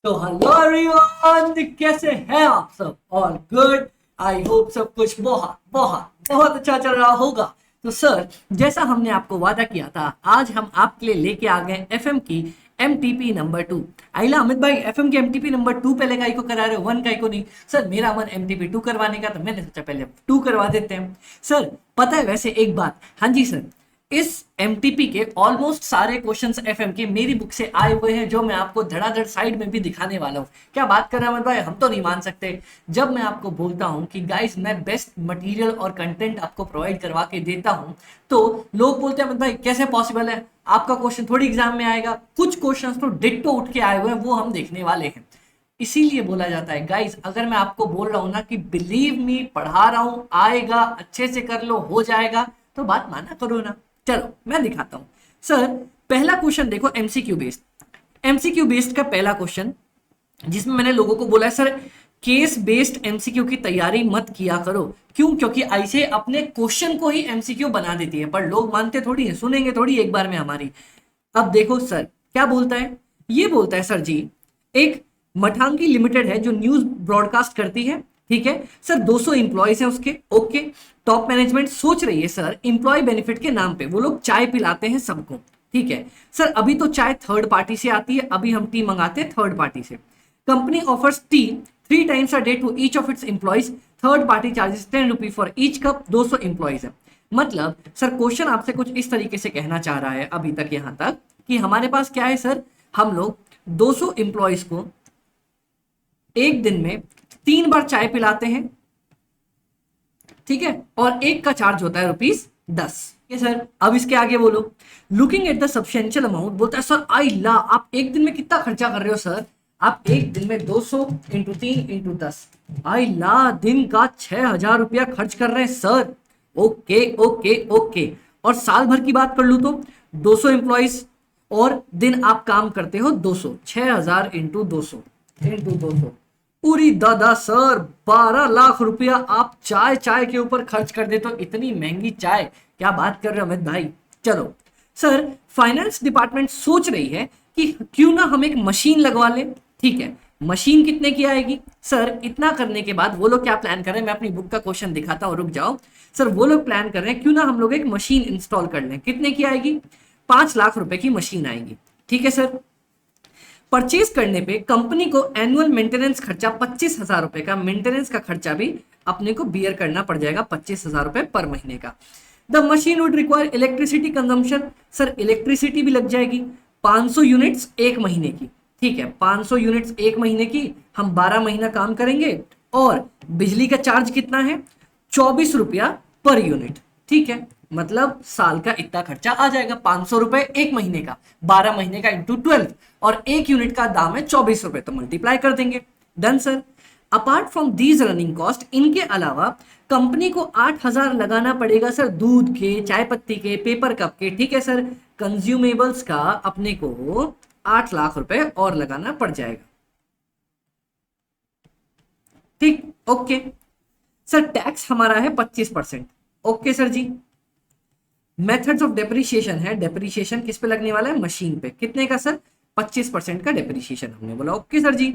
तो hello everyone, कैसे हैं आप सब? All good. आई होप सब कुछ बहुत बहुत बहुत अच्छा चल रहा होगा। तो सर, जैसा हमने आपको वादा किया था, आज हम आपके लिए लेके आ गए एफएम की एमटीपी नंबर 2। आइला अमित भाई, एफएम की एमटीपी नंबर 2 पहले काई को करा रहे हो, 1 काई को नहीं? सर, मेरा मन एमटीपी 2 करवाने का, तो मैंने सोचा पहले 2 करवा देते हैं। सर, पता है वैसे एक बात, हाँ जी सर, इस एमटीपी के ऑलमोस्ट सारे क्वेश्चंस एफएम के मेरी बुक से आए हुए हैं, जो मैं आपको धड़ाधड़ साइड में भी दिखाने वाला हूँ। क्या बात कर रहे हैं अमर भाई, हम तो नहीं मान सकते जब मैं आपको बोलता हूँ कि गाइस मैं बेस्ट मटेरियल और कंटेंट आपको प्रोवाइड करवा के देता हूँ, तो लोग बोलते हैं अमर भाई कैसे पॉसिबल है, आपका क्वेश्चन थोड़ी एग्जाम में आएगा। कुछ क्वेश्चन तो डिट्टो उठ के आए हुए हैं, वो हम देखने वाले हैं। इसीलिए बोला जाता है गाइस, अगर मैं आपको बोल रहा हूं ना कि बिलीव मी, पढ़ा रहा हूं, आएगा, अच्छे से कर लो, हो जाएगा, तो बात माना करो ना। चलो मैं दिखाता हूं। सर, पहला क्वेश्चन देखो, एमसीक्यू बेस्ड। एमसीक्यू बेस्ड का पहला क्वेश्चन, जिसमें मैंने लोगों को बोला है सर, केस बेस्ड एमसीक्यू की तैयारी मत किया करो। क्यों? क्योंकि ऐसे अपने क्वेश्चन को ही एमसीक्यू बना देती है, पर लोग मानते थोड़ी है, सुनेंगे थोड़ी एक बार में हमारी। अब देखो सर क्या बोलता है। ये बोलता है सर जी, एक मठांगी लिमिटेड है जो न्यूज ब्रॉडकास्ट करती है, ठीक है सर, 200 इंप्लॉयज है उसके, ओके। टॉप मैनेजमेंट सोच रही है सर, इंप्लॉय बेनिफिट के नाम पे वो लोग चाय पिलाते हैं सबको, ठीक है सर। अभी तो चाय थर्ड पार्टी से आती है, अभी हम टी मंगाते हैं थर्ड पार्टी से। Company offers T 3 times a day to each of its employees. Third party charges 10 rupee for each cup. 200 employees है। मतलब सर, क्वेश्चन आपसे कुछ इस तरीके से कहना चाह रहा है अभी तक यहां तक कि हमारे पास क्या है सर, हम लोग 200 इंप्लॉयज को एक दिन में 3 बार चाय पिलाते हैं, ठीक है, और एक का चार्ज होता है ₹10। ठीक है सर, अब इसके आगे बोलो। Looking at the substantial amount, बोलता है सर आई ला, आप एक दिन में कितना खर्चा कर रहे हो सर? आप एक दिन में 200 इंटू 3 इंटू 10, आई ला, दिन का 6,000 रुपया खर्च कर रहे हैं सर। Okay okay okay. और साल भर की बात कर लू तो 200 इंप्लॉइज और दिन आप काम करते हो 200, 6,000 इंटू 200 इंटू 200, पूरी दादा सर 12 लाख रुपया आप चाय चाय के ऊपर खर्च कर देते हो। इतनी महंगी चाय, क्या बात कर रहे हो अमित भाई। चलो सर, फाइनेंस डिपार्टमेंट सोच रही है कि क्यों ना हम एक मशीन लगवा लें, ठीक है। मशीन कितने की आएगी सर? इतना करने के बाद वो लोग क्या प्लान कर रहे हैं, मैं अपनी बुक का क्वेश्चन दिखाता हूँ, रुक जाओ सर। वो लोग प्लान कर रहे हैं क्यों ना हम लोग एक मशीन इंस्टॉल कर लें। कितने की आएगी? 5 लाख रुपए की मशीन आएगी, ठीक है सर। परचेज करने पे कंपनी को एनुअल मेंटेनेंस खर्चा 25,000 रुपए का, मेंटेनेंस का खर्चा भी अपने को बियर करना पड़ जाएगा, 25,000 रुपए पर महीने का। The machine would require electricity consumption, sir electricity भी लग जाएगी 500 यूनिट्स एक महीने की, ठीक है, 500 यूनिट्स एक महीने की, हम 12 महीना काम करेंगे। और बिजली का चार्ज कितना है? 24 रुपया पर यूनिट, ठीक है। मतलब साल का इतना खर्चा आ जाएगा, 500 रुपए एक महीने का, 12 महीने का इंटू 12, और एक यूनिट का दाम है 24 रुपए, तो मल्टीप्लाई कर देंगे। Done sir. Apart from these running cost, इनके अलावा कंपनी को 8,000 लगाना पड़ेगा सर, दूध के, चाय पत्ती के, पेपर कप के, ठीक है सर। कंज्यूमेबल्स का अपने को 8 लाख रुपए और लगाना पड़ जाएगा, ठीक, ओके सर। टैक्स हमारा है 25%, okay sir ji. Methods of depreciation है, डेप्रिसिएशन किस पे लगने वाला है? मशीन पे। कितने का सर? 25% का डेप्रिसिएशन हमने बोला, okay sir ji.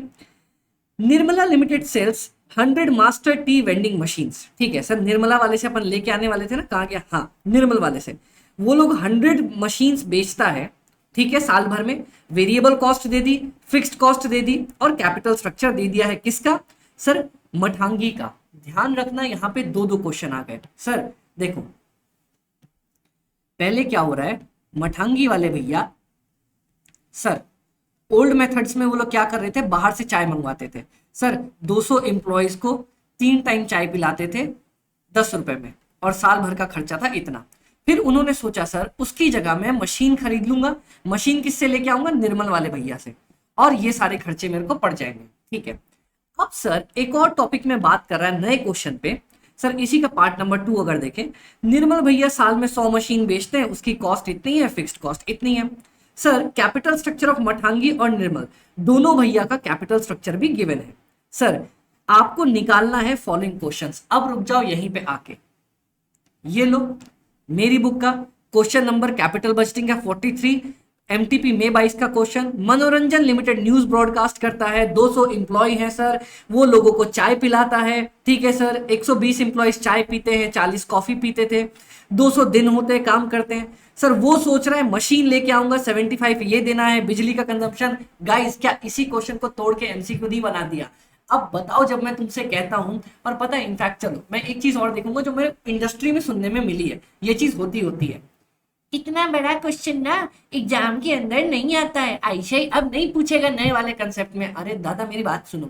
Nirmala limited sales 100 master tea vending machines, ठीक है सर। निर्मला वाले से अपन लेके आने वाले थे ना, कहा गया, हाँ निर्मल वाले से। वो लोग 100 मशीन्स बेचता है, ठीक है, साल भर में। वेरिएबल कॉस्ट दे दी, फिक्स्ड कॉस्ट दे दी, और कैपिटल स्ट्रक्चर दे दिया है, किसका सर? मठांगी का। ध्यान रखना, यहाँ पे दो दो क्वेश्चन आ गए सर। देखो पहले क्या हो रहा है, मठांगी वाले भैया सर, ओल्ड मेथड्स में वो लोग क्या कर रहे थे, बाहर से चाय मंगवाते थे सर। 200 एम्प्लॉयज को 3 टाइम चाय पिलाते थे 10 रुपए में, और साल भर का खर्चा था इतना। फिर उन्होंने सोचा सर, उसकी जगह मैं मशीन खरीद लूंगा। मशीन किससे लेके आऊंगा? निर्मल वाले भैया से, और ये सारे खर्चे मेरे को पड़ जाएंगे, ठीक है। अब सर एक और टॉपिक में बात कर रहा है नए क्वेश्चन पे सर, इसी का पार्ट नंबर 2 अगर देखें, निर्मल भैया साल में 100 मशीन बेचते हैं, उसकी कॉस्ट इतनी है, फिक्स्ड कॉस्ट इतनी है। सर कैपिटल स्ट्रक्चर ऑफ मठांगी और निर्मल, दोनों भैया का कैपिटल स्ट्रक्चर भी गिवन है सर। आपको निकालना है फॉलोइंग क्वेश्चंस। अब रुक जाओ यहीं पे आके, ये लो मेरी बुक का क्वेश्चन नंबर कैपिटल बजटिंग का 43, एमटीपी में 22 का क्वेश्चन, मनोरंजन लिमिटेड न्यूज ब्रॉडकास्ट करता है, 200 एम्प्लॉय हैं सर, वो लोगों को चाय पिलाता है, ठीक है सर, 120 एम्प्लॉयज चाय पीते हैं, 40 कॉफी पीते थे, 200 दिन होते हैं काम करते हैं सर, वो सोच रहा है मशीन लेके आऊंगा, 75 ये देना है, बिजली का कंजम्पशन। गाइस क्या इसी क्वेश्चन को तोड़ के एमसीक्यू नहीं बना दिया? अब बताओ, जब मैं तुमसे कहता हूं, और पता है इनफैक्ट, चलो मैं एक चीज और देखूंगा जो मेरे इंडस्ट्री में सुनने में मिली है, ये चीज होती होती है, इतना बड़ा क्वेश्चन ना एग्जाम के अंदर नहीं आता है, आईसीआई अब नहीं पूछेगा नए वाले कंसेप्ट में। अरे दादा मेरी बात सुनो,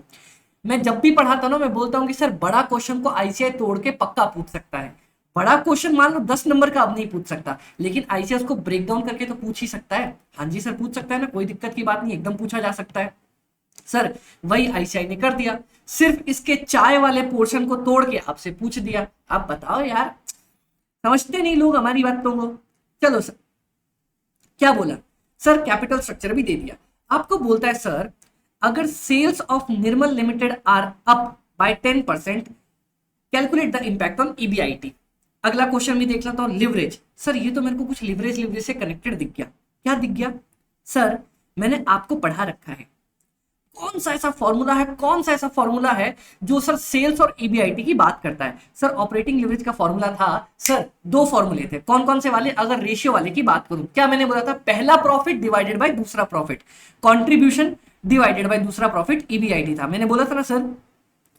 मैं जब भी पढ़ाता हूँ ना, मैं बोलता हूँ कि सर बड़ा क्वेश्चन को आईसीआई तोड़ के पक्का पूछ सकता है, बड़ा क्वेश्चन मान लो 10 नंबर का अब नहीं पूछ सकता, लेकिन आईसीआई उसको ब्रेक डाउन करके तो पूछ ही सकता है। हाँ जी सर पूछ सकता है ना, कोई दिक्कत की बात नहीं, एकदम पूछा जा सकता है सर। वही आईसीआई ने कर दिया, सिर्फ इसके चाय वाले पोर्शन को तोड़ के आपसे पूछ दिया। आप बताओ यार, समझते नहीं लोग हमारी बातों को। चलो सर, क्या बोला सर, कैपिटल स्ट्रक्चर भी दे दिया आपको, बोलता है सर अगर sales of Nirmal limited are up by 10%, calculate the impact on EBIT. अगला क्वेश्चन भी देख लेता हूं, लिवरेज। सर ये तो मेरे को कुछ लिवरेज से कनेक्टेड दिख गया। क्या दिख गया सर? मैंने आपको पढ़ा रखा है, कौन सा ऐसा फॉर्मूला है जो सर सेल्स और ईबीआईटी की बात करता है? सर ऑपरेटिंग लिवरेज का फॉर्मूला था सर, दो फॉर्मूले थे, कौन कौन से वाले? अगर रेशियो वाले की बात करूं, क्या मैंने बोला था? पहला प्रॉफिट डिवाइडेड बाय दूसरा प्रॉफिट, कंट्रीब्यूशन डिवाइडेड बाय दूसरा प्रॉफिट, ईबीआईटी था। मैंने बोला था ना सर,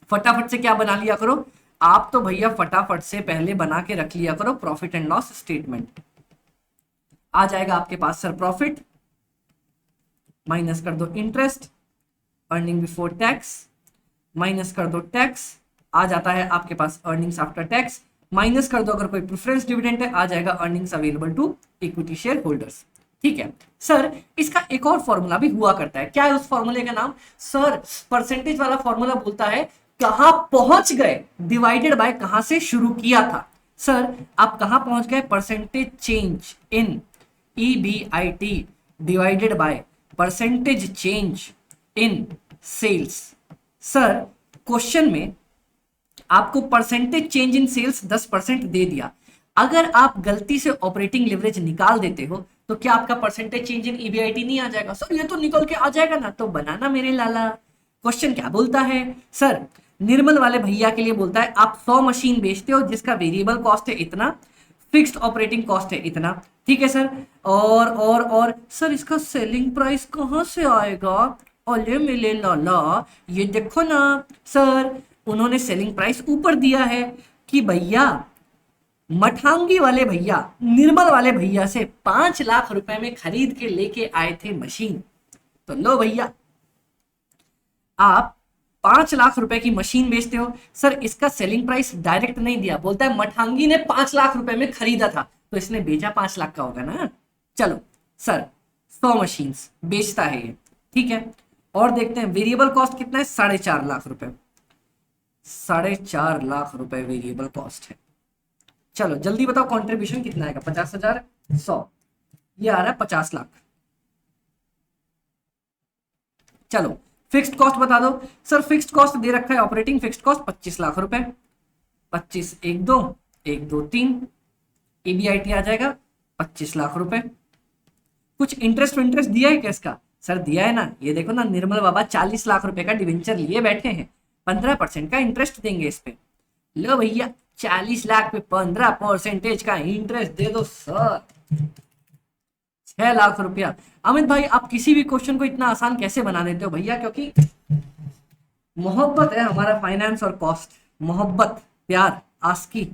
फटाफट से क्या बना लिया करो आप, तो भैया फटाफट से पहले बना के रख लिया करो प्रॉफिट एंड लॉस स्टेटमेंट। आ जाएगा आपके पास सर प्रॉफिट, माइनस कर दो interest, earning before tax, minus कर दो टैक्स, आ जाता है आपके पास अर्निंग्स आफ्टर टैक्स, माइनस कर दो अगर कोई प्रेफरेंस डिविडेंड है, आ जाएगा earnings available to equity share holders. ठीक है सर, इसका एक और फॉर्मूला भी हुआ करता है, क्या है उस फॉर्मूले का नाम? सर परसेंटेज वाला फॉर्मूला बोलता है कहां पहुंच गए डिवाइडेड बाय कहां से शुरू किया था। सर आप कहां पहुंच गए? Percentage change in EBIT divided by percentage change in sales. Sir question में आपको परसेंटेज चेंज इन सेल्स 10% दे दिया, अगर आप गलती से ऑपरेटिंग लिवरेज निकाल देते हो तो क्या आपका परसेंटेज चेंज इन ईबीआईटी नहीं आ जाएगा? सर ये तो निकल के आ जाएगा ना, तो बनाना मेरे लाला। क्वेश्चन क्या बोलता है सर? निर्मल वाले भैया के लिए बोलता है आप 100 मशीन बेचते हो जिसका वेरिएबल कॉस्ट है इतना, फिक्स्ड ऑपरेटिंग कॉस्ट है इतना, ठीक है सर, और सर इसका सेलिंग प्राइस कहां से आएगा? अरे मिले लाला, ये देखो ना सर, उन्होंने सेलिंग प्राइस ऊपर दिया है कि भैया मठांगी वाले भैया निर्मल वाले भैया से 5 लाख रुपए में खरीद के लेके आए थे मशीन, तो लो भैया आप 5 लाख रुपए की मशीन बेचते हो। सर इसका सेलिंग प्राइस डायरेक्ट नहीं दिया, बोलता है मठांगी ने 5 लाख रुपए में खरीदा था, तो इसने बेचा 5 लाख का होगा ना। चलो सर 100 मशीन बेचता है ये, ठीक है, और देखते हैं वेरिएबल कॉस्ट कितना है? 4.5 लाख रुपए, 4.5 लाख रुपए वेरिएबल कॉस्ट है। चलो जल्दी बताओ कंट्रीब्यूशन कितना आएगा? 50,000 100, ये आ रहा है 50 लाख। चलो फिक्स्ड कॉस्ट बता दो। सर फिक्स्ड कॉस्ट दे रखा है ऑपरेटिंग फिक्स्ड कॉस्ट 25 लाख रुपए, 25 1 2 1 2 3, ईबीआईटी आ जाएगा 25 लाख रुपए। कुछ इंटरेस्ट दिया है क्या इसका? सर दिया है ना, ये देखो ना, निर्मल बाबा 40 लाख रुपए का डिवेंचर लिए बैठे हैं, 15% का इंटरेस्ट देंगे इस पे। लो भैया 40 लाख पे 15% का इंटरेस्ट दे दो सर, 6 लाख रुपया। अमित भाई आप किसी भी क्वेश्चन को इतना आसान कैसे बना देते हो भैया? क्योंकि मोहब्बत है हमारा फाइनेंस और कॉस्ट, मोहब्बत प्यार आस्की।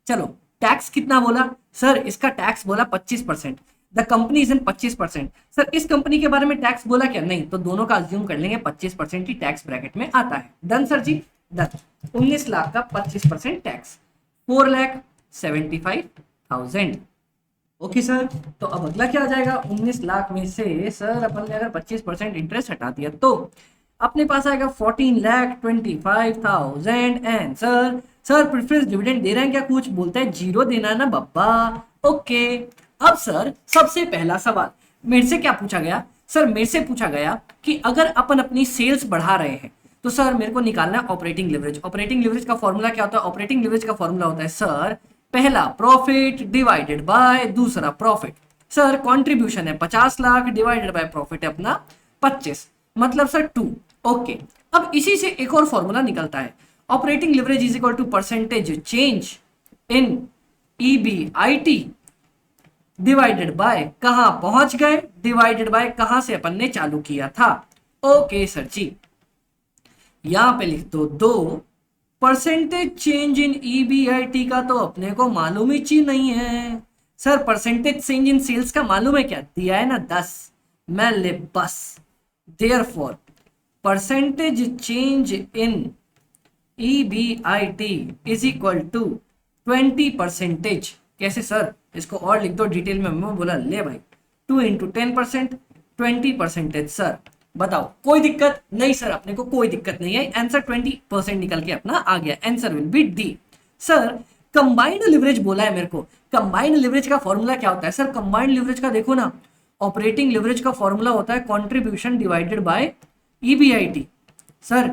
चलो टैक्स कितना बोला? सर इसका टैक्स बोला 25%, the company is in 25%। Sir इस कंपनी के बारे में टैक्स बोला क्या? नहीं, तो दोनों का अज्यूम कर लेंगे 25% ही टैक्स ब्रैकेट में आता है। Done sir ji, done. 19 lakh का 25% टैक्स, 4,75,000। ओके सर, तो अब अगला क्या आ जाएगा? 19 लाख में से सर अपन ने अगर 25% इंटरेस्ट हटा दिया तो अपने पास आएगा 14,25,000। एंड सर प्रेफरेंस डिविडेंड दे रहे हैं क्या? कुछ बोलता है जीरो देना ना बब्बा। ओके, अब सर सबसे पहला सवाल मेरे से क्या पूछा गया? सर मेरे से पूछा गया कि अगर अपन अपनी सेल्स बढ़ा रहे हैं तो सर मेरे को निकालना है ऑपरेटिंग लिवरेज। ऑपरेटिंग लिवरेज का फॉर्मूला क्या होता है? ऑपरेटिंग लिवरेज का फॉर्मूला होता है सर पहला प्रॉफिट डिवाइडेड बाय दूसरा प्रॉफिट। सर कंट्रीब्यूशन है 50 लाख डिवाइडेड बाय प्रॉफिट है अपना 25, मतलब सर 2। ओके, अब इसी से एक और फॉर्मूला निकलता है, operating leverage is equal to percentage change in EBIT divided by कहां पहुंच गए, डिवाइडेड बाय कहां से अपन ने चालू किया था। ओके सर जी, यहां पे लिख दो परसेंटेज चेंज इन ईबीआईटी का तो अपने को मालूम ही चीज नहीं है। Sir percentage change in sales का मालूम है, क्या दिया है ना 10, मैं ले बस। Therefore percentage change in EBIT is equal to 20%। कैसे सर, इसको और लिख दो डिटेल में। मैं बोला ले भाई 2 इंटू 10%, 20%। सर बताओ कोई दिक्कत नहीं? सर अपने को कोई दिक्कत नहीं है, आंसर 20% निकल के अपना आ गया, answer will be D. Sir combined leverage बोला है मेरे को, कंबाइंड लिवरेज का फॉर्मूला क्या होता है? सर कंबाइंड लिवरेज का देखो ना, ऑपरेटिंग लिवरेज का फॉर्मूला होता है contribution divided by EBIT. Sir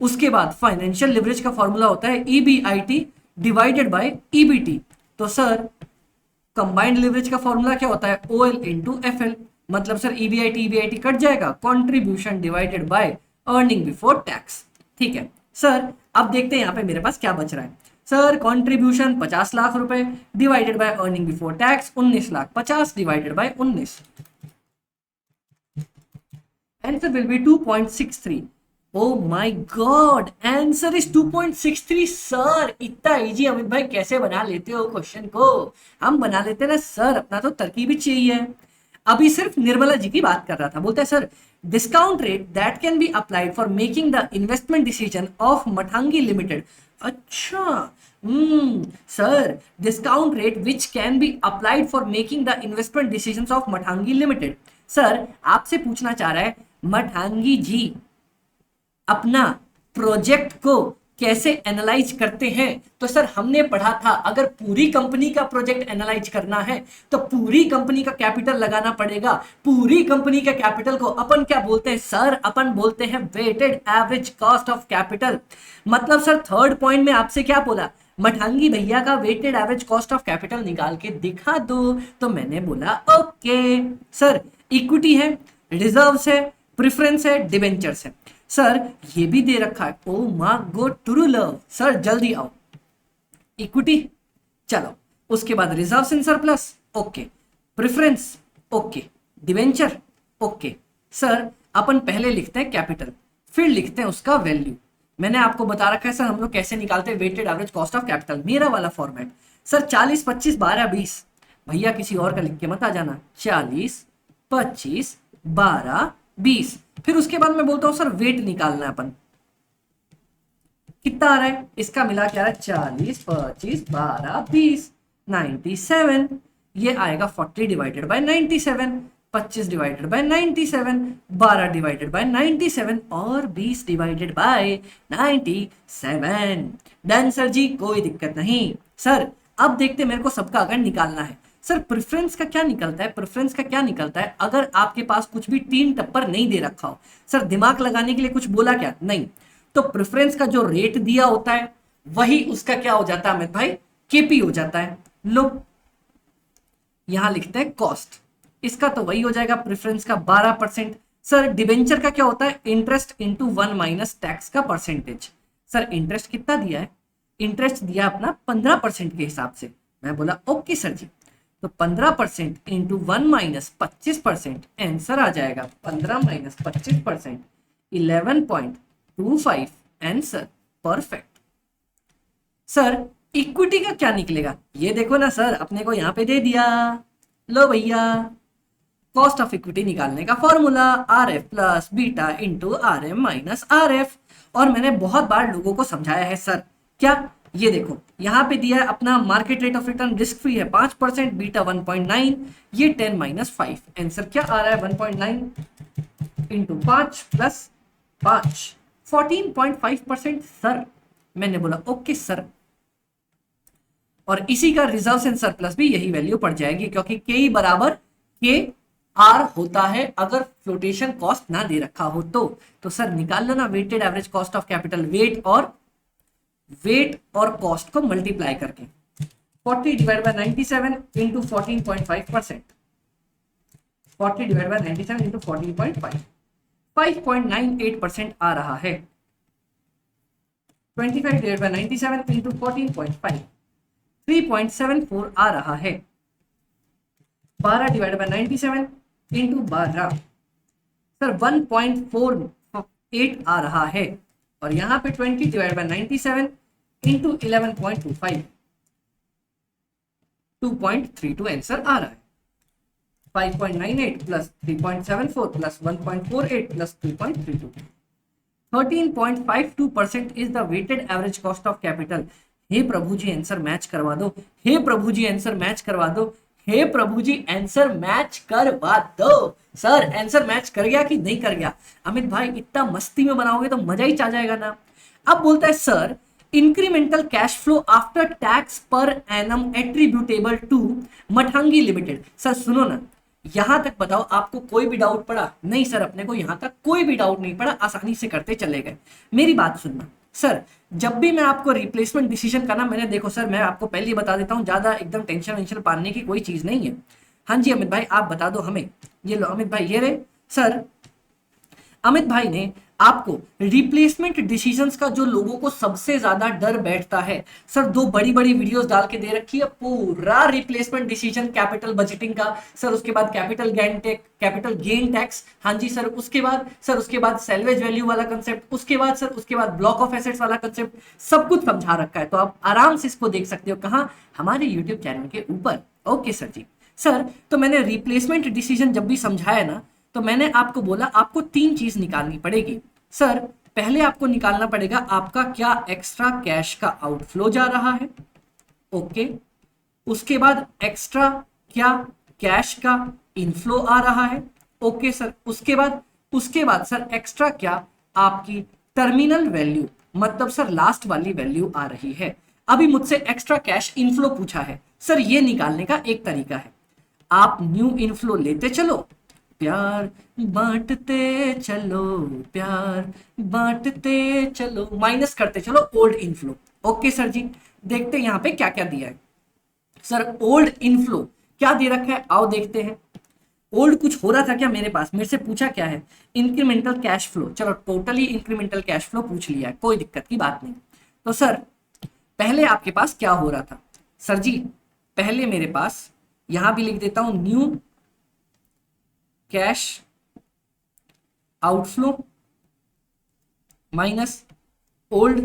उसके बाद फाइनेंशियल लिवरेज का फॉर्मूला होता है ईबीआईटी डिवाइडेड बाय ईबीटी। तो सर कंबाइंड लिवरेज का फॉर्मूला क्या होता है? ओएल इंटू एफएल, मतलब सर ईबीआईटी कट जाएगा, contribution divided by earning before tax. ठीक है सर, अब देखते हैं यहाँ पे मेरे पास क्या बच रहा है। सर कंट्रीब्यूशन 50 लाख रुपए divided by earning before tax 19 lakh 50 divided by 19, answer will be 2.63। O my God, answer is 2.63। Sir इतना इजी अमित भाई कैसे बना लेते हो क्वेश्चन को? हम बना लेते हैं ना सर, अपना तो तरकीब ही चाहिए। अभी सिर्फ निर्मला जी की बात कर रहा था, बोलता है sir discount rate that can be applied for making the investment decision of Mathangi limited. अच्छा sir discount rate which can be applied for making the investment decision of Mathangi limited. Sir आपसे पूछना चाह रहा है मठांगी जी अपना प्रोजेक्ट को कैसे एनालाइज करते हैं? तो सर हमने पढ़ा था अगर पूरी कंपनी का प्रोजेक्ट एनालाइज करना है तो पूरी कंपनी का कैपिटल लगाना पड़ेगा। पूरी कंपनी के कैपिटल को अपन क्या बोलते हैं? सर अपन बोलते हैं weighted average cost of capital. मतलब सर थर्ड पॉइंट में आपसे क्या बोला? मठांगी भैया का weighted average cost of capital निकाल के दिखा दो। तो मैंने बोला ओके सर, इक्विटी है, रिजर्व्स है, प्रेफरेंस है, डिबेंचर्स है। सर ये भी दे रखा है, oh my god true love. Sir जल्दी आओ, इक्विटी चलो, उसके बाद reserves and surplus okay, preference okay, debenture okay. Sir अपन पहले लिखते हैं कैपिटल, फिर लिखते हैं उसका वैल्यू। मैंने आपको बता रखा है सर हम लोग कैसे निकालते हैं weighted average cost of capital, मेरा वाला फॉर्मेट। सर 40 25 12 20, भैया किसी और का लिख के मत आ जाना, 40 25 12 20। फिर उसके बाद मैं बोलता हूं सर वेट निकालना है अपन, कितना आ रहा है? इसका मिला क्या आ रहा है? 40 25 12 20 97। ये आएगा 40 divided by 97, 25 divided by 97, 12 divided by 97 और 20 डिवाइडेड बाय 97। डन सर जी, कोई दिक्कत नहीं। सर अब देखते मेरे को सबका अगर निकालना है। सर प्रेफरेंस का क्या निकलता है? प्रेफरेंस का क्या निकलता है अगर आपके पास कुछ भी तीन टप्पर नहीं दे रखा हो? सर दिमाग लगाने के लिए कुछ बोला क्या? नहीं। तो प्रेफरेंस का जो रेट दिया होता है वही उसका क्या हो जाता है अमित भाई? केपी हो जाता है। लो यहां लिखते हैं कॉस्ट, इसका तो वही हो जाएगा प्रेफरेंस का 12%। सर डिबेंचर का क्या होता है? इंटरेस्ट इंटू 1 माइनस टैक्स का परसेंटेज। सर इंटरेस्ट कितना दिया है? इंटरेस्ट दिया अपना 15% के हिसाब से। मैं बोला ओके सर जी, तो 15% इंटू 1 माइनस 25%, आंसर आ जाएगा 15 minus 25%, 11.25 answer perfect. Sir equity का क्या निकलेगा? ये देखो ना सर, अपने को यहां पे दे दिया, लो भैया कॉस्ट ऑफ इक्विटी निकालने का formula R F plus beta into R M minus R F. और मैंने बहुत बार लोगों को समझाया है सर, क्या? ये देखो यहां पे दिया है अपना market rate of return risk free है 5%, बीटा 1.9, ये 10 माइनस 5, आंसर क्या आ रहा है? 1.9 इंटू 5 प्लस 5, 14.5%। सर मैंने बोला ओके सर, और इसी का रिजर्व एंड सरप्लस भी यही वैल्यू पड़ जाएगी, क्योंकि के बराबर के आर होता है अगर फ्लोटेशन कॉस्ट ना दे रखा हो तो सर निकाल लो ना weighted average cost of capital, weight और कॉस्ट को मल्टीप्लाई करके 40 divide by 97 into 14.5%, 40 divide by 97 into 14.5, 5.98% आ रहा है। 25 डिवाइड बाय 97 इंटू 14.5, 3.74 आ रहा है। 12 डिवाइड बाय 97 इंटू 12 सर 1.48 आ रहा है। और यहाँ पे 20 डिवाइड बाय 97 इंटू 11.25, 2.32 आंसर आ रहा है। 5.98 plus 3.74 plus 1.48 plus 2.32, 13.52% is the weighted average cost of capital. हे प्रभु जी आंसर मैच करवा दो, हे प्रभु जी आंसर मैच करवा दो, हे प्रभु जी आंसर मैच करवा दो। सर आंसर मैच कर गया कि नहीं कर गया? अमित भाई इतना मस्ती में बनाओगे तो मजा ही आ जाएगा ना। अब बोलता है sir incremental cash flow after tax per annum attributable to Mathangi limited. Sir सुनो ना, यहां तक बताओ आपको कोई भी डाउट पड़ा? नहीं सर अपने को यहां तक कोई भी डाउट नहीं पड़ा, आसानी से करते चले गए। मेरी बात सुनना सर, जब भी मैं आपको रिप्लेसमेंट डिसीजन करना, मैंने देखो सर मैं आपको पहले ही बता देता हूं, ज्यादा एकदम टेंशन वेंशन पालने की कोई चीज नहीं है। हाँ जी अमित भाई आप बता दो हमें। ये लो अमित भाई ये रहे सर। अमित भाई ने आपको रिप्लेसमेंट डिसीजंस का जो लोगों को सबसे ज्यादा डर बैठता है, सर दो बड़ी बड़ी वीडियोस डाल के दे रखी है, पूरा रिप्लेसमेंट डिसीजन कैपिटल बजटिंग का, सर उसके बाद कैपिटल गेन टैक्स, हाँ जी सर उसके बाद सैल्वेज वैल्यू वाला कंसेप्ट, उसके बाद ब्लॉक ऑफ एसेट्स वाला कंसेप्ट, सब कुछ समझा रखा है। तो आप आराम से इसको देख सकते हो कहाँ, हमारे यूट्यूब चैनल के ऊपर। ओके सर जी। सर तो मैंने रिप्लेसमेंट डिसीजन जब भी समझाया ना, तो मैंने आपको बोला आपको तीन चीज निकालनी पड़ेगी। सर पहले आपको निकालना पड़ेगा आपका क्या एक्स्ट्रा कैश का आउटफ्लो जा रहा है। ओके, उसके बाद एक्स्ट्रा क्या कैश का इनफ्लो आ रहा है। ओके सर, उसके बाद सर एक्स्ट्रा क्या आपकी टर्मिनल वैल्यू, मतलब सर लास्ट वाली वैल्यू आ रही है। अभी मुझसे एक्स्ट्रा कैश इनफ्लो पूछा है, सर ये निकालने का एक तरीका है, आप न्यू इनफ्लो लेते चलो, प्यार बांटते चलो, प्यार बांटते चलो, माइनस करते चलो ओल्ड इनफ्लो। ओके सर जी, देखते हैं यहां पे क्या क्या दिया है। सर ओल्ड इनफ्लो क्या दे रखा है, आओ देखते हैं। ओल्ड कुछ हो रहा था क्या मेरे पास, मेरे से पूछा क्या है, इंक्रीमेंटल कैश फ्लो। चलो टोटली इंक्रीमेंटल कैश फ्लो पूछ लिया है, कोई दिक्कत की बात नहीं। तो सर पहले आपके पास क्या हो रहा था, सर जी पहले मेरे पास यहां भी लिख देता हूं new cash outflow minus old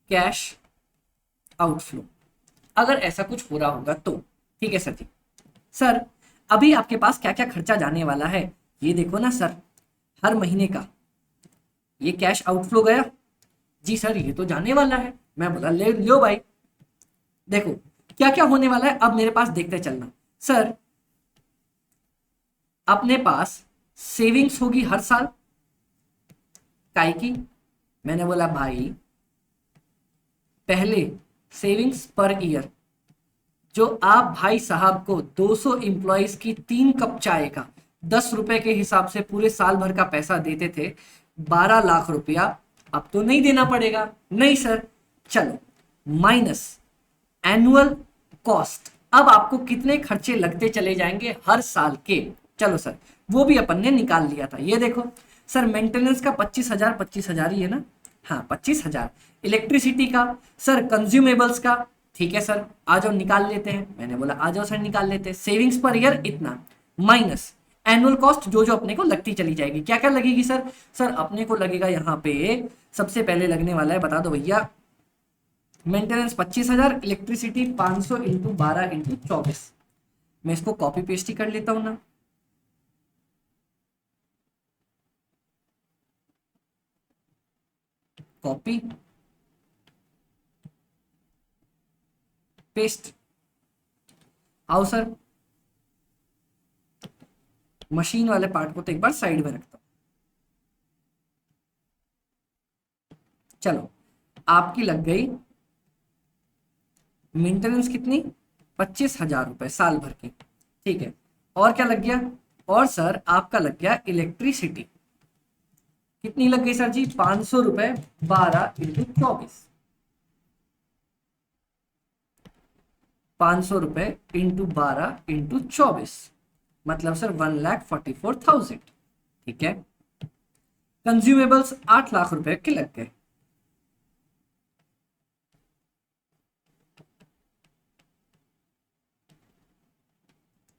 cash outflow, अगर ऐसा कुछ हो रहा होगा तो। ठीक है सर जी। सर अभी आपके पास क्या क्या खर्चा जाने वाला है, ये देखो ना सर, हर महीने का ये कैश आउटफ्लो गया जी सर, ये तो जाने वाला है। मैं बोला ले लो भाई, देखो क्या क्या होने वाला है, अब मेरे पास देखते चलना। सर अपने पास सेविंग्स होगी हर साल, काय की? मैंने बोला भाई पहले सेविंग्स पर ईयर, जो आप भाई साहब को 200 इंप्लॉइज की 3 कप चाय का 10 रुपए के हिसाब से पूरे साल भर का पैसा देते थे, 12 लाख रुपया, अब तो नहीं देना पड़ेगा। नहीं सर, चलो माइनस एनुअल कॉस्ट, अब आपको कितने खर्चे लगते चले जाएंगे हर साल के। चलो सर वो भी अपन ने निकाल लिया था, ये देखो सर मेंटेनेंस का 25,000 ही है ना, हाँ 25,000। इलेक्ट्रिसिटी का, सर कंज्यूमेबल्स का, ठीक है सर आ जाओ निकाल लेते हैं। मैंने बोला आ जाओ सर निकाल लेते हैं। सेविंग्स पर ईयर इतना माइनस एनुअल कॉस्ट जो जो अपने को लगती चली जाएगी। क्या क्या लगेगी सर, सर अपने को लगेगा यहाँ पे सबसे पहले लगने वाला है, बता दो भैया, मेंटेनेंस 25,000, इलेक्ट्रिसिटी 500 इंटू 12 इंटू 24। मैं इसको कॉपी पेस्ट ही कर लेता हूं ना, कॉपी पेस्ट। आओ सर मशीन वाले पार्ट को तो एक बार साइड में रखता हूं। चलो आपकी लग गई मेंटेनेंस कितनी, 25,000 रुपए साल भर की, ठीक है। और क्या लग गया, और सर आपका लग गया इलेक्ट्रिसिटी, कितनी लग गई सर जी, 500 रुपए 12 इंटू 24, 500 रुपए इंटू 12 इंटू 24। मतलब सर 1,44,000। ठीक है, कंज्यूमेबल्स 8 लाख रुपए के लग गए।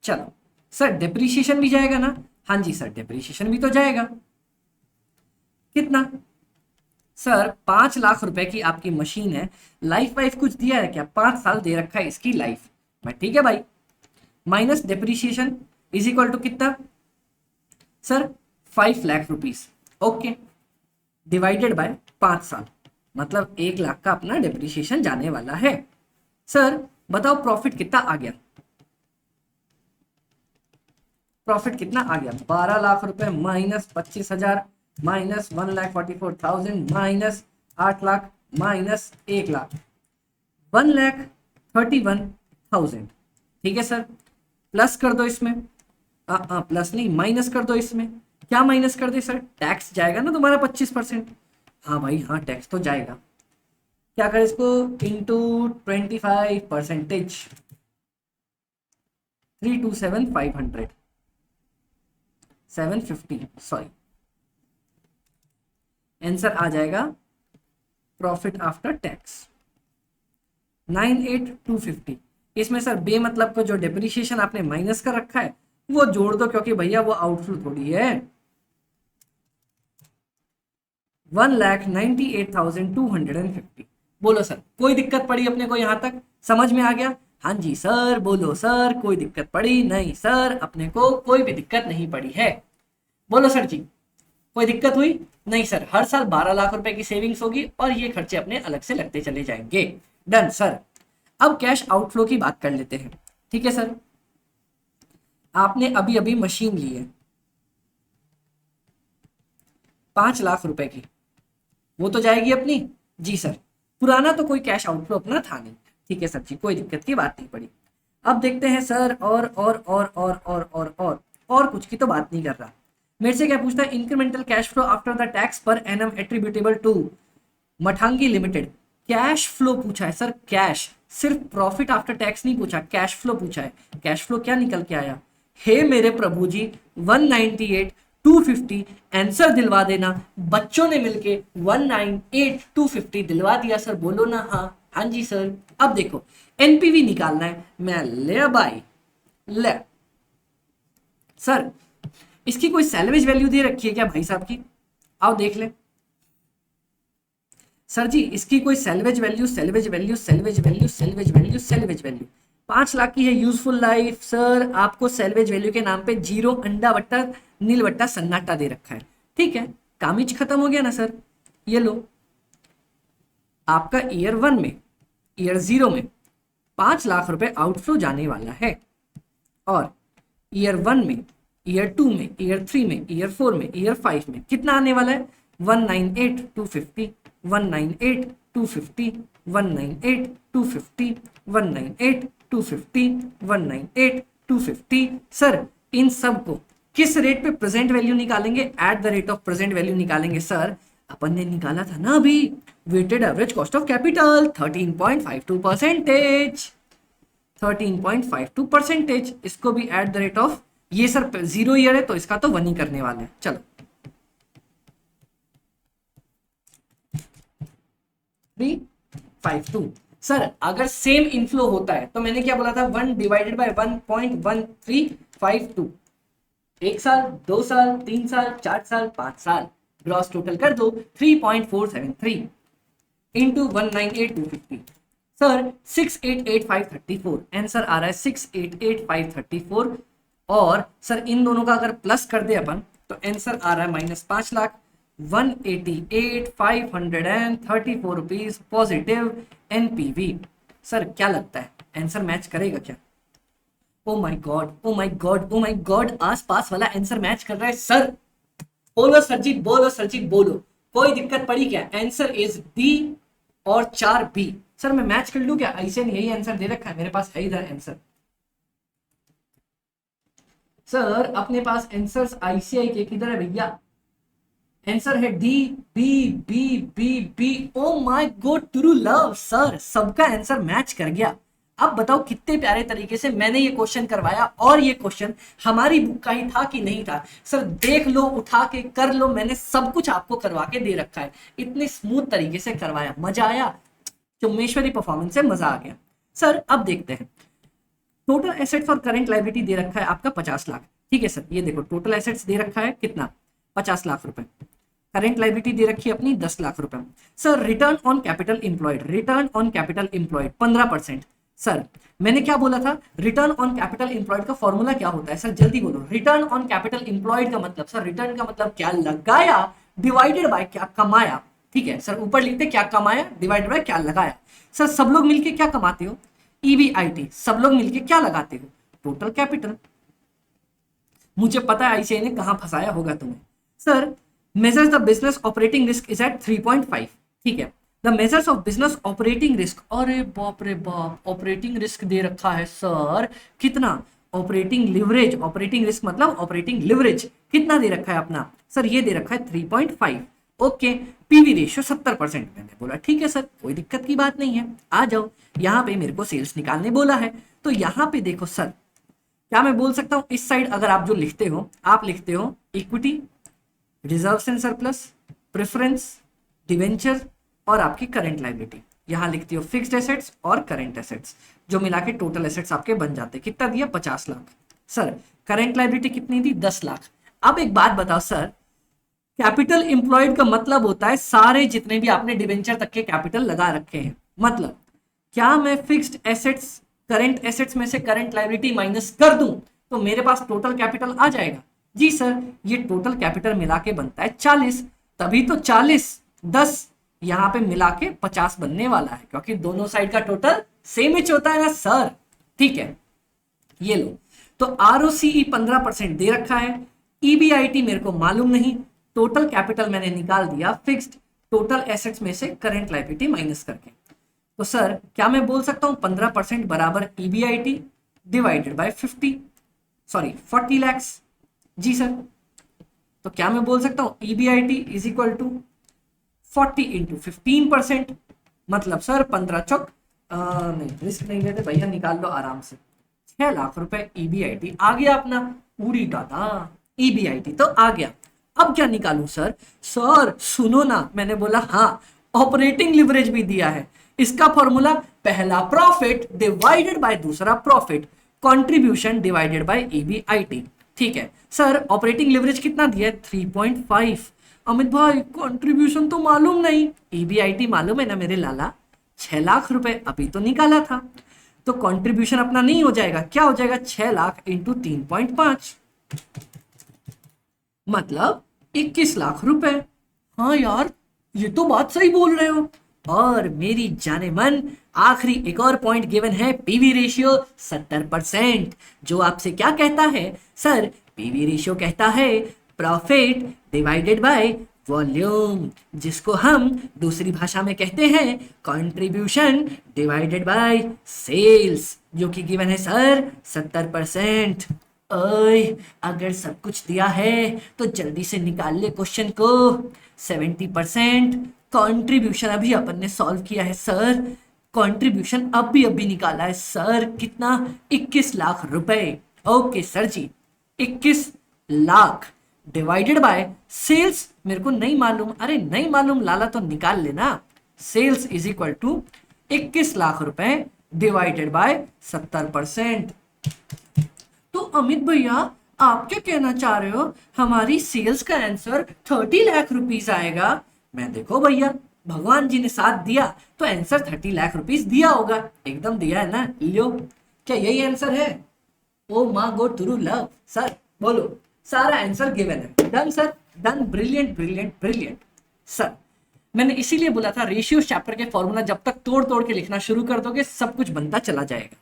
चलो सर डिप्रिशिएशन भी जाएगा ना? हाँ जी सर, डिप्रिशिएशन भी तो जाएगा। कितना? सर 5 लाख रुपए की आपकी मशीन है, लाइफ वाइफ कुछ दिया है क्या? 5 साल दे रखा है इसकी लाइफ में, ठीक है भाई। Minus depreciation is equal to कितना sir? 5 lakh rupees. Okay, divided by 5 साल, मतलब 1 लाख का अपना डिप्रिशिएशन जाने वाला है। सर बताओ प्रॉफिट कितना आ गया? प्रॉफिट कितना आ गया? 12 लाख रुपए minus 25,000 minus 1,44,000 minus 8 lakh minus 1 lakh, 1,31,000। ठीक है सर, प्लस कर दो इसमें। प्लस नहीं, माइनस कर दो इसमें। क्या माइनस कर दे सर? टैक्स जाएगा ना तुम्हारा 25%। हाँ भाई हाँ, टैक्स तो जाएगा। क्या करें इसको? इंटू 25%, 327,500, 750, सॉरी, आंसर आ जाएगा प्रॉफिट आफ्टर टैक्स 98,250। इसमें सर बे मतलब को जो डेप्रिसिएशन आपने माइनस कर रखा है वो जोड़ दो, क्योंकि भैया वो आउटफ्लो थोड़ी है। 1,98,250। बोलो सर कोई दिक्कत पड़ी अपने को? यहां तक समझ में आ गया? हाँ जी सर, बोलो सर कोई दिक्कत पड़ी? नहीं सर, अपने को कोई भी दिक्कत नहीं पड़ी है। बोलो सर जी, कोई दिक्कत हुई? नहीं सर, हर साल 12 लाख रुपए की सेविंग्स होगी और ये खर्चे अपने अलग से लगते चले जाएंगे। Done sir. अब कैश आउटफ्लो की बात कर लेते हैं। ठीक है सर, आपने अभी अभी मशीन ली है 5 लाख रुपए की, वो तो जाएगी अपनी। जी सर, पुराना तो कोई कैश आउटफ्लो अपना था नहीं। ठीक है सर जी, कोई दिक्कत की बात नहीं पड़ी। अब देखते हैं सर, और कुछ की तो बात नहीं कर रहा। मेरे से क्या पूछता है? Incremental cash flow after the tax per annum attributable to Mathangi limited. Cash flow पूछा है सर, कैश, सिर्फ प्रॉफिट आफ्टर टैक्स नहीं पूछा, कैश फ्लो पूछा है। कैश फ्लो क्या निकल के आया? हे मेरे प्रभु जी, 198,250 आंसर दिलवा देना। बच्चों ने मिलके 198,250 दिलवा दिया सर, बोलो ना हाँ। हाँ जी सर। अब देखो एनपीवी निकालना है, मैं ले भाई ले। सर इसकी कोई सैलवेज वैल्यू दे रखी है क्या भाई साहब की? आओ देख ले। सर जी इसकी कोई salvage value, salvage value, salvage value, salvage value, salvage value 5 lakh की है यूजफुल लाइफ। सर आपको सैलवेज वैल्यू के नाम पे 0 अंडा बट्टा नील बट्टा सन्नाटा दे रखा है। ठीक है, कामिच खत्म हो गया ना सर। ये लो, आपका ईयर 1 में, ईयर 0 में 5 लाख रुपए आउटफ्लो जाने वाला है, और ईयर 1 में, ईयर 2 में, ईयर 3 में, ईयर 4 में, ईयर 5 में कितना आने वाला है? 198,250, 198,250, 198,250, 198,250, 198,250। सर इन सब को किस रेट पे प्रेजेंट वैल्यू निकालेंगे? At the rate of present value निकालेंगे सर। अपन ने निकाला था ना अभी, weighted average cost of capital 13.52%, 13.52%। इसको भी एट द रेट ऑफ, ये सर 0 ईयर है तो इसका तो 1 ही करने वाले हैं। चलो 352। सर अगर सेम इनफ्लो होता है तो मैंने क्या बोला था? 1 डिवाइडेड बाय 1.1352। 1 साल, 2 साल, 3 साल, 4 साल, 5 साल, ग्रॉस टोटल कर दो 3.473 इंटू 198,250। सर 688,534 आंसर आ रहा है, 688,534। और सर इन दोनों का अगर प्लस कर दे अपन तो आंसर आ रहा है -5,00,000 188,534 रुपीज पॉजिटिव एनपीवी। सर क्या लगता है आंसर मैच करेगा क्या? Oh my God, oh my God, oh my God, आस पास वाला आंसर मैच कर रहा है सर। बोलो सर जी, बोलो सर जी, बोलो कोई दिक्कत पड़ी क्या? आंसर इज बी और 4 बी। सर मैं मैच कर लूं क्या? ऐसे नहीं, यही आंसर दे रखा है मेरे पास, है इधर आंसर। सर अपने पास आंसर्स आईसीआई के किधर है भैया? आंसर है D, B B B B. Oh my god, true love. Sir सबका आंसर मैच कर गया। अब बताओ कितने प्यारे तरीके से मैंने ये क्वेश्चन करवाया, और ये क्वेश्चन हमारी बुक का ही था कि नहीं था। सर देख लो, उठा के कर लो, मैंने सब कुछ आपको करवा के दे रखा है, इतनी स्मूथ तरीके से करवाया, मजा आया, चुम्मेश्वरी परफॉर्मेंस से मजा आ गया। सर अब देखते हैं, टोटल एसेट्स और करंट लायबिलिटी दे रखा है आपका 50 लाख, ठीक है सर। ये देखो टोटल एसेट्स दे रखा है कितना, 50 लाख रुपए, करंट लायबिलिटी दे रखी है अपनी 10 लाख रुपए। Sir return on capital employed, return on capital employed 15%। Sir मैंने क्या बोला था, रिटर्न ऑन कैपिटल इंप्लॉयड का फॉर्मूला क्या होता है, सर जल्दी बोलो। रिटर्न ऑन कैपिटल इंप्लॉयड का मतलब, सर रिटर्न का मतलब क्या लगाया डिवाइडेड बाय क्या कमाया, ठीक है सर। ऊपर लिखते क्या कमाया डिवाइडेड बाय क्या लगाया। सर सब लोग मिलके क्या कमाते हो, ईबीआईटी, सब लोग मिलके क्या लगाते हो, टोटल कैपिटल। मुझे पता है आईसीआई ने कहां फंसाया होगा तुम्हें। Sir measures the business operating risk is at 3.5, ठीक है। The measures of business operating risk, अरे बाप रे बाप, ऑपरेटिंग रिस्क दे रखा है सर कितना, ऑपरेटिंग लिवरेज, ऑपरेटिंग रिस्क मतलब ऑपरेटिंग लिवरेज कितना दे रखा है अपना, सर ये दे रखा है 3.5। ओके, पीवी रेशियो 70%, मैंने बोला ठीक है सर कोई दिक्कत की बात नहीं है, आ जाओ। यहाँ पे मेरे को सेल्स निकालने बोला है, तो यहाँ पे देखो सर क्या मैं बोल सकता हूँ, इस साइड अगर आप जो लिखते हो, आप लिखते हो equity, reserves and surplus, preference, debenture और आपकी करंट लायबिलिटी। यहां लिखती हो फिक्स्ड एसेट्स और करंट एसेट्स, जो मिला के टोटल एसेट्स आपके बन जाते। कितना दिया, 50 लाख। सर करंट लायबिलिटी कितनी दी, 10 लाख। अब एक बात बताओ सर, कैपिटल इंप्लॉयड का मतलब होता है सारे जितने भी आपने डिवेंचर तक के कैपिटल लगा रखे हैं। मतलब क्या मैं फिक्स्ड एसेट्स करंट एसेट्स में से करंट लायबिलिटी माइनस कर दूं तो मेरे पास टोटल कैपिटल आ जाएगा। जी सर, ये टोटल कैपिटल मिला के बनता है 40, तभी तो 40 10 यहां पे मिला के 50 बनने वाला है, क्योंकि दोनों साइड का टोटल सेम ही होता है ना सर। ठीक है, ये लो। तो आरओसीई 15% दे रखा है, ईबीआईटी मेरे को मालूम नहीं, टोटल कैपिटल मैंने निकाल दिया फिक्स्ड टोटल एसेट्स में से करंट लायबिलिटी माइनस करके। तो सर क्या मैं बोल सकता हूं 15% बराबर ईबीआईटी डिवाइडेड बाय 40 लैक्स। जी सर, तो क्या मैं बोल सकता हूं EBIT is equal to 40 into 15%, मतलब सर 15 चौक नहीं, रिस्क नहीं लेते भैया, निकाल लो आराम से। 6 लाख रुपए ईबीआईटी आ गया अपना, उड़ी टाटा ईबीआईटी तो आ गया। अब क्या निकालूं सर, सर सुनो ना, मैंने बोला हाँ ऑपरेटिंग लिवरेज भी दिया है, इसका फॉर्मूला पहला प्रॉफिट डिवाइडेड बाय दूसरा profit, contribution divided by EBIT. ठीक है सर, ऑपरेटिंग लिवरेज कितना दिया है 3.5। अमित भाई कंट्रीब्यूशन तो मालूम नहीं, ईबीआईटी मालूम है ना मेरे लाला, 6 लाख रुपए अभी तो निकाला था, तो कंट्रीब्यूशन अपना नहीं हो जाएगा, क्या हो जाएगा 6 लाख इंटू 3.5 मतलब 21 लाख रुपए। हाँ यार ये तो बात सही बोल रहे हो। और मेरी जाने मन आखिरी एक और पॉइंट गिवन है, पीवी रेशियो 70%, जो आपसे क्या कहता है सर, पीवी रेशियो कहता है प्रॉफिट डिवाइडेड बाय वॉल्यूम, जिसको हम दूसरी भाषा में कहते हैं कंट्रीब्यूशन डिवाइडेड बाय सेल्स, जो कि गिवन है सर 70%। ओए अगर सब कुछ दिया है तो जल्दी से निकाल ले क्वेश्चन को। 70% कंट्रीब्यूशन अभी अपन ने सॉल्व किया है सर, कंट्रीब्यूशन अभी निकाला है सर, कितना 21 लाख रुपए। ओके सर जी, 21 लाख डिवाइडेड बाय सेल्स मेरे को नहीं मालूम, अरे नहीं मालूम लाला तो निकाल लेना, sales is equal to 21 lakh रुपए डिवाइडेड बाय 70%। तो अमित भैया आप क्या कहना चाह रहे हो, हमारी सेल्स का आंसर 30 लाख रुपीस आएगा। मैं देखो भैया भगवान जी ने साथ दिया तो आंसर 30 लाख रुपीस दिया होगा, एकदम दिया है ना, लियो। क्या यही आंसर है, ओ माँ गो थ्रू लव। सर बोलो, सारा आंसर गिवन है, done sir done, brilliant brilliant brilliant. Sir मैंने इसीलिए बोला था रेशियो चैप्टर के फॉर्मूला जब तक तोड़ तोड़ के लिखना शुरू कर दोगे सब कुछ बनता चला जाएगा।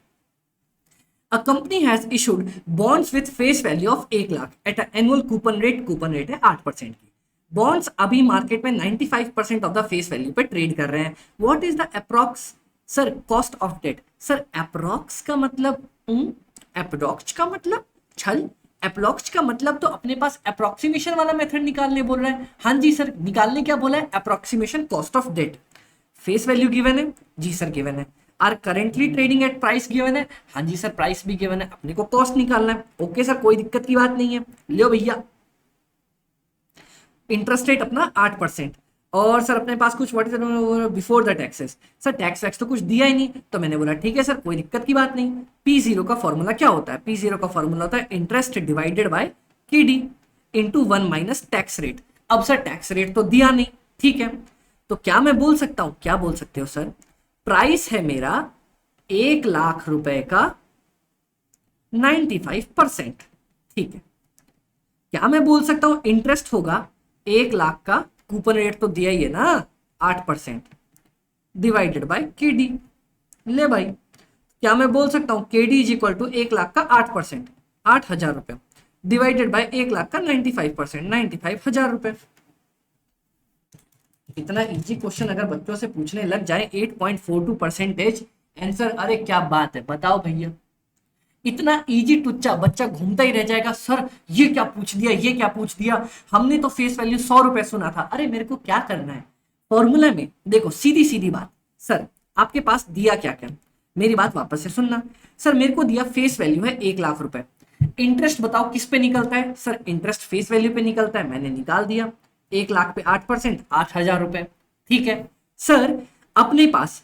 A company has issued bonds with face value of 1 lakh at an annual coupon rate है 8% की। बॉन्ड्स अभी मार्केट में 95% ऑफ द फेस वैल्यू पे ट्रेड कर रहे हैं। What is the approx sir cost of debt, sir approx का मतलब अप्रोक्स का मतलब छल, अप्रोक्स का मतलब तो अपने पास अप्रोक्सीमेशन वाला मेथड निकालने बोल रहा है। हाँ जी सर, निकालने क्या बोला है, approximation cost of debt. Face value given है, जी सर गिवन है। Are currently trading at price given है, हाँ जी सर प्राइस भी गिवन है, अपने को कॉस्ट निकालना है। ओके सर कोई दिक्कत की बात नहीं है, लो भैया इंटरेस्ट रेट अपना 8%। और सर अपने पास कुछ what is before the taxes, sir tax wax तो कुछ दिया ही नहीं, तो मैंने बोला ठीक है सर कोई दिक्कत की बात नहीं। P0 का फॉर्मूला क्या होता है, P0 का फॉर्मूला होता है interest divided by KD into 1 minus tax rate. अब सर टैक्स रेट तो दिया नहीं, ठीक है, तो क्या मैं बोल सकता हूं, क्या बोल सकते हो सर, प्राइस है मेरा 1,00,000 रुपए का 95%, ठीक है। क्या मैं बोल सकता हूं इंटरेस्ट होगा 1,00,000 का, कूपन रेट तो दिया ही है ना 8%, डिवाइडेड बाय KD। ले भाई, क्या मैं बोल सकता हूं KD इज इक्वल टू 1,00,000 का 8%, 8,000 रुपए, डिवाइडेड बाय 1,00,000 का 95%, 95,000 रुपए। इतना इजी क्वेश्चन अगर बच्चों से पूछने लग जाए 8.42% आंसर, अरे क्या बात है, बताओ भैया। इतना इजी टुच्चा, बच्चा घूमता ही रह जाएगा, सर ये क्या पूछ दिया, ये क्या पूछ दिया, हमने तो फेस वैल्यू 100 रुपए सुना था। अरे मेरे को क्या करना है फॉर्मूला में, देखो सीधी सीधी बात, सर आपके पास दिया क्या क्या, मेरी बात वापस से सुनना। सर मेरे को दिया फेस वैल्यू है 1,00,000 रुपए, इंटरेस्ट बताओ किस पे निकलता है, सर इंटरेस्ट फेस वैल्यू पे निकलता है, मैंने निकाल दिया 1,00,000 पे 8%, 8,000 रुपए, ठीक है। सर अपने पास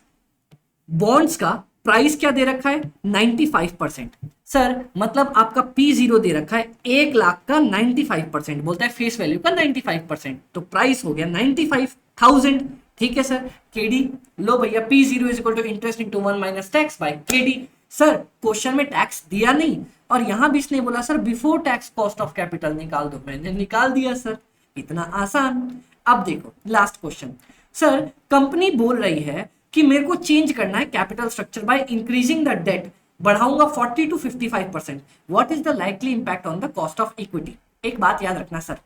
बॉन्ड्स का प्राइस क्या दे रखा है 95%, सर मतलब आपका P0 दे रखा है 1,00,000 का 95%, बोलता है फेस वैल्यू का 95%, तो प्राइस हो गया 95,000, ठीक है सर। KD लो भैया, P0 is equal to interest into 1 minus tax by KD। Sir question में टैक्स दिया नहीं, और यहां भी इसने बोला sir before tax cost of capital निकाल दो, मैंने निकाल दिया सर, इतना आसान। अब देखो लास्ट क्वेश्चन, सर कंपनी बोल रही है कि मेरे को चेंज करना है capital structure by increasing the debt, बढ़ाऊंगा 40 to 55%, what is the likely impact on the cost of equity. एक बात याद रखना सर,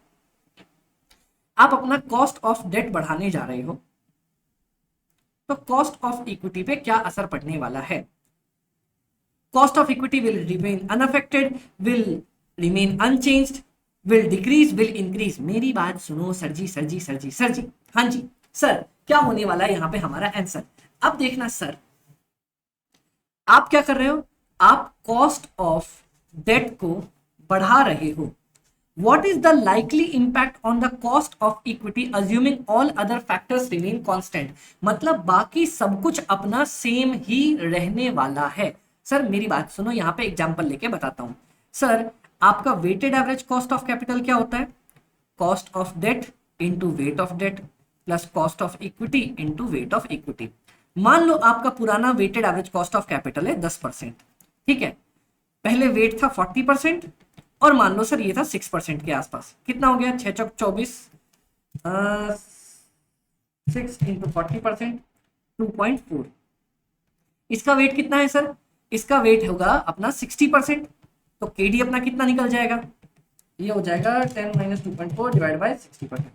आप अपना कॉस्ट ऑफ डेट बढ़ाने जा रहे हो तो कॉस्ट ऑफ इक्विटी पे क्या असर पड़ने वाला है। Cost of equity will remain unaffected, will remain unchanged, will decrease, will increase. मेरी बात सुनो सर जी, सर जी, सर जी, सर जी, हाँ जी सर, क्या होने वाला है यहां पे हमारा आंसर। अब देखना सर, आप क्या कर रहे हो, आप कॉस्ट ऑफ डेट को बढ़ा रहे हो। What is the likely impact on the cost of equity assuming all other factors remain constant? मतलब बाकी सब कुछ अपना सेम ही रहने वाला है। सर मेरी बात सुनो, यहां पे एग्जांपल लेके बताता हूं। सर आपका weighted average cost of capital क्या होता है, cost of debt into weight of debt plus cost of equity into weight of equity. मान लो आपका पुराना weighted average cost of capital है 10%, ठीक है, पहले वेट था 40%, और मान लो सर ये था 6% के आसपास, कितना हो गया 6 चौक 24, 6 इंटू 40%, 2.4। इसका वेट कितना है सर, इसका वेट होगा अपना 60%, तो KD अपना कितना निकल जाएगा, ये हो जाएगा 10 माइनस 2.4 डिवाइड बाय 60%,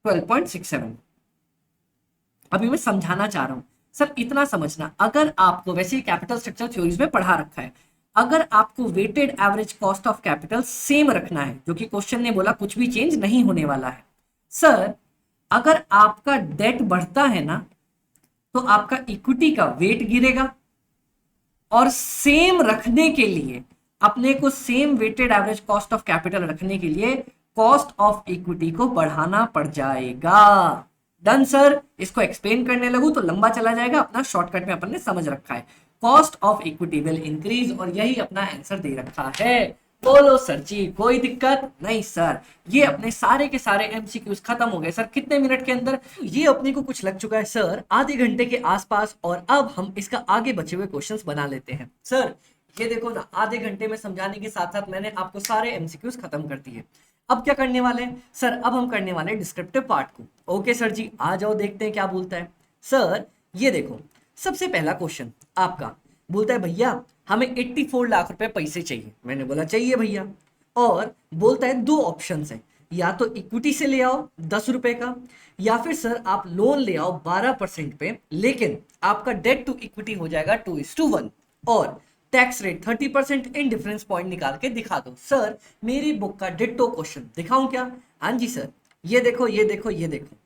12.67। अभी मैं समझाना चाह रहा हूं सर, इतना समझना, अगर आपको वैसे कैपिटल स्ट्रक्चर थ्योरीज में पढ़ा रखा है, अगर आपको weighted average cost of capital same रखना है, जो कि क्वेश्चन ने बोला कुछ भी चेंज नहीं होने वाला है, सर अगर आपका डेट बढ़ता है ना तो आपका इक्विटी का वेट गिरेगा, और सेम रखने के लिए, अपने को same weighted average cost of capital रखने के लिए कॉस्ट ऑफ इक्विटी को बढ़ाना पड़ जाएगा। डन सर, इसको एक्सप्लेन करने लगूं तो लंबा चला जाएगा, अपना शॉर्टकट में अपन ने समझ रखा है, cost of equity will increase, और यही अपना आंसर दे रखा है। बोलो सर जी कोई दिक्कत नहीं सर, ये अपने सारे के सारे एमसीक्यूज खत्म हो गए सर कितने मिनट के अंदर, ये अपने को कुछ लग चुका है सर आधे घंटे के आसपास, और अब हम इसका आगे बचे हुए क्वेश्चंस बना लेते हैं। सर ये देखो ना, आधे घंटे में समझाने के साथ साथ मैंने आपको सारे एमसीक्यूज खत्म कर दिए। अब क्या करने वाले हैं सर, अब हम करने वाले हैं डिस्क्रिप्टिव पार्ट को। ओके सर जी, आ जाओ देखते हैं क्या बोलता है। सर ये देखो, सबसे पहला क्वेश्चन आपका बोलता है भैया हमें 84 लाख रुपए पैसे चाहिए, मैंने बोला चाहिए भैया, और बोलता है दो ऑप्शन है, या तो इक्विटी से ले आओ 10 रुपए का, या फिर सर आप लोन ले आओ 12% पे, लेकिन आपका डेट टू इक्विटी हो जाएगा 2:1, और tax rate 30%, in difference point निकाल के दिखा दो। सर मेरी बुक का डिट्टो क्वेश्चन दिखाऊं क्या, हाँ जी सर, ये देखो ये देखो ये देखो,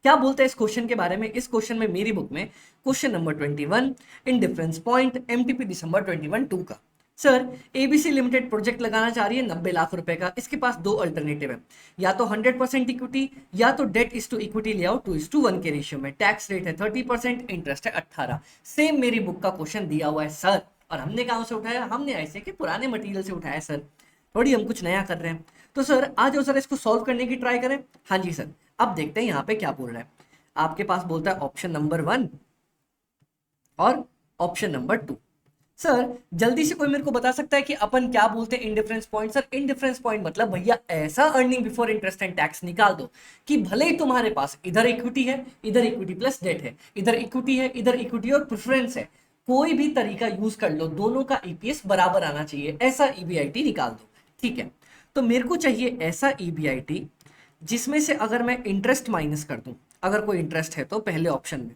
क्या बोलते हैं इस क्वेश्चन के बारे में? इस क्वेश्चन में मेरी बुक में question number 21 indifference point MTP December 21-2 का। सर एबीसी लिमिटेड प्रोजेक्ट लगाना चाह रही है 90 लाख रुपए का। इसके पास दो अल्टरनेटिव है, या तो 100% इक्विटी या तो डेट इज टू इक्विटी ले आओ 2:1 के रेशियो में। टैक्स रेट है 30%, इंटरेस्ट है 18। सेम मेरी बुक का क्वेश्चन दिया हुआ है सर, और हमने कहां से उठाया? हमने ऐसे के पुराने मटेरियल से उठाया सर, थोड़ी हम कुछ नया कर रहे हैं। तो सर आ जाओ सर इसको सॉल्व करने की ट्राई करें। हाँ जी सर, अब देखते हैं यहाँ पे क्या बोल रहा है। आपके पास बोलता है ऑप्शन नंबर 1 और ऑप्शन नंबर 2। सर जल्दी से कोई मेरे को बता सकता है कि अपन क्या बोलते हैं indifference point? Sir indifference point मतलब भैया ऐसा earning before interest and tax निकाल दो कि भले ही तुम्हारे पास इधर इक्विटी है, इधर इक्विटी प्लस डेट है, इधर इक्विटी है, इधर इक्विटी और प्रेफरेंस है, कोई भी तरीका यूज कर लो, दोनों का ईपीएस बराबर आना चाहिए, ऐसा ईबीआईटी निकाल दो। ठीक है, तो मेरे को चाहिए ऐसा ईबीआईटी जिसमें से अगर मैं इंटरेस्ट माइनस कर दूं, अगर कोई इंटरेस्ट है तो पहले ऑप्शन में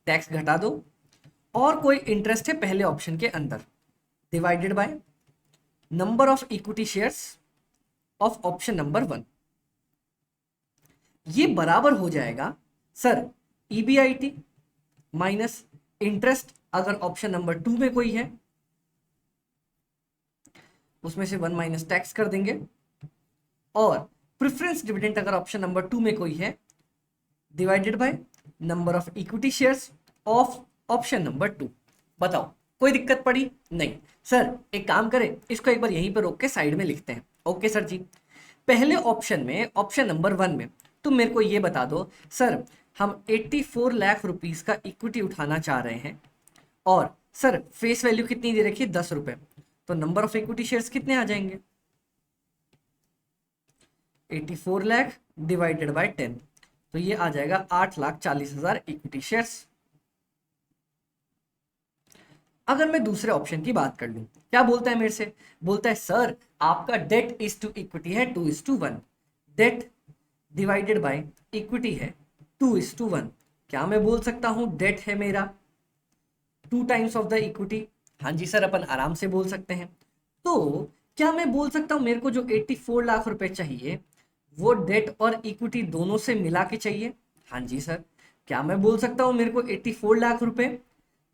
टैक्स घटा दो, और कोई इंटरेस्ट है पहले ऑप्शन के अंदर, divided by number of equity shares of option number 1, ये बराबर हो जाएगा सर ईबीआईटी माइनस इंटरेस्ट अगर ऑप्शन नंबर 2 में कोई है, उसमें से 1 माइनस टैक्स कर देंगे, और प्रेफरेंस डिविडेंड अगर ऑप्शन नंबर 2 में कोई है, divided by number of equity shares of option number 2। बताओ कोई दिक्कत पड़ी? नहीं। सर एक काम करें, इसको एक बार यहीं पर रोक के साइड में लिखते हैं। ओके सर जी, पहले ऑप्शन में ऑप्शन नंबर 1 में तुम मेरे को ये बता दो सर, हम 84 लाख रुपीस का इक्विटी उठाना चाह रहे हैं, और सर फेस वैल्यू कितनी दे रखी है? 10 रुपए, तो नंबर ऑफ इक्विटी शेयर्स कितने आ जाएंगे? 84 लाख डिवाइडेड बाय 10, तो ये आ जाएगा 8,40,000 इक्विटी शेयर्स। अगर मैं दूसरे ऑप्शन की बात कर लूं, क्या बोलता है मेरे से? बोलता है सर आपका डेट इज टू इक्विटी है 2:1, डेट डिवाइडेड बाय इक्विटी है 2:1। क्या मैं बोल सकता हूं डेट है मेरा 2 टाइम्स ऑफ द इक्विटी? हाँ जी सर, अपन आराम से बोल सकते हैं। तो क्या मैं बोल सकता हूं मेरे को जो 84 लाख रुपए चाहिए वो डेट और इक्विटी दोनों से मिला के चाहिए? हाँ जी सर। क्या मैं बोल सकता हूं मेरे को 84 लाख रुपए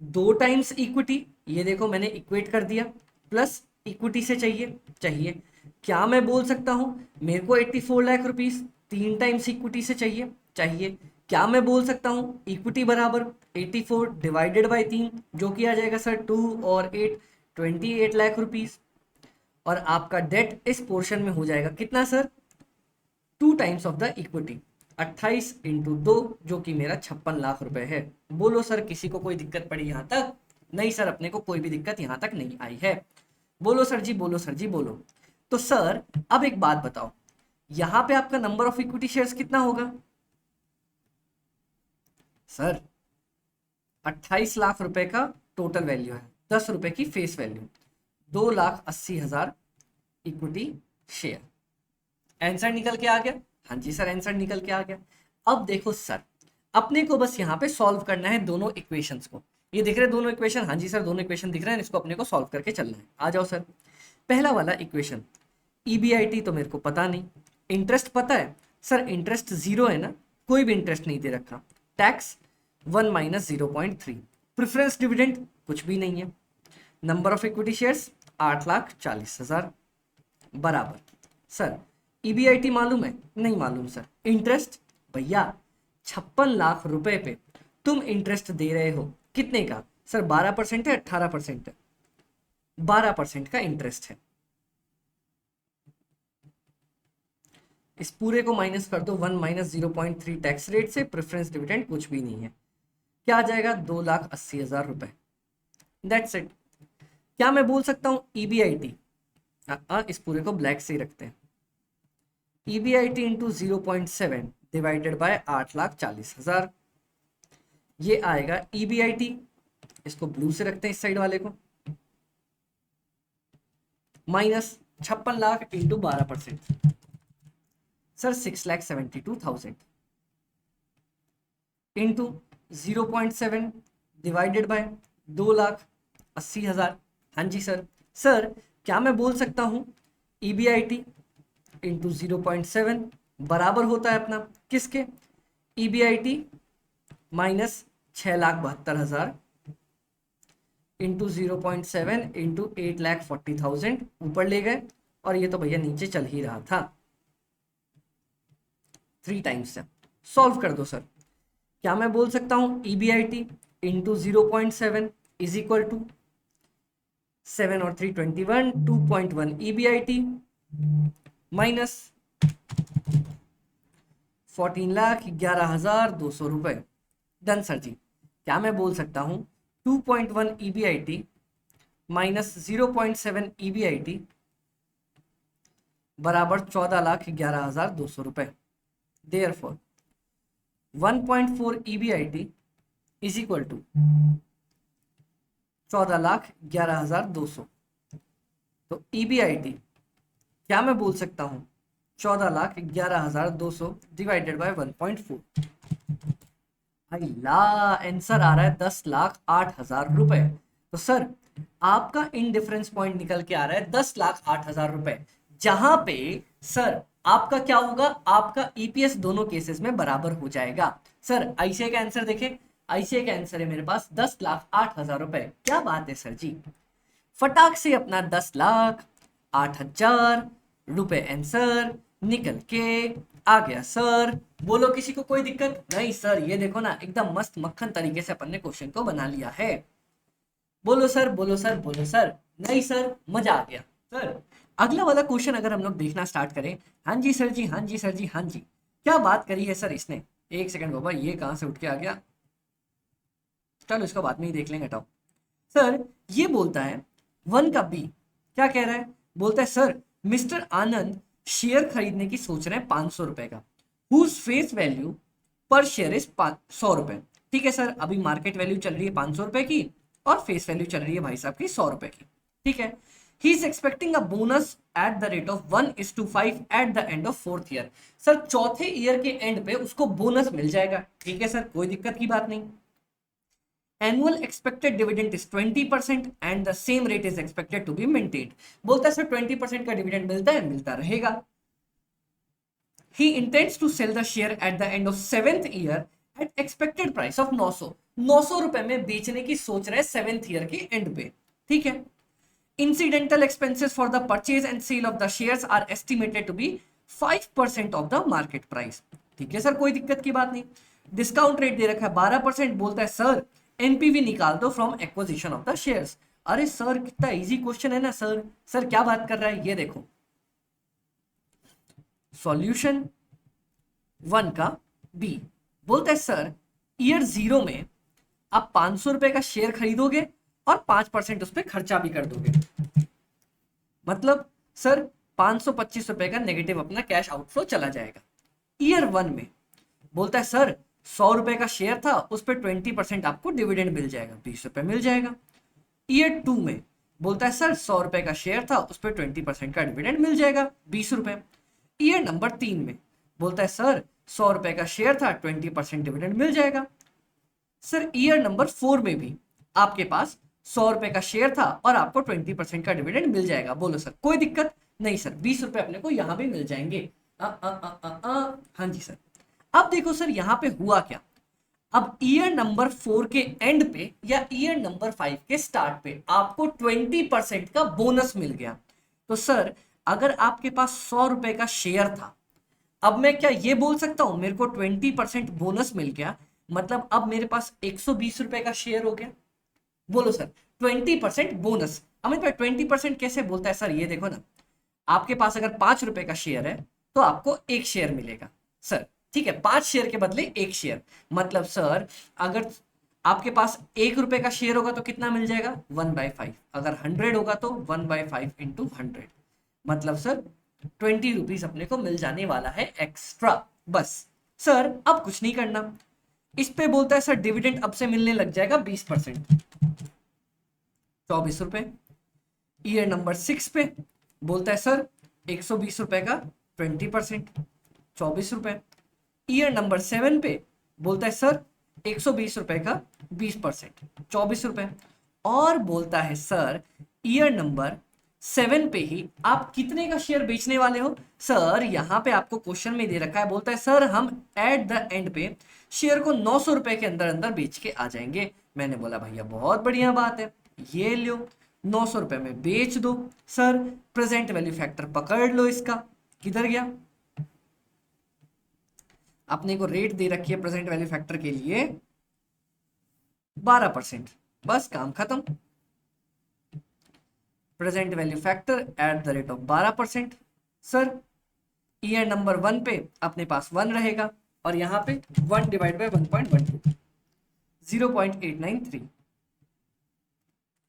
2 टाइम्स इक्विटी, ये देखो मैंने इक्वेट कर दिया, प्लस इक्विटी से चाहिए? क्या मैं बोल सकता हूं मेरे को 84 लाख रुपीस 3 टाइम्स इक्विटी से चाहिए? क्या मैं बोल सकता हूं इक्विटी बराबर 84 डिवाइडेड बाय 3, जो कि आ जाएगा सर 2 और 8 28 लाख रुपीस, और आपका डेट इस पोर्शन में हो जाएगा कितना sir? 2 times of the equity, 28 into 2, जो कि मेरा 56 लाख रुपए है। बोलो सर किसी को कोई दिक्कत पड़ी यहां तक? नहीं सर, अपने को कोई भी दिक्कत यहां तक नहीं आई है। बोलो सर जी, बोलो सर जी, बोलो। तो सर अब एक बात बताओ, यहां पे आपका नंबर ऑफ इक्विटी शेयर्स कितना होगा? सर 28 लाख रुपए का टोटल वैल्यू है, 10 रुपए की face value, 2,80,000 equity share. Answer निकल के आ गया? हाँ जी सर, आंसर निकल के आ गया। अब देखो सर, अपने को बस यहाँ पे सॉल्व करना है दोनों इक्वेशंस को। ये दिख रहे दोनों इक्वेशन? हाँ जी सर, दोनों इक्वेशन दिख रहे हैं, इसको अपने को सॉल्व करके चलना है। आ जाओ सर। पहला वाला इक्वेशन, ईबीआईटी तो मेरे को पता नहीं, इंटरेस्ट पता है सर, इंटरेस्ट 0 है ना, कोई भी इंटरेस्ट नहीं दे रखा, टैक्स 1 माइनस 0.3, प्रेफरेंस डिविडेंड कुछ भी नहीं है, नंबर ऑफ इक्विटी शेयर्स 8,40,000 बराबर। सर ईबीआईटी मालूम है? नहीं मालूम सर। इंटरेस्ट भैया 56 लाख रुपए पे तुम इंटरेस्ट दे रहे हो, कितने का सर? 12% है, 18% है, 12% का इंटरेस्ट है। इस पूरे को माइनस कर दो 1 माइनस 0.3 टैक्स रेट से, प्रेफरेंस डिविडेंड कुछ भी नहीं है, क्या आ जाएगा? 2,80,000 रुपए। That's it. क्या मैं बोल सकता हूं ईबीआईटी, इस पूरे को ब्लैक से ही रखते हैं, ईबीआईटी इंटू 0.7 डिवाइडेड बाय 8,40,000, ये आएगा ईबीआईटी, इसको ब्लू से रखते हैं इस साइड वाले को, minus 56 lakh into 12%, sir 6,72,000 into 0.7 divided by 2,80,000। हाँ जी सर। सर क्या मैं बोल सकता हूं ईबीआईटी इंटू 0.7 बराबर होता है अपना किसके? EBIT माइनस 6,72,000 इंटू 0.7 इंटू 8,40,000 ऊपर ले गए, और ये तो भैया नीचे चल ही रहा था 3 टाइम्स से। सॉल्व कर दो सर। क्या मैं बोल सकता हूं EBIT into 0.7 is equal to 7 और 3 21, 2.1 EBIT माइनस 14,11,200 रुपए। डन सर जी। क्या मैं बोल सकता हूं 2.1 EBIT माइनस 0.7 EBIT बराबर 14,11,200 रुपए। Therefore 1.4 EBIT is equal to 14,11,200। तो EBIT क्या मैं बोल सकता हूं 14,11,200 डिवाइडेड बाय 1.4। आंसर आ रहा है 10,08,000 रुपए। तो सर आपका इन डिफरेंस पॉइंट निकल के आ रहा है 10,08,000 रुपए, जहां पे सर आपका क्या होगा, आपका ईपीएस दोनों केसेस में बराबर हो जाएगा। सर आईसीआई का आंसर देखें, आईसीआई का आंसर है मेरे पास 10,08,000 रुपए। क्या बात है सर जी, फटाक से अपना 10,08,000 रुपए आंसर निकल के आ गया। सर बोलो किसी को कोई दिक्कत नहीं? सर ये देखो ना, एकदम मस्त मक्खन तरीके से अपन ने क्वेश्चन को बना लिया है। बोलो सर, बोलो सर, बोलो सर। नहीं सर, मजा आ गया। सर अगला वाला क्वेश्चन अगर हम लोग देखना स्टार्ट करें, हाँ जी सर जी, हाँ जी सर जी, हाँ जी, क्या बात करी है सर इसने। एक सेकंड बाबा, ये कहां से उठ के आ गया, चलो इसको बाद में ही देख लेंगे, हटाओ। सर ये बोलता है 1 का बी क्या कह रहा है, बोलता है सर मिस्टर आनंद शेयर खरीदने की सोच रहे हैं 500 रुपए का, हुज फेस वैल्यू पर शेयर इज 100 रुपए। ठीक है सर, अभी मार्केट वैल्यू चल रही है 500 रुपए की और फेस वैल्यू चल रही है भाई साहब की 100 रुपए की। ठीक है, he is expecting a bonus eight the rate of 1:5 at the end of 4th year. Sir चौथे ईयर के एंड पे उसको बोनस मिल जाएगा। ठीक है सर, कोई दिक्कत की बात नहीं। Annual expected dividend is 20% and the same rate is expected to be maintained। बोलता है सर 20% का डिविडेंड मिलता है, मिलता रहेगा। He intends to sell the share at the end of 7th year at expected price of 900 रुपए में बेचने की सोच रहे हैं 7th ईयर के एंड पे। ठीक है, incidental expenses for the purchase and sale of the shares are estimated to be 5% of the market price। ठीक है सर, कोई दिक्कत की बात नहीं। डिस्काउंट रेट दे रखा है 12%। बोलता है सर एनपीवी निकाल दो from acquisition of the shares. अरे सर कितना इजी क्वेश्चन है ना सर। सर क्या बात कर रहा है, ये देखो सॉल्यूशन 1 का बी। बोलता है सर ईयर 0 में आप 500 रुपए का शेयर खरीदोगे और 5% उस पर खर्चा भी कर दोगे। मतलब सर 525 रुपए का नेगेटिव अपना कैश आउटफ्लो चला जाएगा। ईयर 1 में बोलता है सर 100 रुपए का शेयर था, उस पर 20% आपको डिविडेंड मिल जाएगा, 20 रुपए मिल जाएगा। ईयर 2 में बोलता है सर 100 रुपए का शेयर था, उस पर 20% का डिविडेंड मिल जाएगा, 20 रुपए। ईयर नंबर 3 में बोलता है सर 100 रुपए का शेयर था, 20% डिविडेंड मिल जाएगा। सर ईयर नंबर 4 में भी आपके पास 100 रुपए का शेयर था और आपको 20% का डिविडेंड मिल जाएगा। बोलो सर कोई दिक्कत नहीं? सर 20 रुपए अपने को यहां भी मिल जाएंगे। हाँ जी सर। अब देखो सर यहां पे हुआ क्या, अब ईयर नंबर 4 के एंड पे या ईयर नंबर 5 के स्टार्ट पे आपको 20% का बोनस मिल गया। तो सर अगर आपके पास 100 रुपए का शेयर था, अब मैं क्या ये बोल सकता हूं मेरे को 20% बोनस मिल गया, मतलब अब मेरे पास 120 रुपए का शेयर हो गया। बोलो सर 20% बोनस। अमित भाई 20% कैसे बोलता है? सर ये देखो ना, आपके पास अगर 5 रुपए का शेयर है तो आपको 1 शेयर मिलेगा सर। ठीक है, 5 शेयर के बदले 1 शेयर, मतलब सर अगर आपके पास 1 रुपए का शेयर होगा तो कितना मिल जाएगा 1/5। अगर 100 होगा तो 1/5 इंटू 100, मतलब सर 20 रुपीज अपने को मिल जाने वाला है एक्स्ट्रा। बस सर अब कुछ नहीं करना। इस पे बोलता है सर डिविडेंड अब से मिलने लग जाएगा 20%, 24 रुपए। ईयर नंबर 6 पे बोलता है सर 120 रुपए का 20%, 24 रुपए। ईयर नंबर 7 पे बोलता है सर 120 रुपए का 20%, 24 रुपए। और बोलता है सर ईयर नंबर 7 पे ही आप कितने का शेयर बेचने वाले हो? सर यहाँ पे आपको क्वेश्चन में दे रखा है, बोलता है सर हम एट द एंड पे शेयर को 900 रुपए के अंदर अंदर बेच के आ जाएंगे। मैंने बोला भैया बहुत बढ़िया बात है, ये लो 900 रुपए में बेच दो। सर प्रेजेंट वैल्यू फैक्टर पकड़ लो इसका, किधर गया? अपने को रेट दे रखी है प्रेजेंट वैल्यू फैक्टर के लिए 12%, बस काम खत्म। Present value factor eight the rate of 12%। Sir year number 1 पे अपने पास 1 रहेगा और यहाँ पे 1 डिवाइड बाई 1.12, 0.893,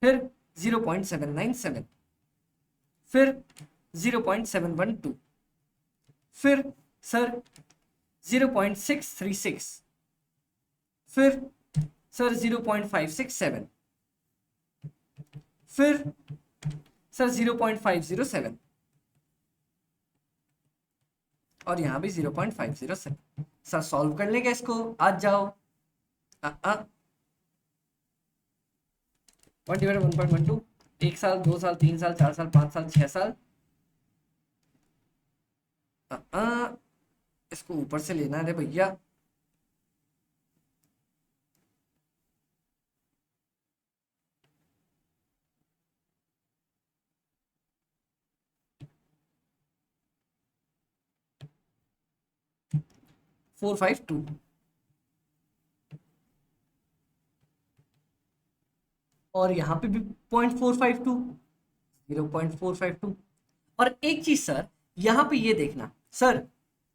फिर 0.797, फिर 0.712, फिर सर 0.636, फिर सर 0.567, फिर सर 0.507 और यहां भी 0.507। सर सॉल्व कर लेंगे इसको, आज जाओ। 1 डिवाइड 1.12, 1 साल 2 साल 3 साल 4 साल 5 साल 6 साल। इसको ऊपर से लेना है भैया। फोर फाइव टू और यहाँ पे भी 0.452, 0.452। और एक चीज सर यहाँ पे ये देखना, सर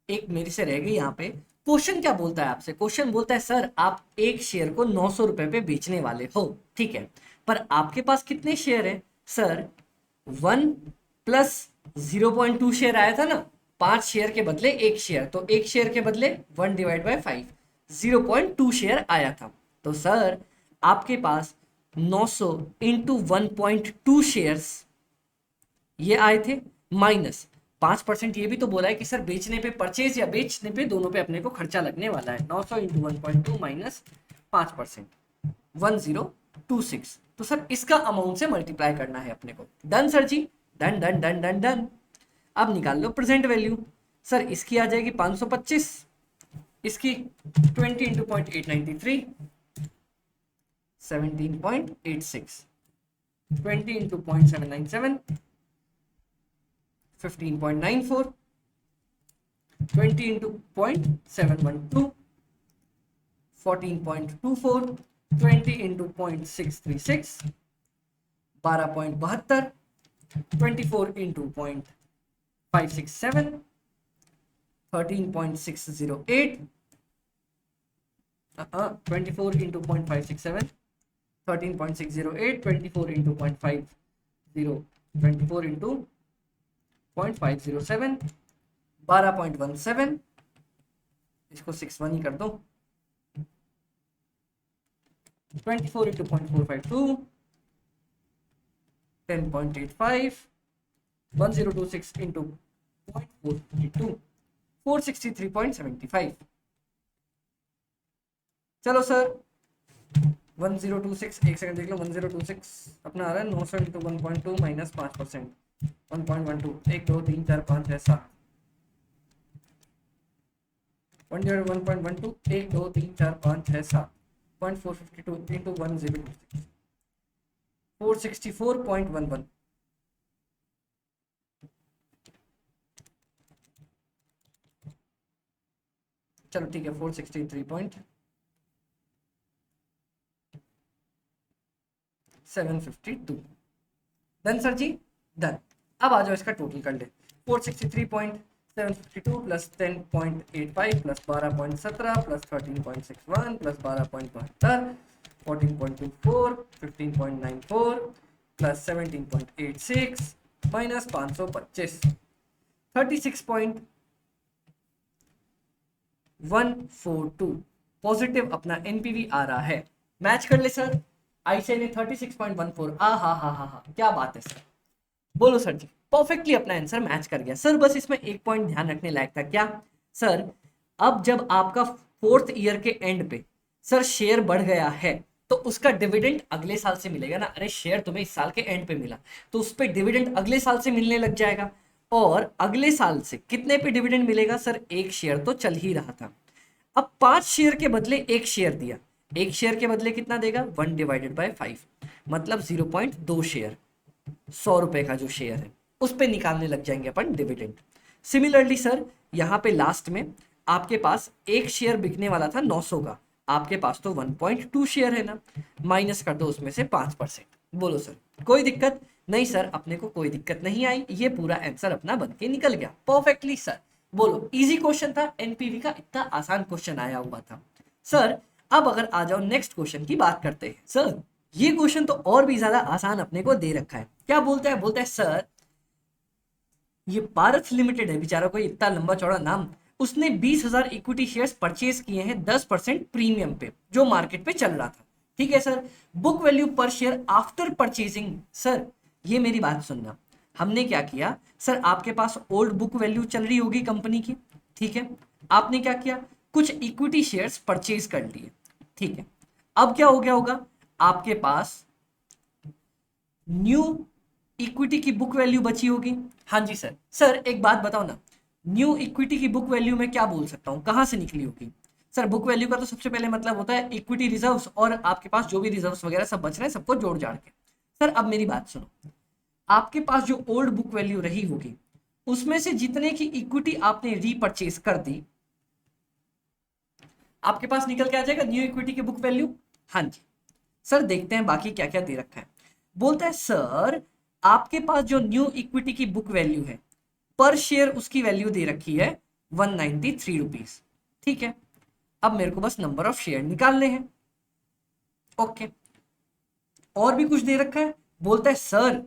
एक मेरे से रह गई यहाँ पे। क्वेश्चन क्या बोलता है आपसे? क्वेश्चन बोलता है सर आप एक शेयर को 900 रुपए पे बेचने वाले हो, ठीक है, पर आपके पास कितने शेयर है? सर 1 प्लस 0.2 शेयर आया था ना, 5 शेयर के बदले 1 शेयर, तो 1 शेयर के बदले 1 डिवाइड बाई 5, 0.2 शेयर आया था। तो सर आपके पास 900 इंटू 1.2 शेयर्स ये आए थे, माइनस 5%। ये भी तो बोला है कि सर बेचने पे, परचेज या बेचने पे, दोनों पे अपने को खर्चा लगने वाला है। 900 इंटू 1.2 माइनस 5%, 1026। तो सर इसका अमाउंट से मल्टीप्लाई करना है अपने को। Done sir ji, done done done done done. अब निकाल लो प्रेजेंट वैल्यू। सर इसकी आ जाएगी 525, इसकी 20 into 0.893, 17.86, 20 into 0.797, 15.94, 20 into 0.712, 14.24, 20 into 0.636, 12.72, 24 into 0.567, 13.608, 24 into 0.567, 13.608, 24 into 0.50, 24 into 0.507, 12.17, इसको 61 ही कर दो, 24 into 0.452, 10.85, 1026 into 0.452, 463.75। चलो सर 1026, एक सेकंड देख लो, 1026 अपना आ रहा है 900 इंटू 1.2 माइनस 5%, 1.12, 1 2 3 4 5 6 7, 1 डिवाइड 1.12, 1 2 3 4 5 6 7, 0.452 इंटू 1026, 464.11। चलो ठीक है, 463.752। Done sir ji, done. अब आ जाओ इसका टोटल कर ले। 463.752 plus 10.85 plus 12.17 plus 13.61 plus 12.72, 14.24, 15.94 plus 17.86 minus 525, 36.142 positive अपना एनपीवी आ रहा है। मैच कर ले सर, आईसीआई ने 36.14। हा हा हा हा हा, क्या बात है सर, बोलो सर जी, परफेक्टली अपना आंसर मैच कर गया सर। बस इसमें एक पॉइंट ध्यान रखने लायक था, क्या सर? अब जब आपका 4th ईयर के एंड पे सर शेयर बढ़ गया है, तो उसका डिविडेंड अगले साल से मिलेगा ना। अरे शेयर तुम्हें इस साल के एंड पे मिला तो उस पे डिविडेंड अगले साल से मिलने लग जाएगा। और अगले साल से कितने पे डिविडेंड मिलेगा सर? एक शेयर तो चल ही रहा था, अब 5 शेयर के बदले एक शेयर दिया, एक शेयर के बदले कितना देगा? 1/5, मतलब 0.2 शेयर। 100 रुपए का जो शेयर है उस पे निकालने लग जाएंगे अपन डिविडेंड। सिमिलरली सर यहाँ पे लास्ट में आपके पास एक शेयर बिकने वाला था 900 का, आपके पास तो 1.2 शेयर है ना, माइनस कर दो उसमें से 5%। बोलो सर कोई दिक्कत नहीं? सर अपने को कोई दिक्कत नहीं आई, ये पूरा आंसर अपना बन के निकल गया परफेक्टली सर। बोलो इजी क्वेश्चन था, एनपीवी का इतना आसान क्वेश्चन आया हुआ था सर। अब अगर आ जाओ नेक्स्ट क्वेश्चन की बात करते हैं सर। ये क्वेश्चन तो और भी ज्यादा आसान अपने को दे रखा है। क्या बोलता है? बोलता है सर ये पारस लिमिटेड है, बेचारा कोई इतना लंबा चौड़ा नाम, उसने 20,000 इक्विटी शेयर्स परचेज किए हैं 10% प्रीमियम पे जो मार्केट पे चल रहा था। ठीक है सर, बुक वैल्यू पर शेयर आफ्टर परचेजिंग। सर ये मेरी बात सुनना, हमने क्या किया सर, आपके पास ओल्ड बुक वैल्यू चल रही होगी कंपनी की, ठीक है, आपने क्या किया, कुछ इक्विटी शेयर्स परचेज कर लिए, ठीक है। अब क्या हो गया होगा, आपके पास न्यू इक्विटी की बुक वैल्यू बची होगी। हाँ जी सर। सर एक बात बताओ ना, न्यू इक्विटी की बुक वैल्यू में क्या बोल सकता हूँ, कहाँ से निकली होगी? सर बुक वैल्यू का तो सबसे पहले मतलब होता है इक्विटी रिजर्व्स, और आपके पास जो भी रिजर्व्स वगैरह सब बच रहे हैं सबको जोड़ जाड़ के। सर अब मेरी बात सुनो, आपके पास जो ओल्ड बुक वैल्यू रही होगी उसमें से जितने की इक्विटी आपने रीपरचेज कर दी, आपके पास निकल के आ जाएगा न्यू इक्विटी की बुक वैल्यू। हाँ जी सर, देखते हैं बाकी क्या क्या दे रखा है। बोलता है सर आपके पास जो न्यू इक्विटी की बुक वैल्यू है पर शेयर उसकी वैल्यू दे रखी है 193 रुपीज, ठीक है। अब मेरे को बस नंबर ऑफ शेयर निकालने हैं। ओके, और भी कुछ दे रखा है। बोलता है सर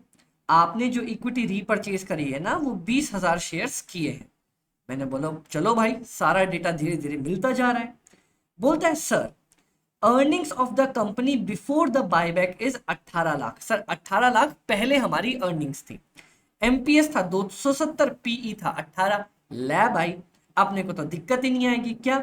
आपने जो इक्विटी रीपरचेज करी है ना वो 20,000 शेयर्स किए हैं। मैंने बोला चलो भाई, सारा डेटा धीरे धीरे मिलता जा रहा है। बोलता है sir earnings of the company before the buyback is 18 lakh. Sir 18 lakh पहले हमारी अर्निंग्स थी, एमपीएस था 270, पीई था 18। ले भाई अपने को तो दिक्कत ही नहीं आएगी। क्या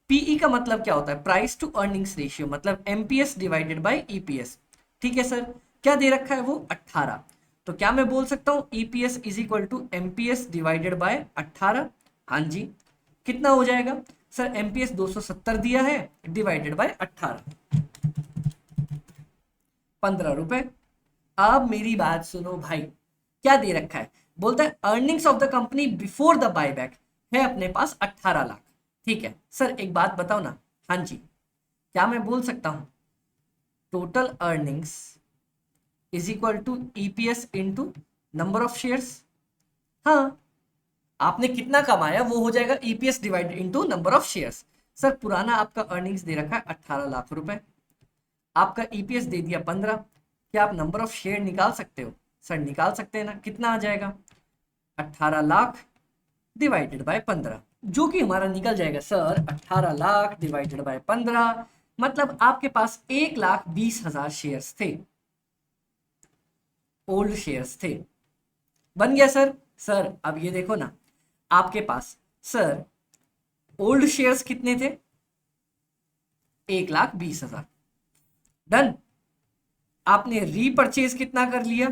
पीई का मतलब क्या होता है? प्राइस टू अर्निंग्स रेशियो, मतलब एमपीएस डिवाइडेड बाय ईपीएस। ठीक है सर, क्या दे रखा है वो 18, तो क्या मैं बोल सकता हूं EPS is equal to MPS divided by 18। हाँ जी, कितना हो जाएगा सर? एमपीएस 270 दिया है डिवाइडेड बाय 18, 15 रुपए। अब मेरी बात सुनो भाई, क्या दे रखा है? बोलता है earnings of the company before the buyback है अपने पास 18 लाख। ठीक है सर, एक बात बताओ ना। हाँ जी, क्या मैं बोल सकता हूं total earnings is equal to EPS into number of shares? हाँ, आपने कितना कमाया वो हो जाएगा EPS divided into number of shares. Sir पुराना आपका अर्निंग्स दे रखा है 18 लाख रुपए, आपका ईपीएस दे दिया 15, क्या आप नंबर ऑफ शेयर निकाल सकते हो? सर निकाल सकते हैं ना, कितना आ जाएगा 18 लाख डिवाइडेड बाय 15, जो कि हमारा निकल जाएगा सर 18 लाख डिवाइडेड बाय 15, मतलब आपके पास 1,20,000 शेयर्स थे, ओल्ड शेयर्स थे। बन गया सर। सर अब ये देखो ना, आपके पास सर ओल्ड शेयर्स कितने थे? 1,20,000। डन। आपने रीपरचेज कितना कर लिया?